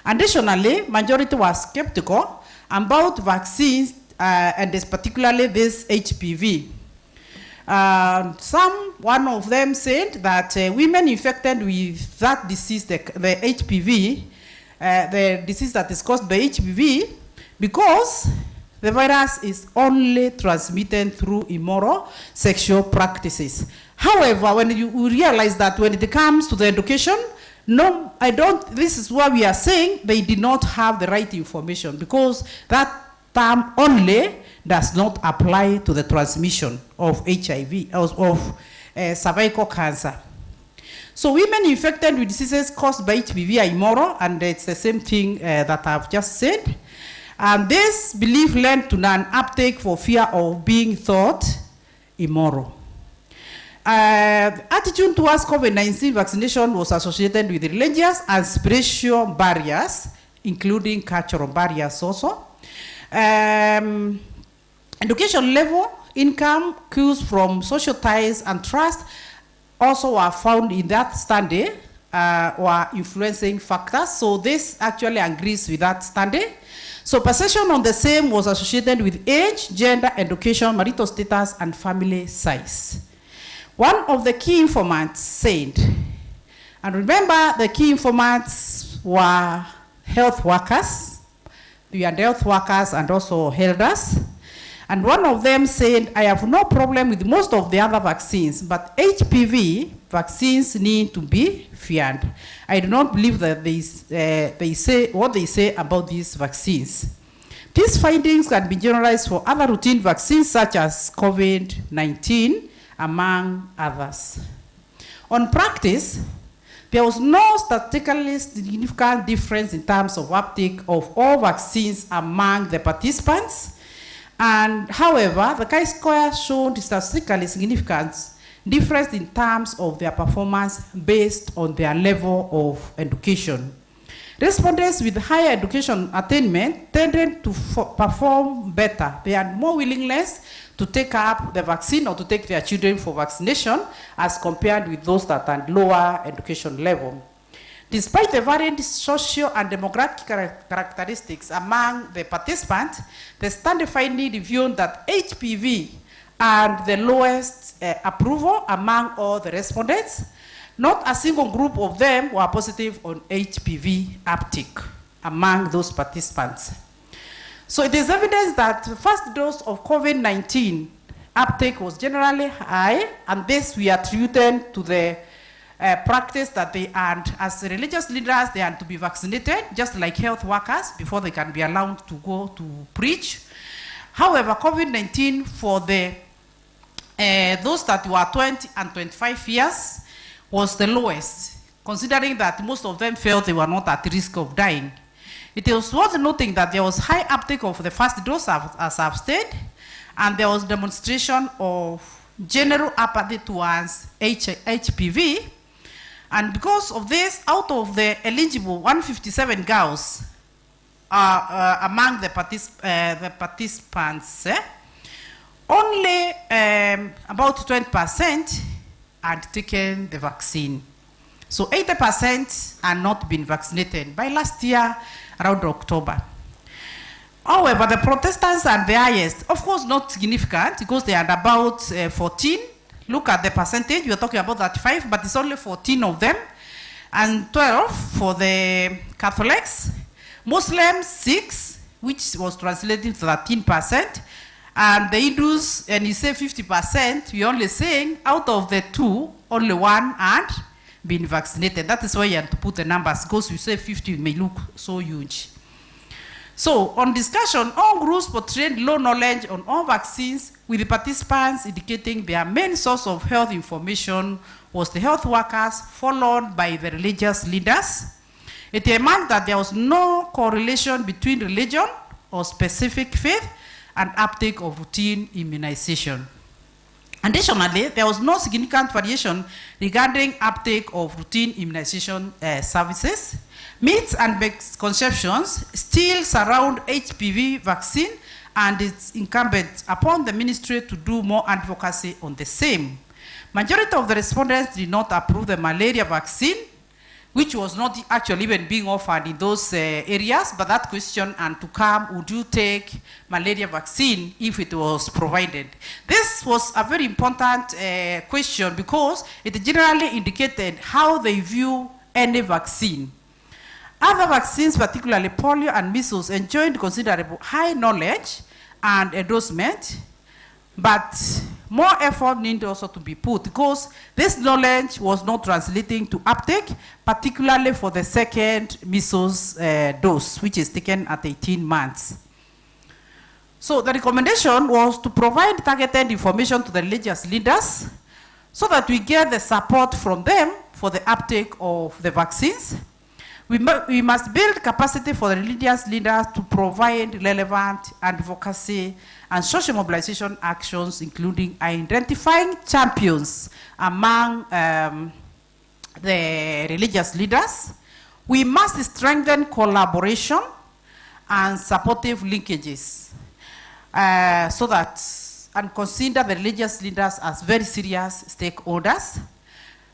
Additionally, majority was skeptical about vaccines, and particularly this HPV. One of them said that women infected with that disease, the HPV, the disease that is caused by HPV, because the virus is only transmitted through immoral sexual practices. However, when you realize that when it comes to the education, no, this is what we are saying, they did not have the right information, because that term only does not apply to the transmission of HIV, of cervical cancer. So women infected with diseases caused by HPV are immoral, and it's the same thing that I've just said. And this belief led to an uptake for fear of being thought immoral. Attitude towards COVID-19 vaccination was associated with religious and spiritual barriers, including cultural barriers also. Education level, income, cues from social ties, and trust also were found in that study, were influencing factors. So this actually agrees with that study. So perception on the same was associated with age, gender, education, marital status, and family size. One of the key informants said, and remember the key informants were health workers, we had health workers and also elders. And one of them said, I have no problem with most of the other vaccines, but HPV vaccines need to be feared. I do not believe that they say what they say about these vaccines. These findings can be generalized for other routine vaccines such as COVID-19, among others. On practice, There was no statistically significant difference in terms of uptake of all vaccines among the participants. And however, the chi-square showed statistically significant difference in terms of their performance based on their level of education. Respondents with higher education attainment tended to perform better. They had more willingness to take up the vaccine or to take their children for vaccination as compared with those that had lower education level. Despite the varied social and demographic characteristics among the participants, the study finding revealed that HPV had the lowest approval among all the respondents. Not a single group of them were positive on HPV uptake among those participants. So it is evidence that the first dose of COVID-19 uptake was generally high, and this we attributed to the practice that they had, as religious leaders, they had to be vaccinated, just like health workers, before they can be allowed to go to preach. However, COVID-19 for the those that were 20 and 25 years was the lowest, considering that most of them felt they were not at risk of dying. It was worth noting that there was high uptake of the first dose, as I've stated, and there was demonstration of general apathy towards HPV. And because of this, out of the eligible 157 girls among the participants, only about 20% had taken the vaccine. So 80% had not been vaccinated by last year around October. However, the Protestants are the highest, of course not significant, because they had about 14. Look at the percentage, we are talking about 35, but it's only 14 of them, and 12 for the Catholics. Muslims, 6, which was translated to 13%, and the Hindus, and you say 50%, we're only saying out of the 2, only 1 had been vaccinated. That is why you have to put the numbers, because you say 50 may look so huge. So, on discussion, all groups portrayed low knowledge on all vaccines, with the participants indicating their main source of health information was the health workers, followed by the religious leaders. It emerged that there was no correlation between religion or specific faith and uptake of routine immunization. Additionally, there was no significant variation regarding uptake of routine immunization services. Myths and misconceptions still surround HPV vaccine, and it's incumbent upon the ministry to do more advocacy on the same. Majority of the respondents did not approve the malaria vaccine, which was not actually even being offered in those areas, but that question and to come, would you take malaria vaccine if it was provided? This was a very important question, because it generally indicated how they view any vaccine. Other vaccines, particularly polio and measles, enjoyed considerable high knowledge and endorsement, but more effort needed also to be put, because this knowledge was not translating to uptake, particularly for the second measles dose, which is taken at 18 months. So the recommendation was to provide targeted information to the religious leaders so that we get the support from them for the uptake of the vaccines. We must build capacity for the religious leaders to provide relevant advocacy and social mobilization actions, including identifying champions among the religious leaders. We must strengthen collaboration and supportive linkages so that, and consider the religious leaders as very serious stakeholders.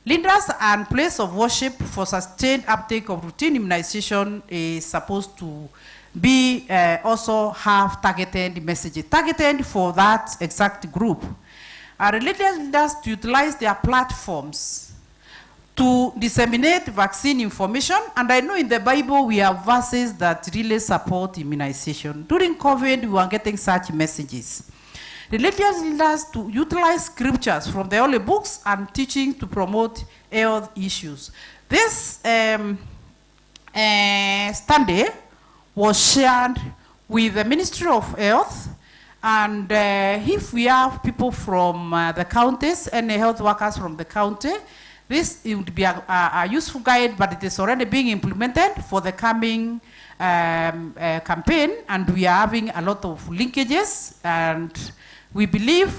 Leaders and place of worship for sustained uptake of routine immunization is supposed to be also have targeted messages, targeted for that exact group. Religious leaders to utilize their platforms to disseminate vaccine information, and I know in the Bible we have verses that really support immunization. During COVID, we were getting such messages. Religious leaders to utilize scriptures from the holy books and teaching to promote health issues. This study was shared with the Ministry of Health, and if we have people from the counties and health workers from the county, This would be a useful guide, but it is already being implemented for the coming campaign, and we are having a lot of linkages, and we believe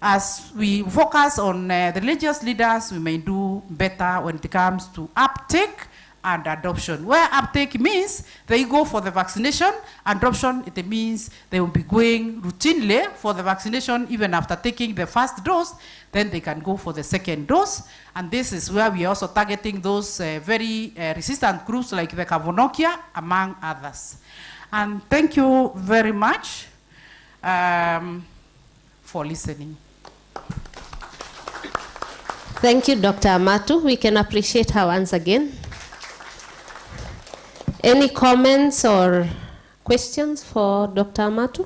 as we focus on the religious leaders, we may do better when it comes to uptake and adoption. Where uptake means they go for the vaccination, adoption, it means they will be going routinely for the vaccination even after taking the first dose, then they can go for the second dose. And this is where we are also targeting those very resistant groups like the Cavonokia, among others. And thank you very much for listening.
Thank you, Dr. Amatu. We can appreciate her once again. Any comments or questions for Dr. Amatu?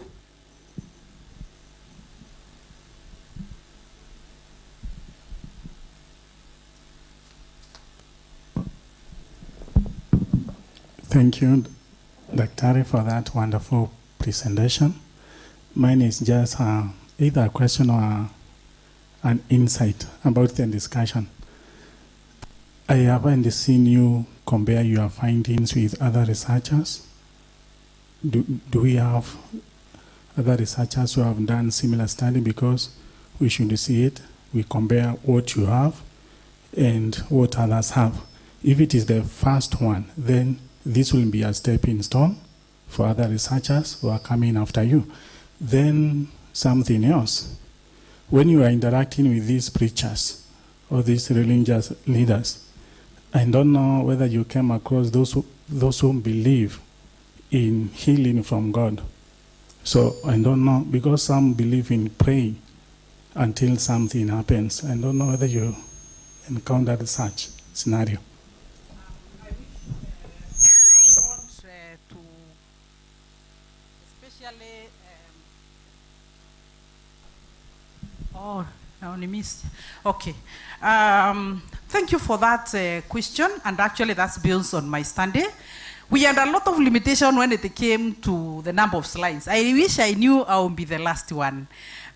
Thank you, Dr. for that wonderful presentation. Mine is just either a question or an insight about the discussion. I haven't seen you compare your findings with other researchers. Do we have other researchers who have done similar study? Because we should see it. We compare what you have and what others have. If it is the first one, then this will be a stepping stone for other researchers who are coming after you. Then something else. When you are interacting with these preachers or these religious leaders, I don't know whether you came across those who believe in healing from God. So I don't know, because some believe in praying until something happens. I don't know whether you encountered such scenario.
I wish response to especially oh, I only missed. Okay. Thank you for that question, and actually that's built on my study. We had a lot of limitation when it came to the number of slides. I wish I knew I would be the last one,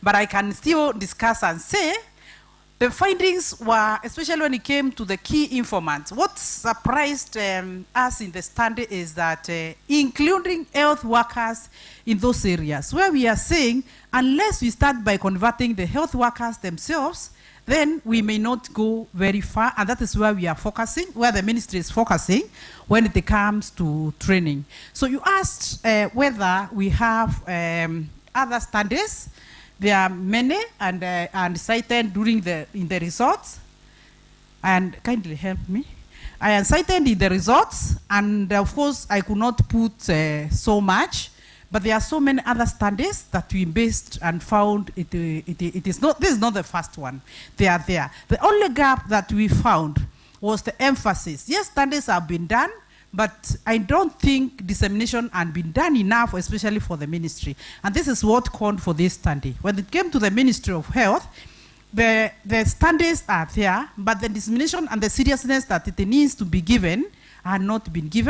but I can still discuss and say the findings were, especially when it came to the key informants, what surprised us in the study is that including health workers in those areas, where we are saying, unless we start by converting the health workers themselves, then we may not go very far, and that is where we are focusing, where the ministry is focusing when it comes to training. So you asked whether we have other studies. There are many, and cited during in the results, and kindly help me. I am cited in the results, and of course I could not put so much, but there are so many other studies that we based and found it is not, this is not the first one. They are there. The only gap that we found was the emphasis. Yes, studies have been done, but I don't think dissemination had been done enough, especially for the ministry. And this is what called for this study. When it came to the Ministry of Health, the studies are there, but the dissemination and the seriousness that it needs to be given are not been given.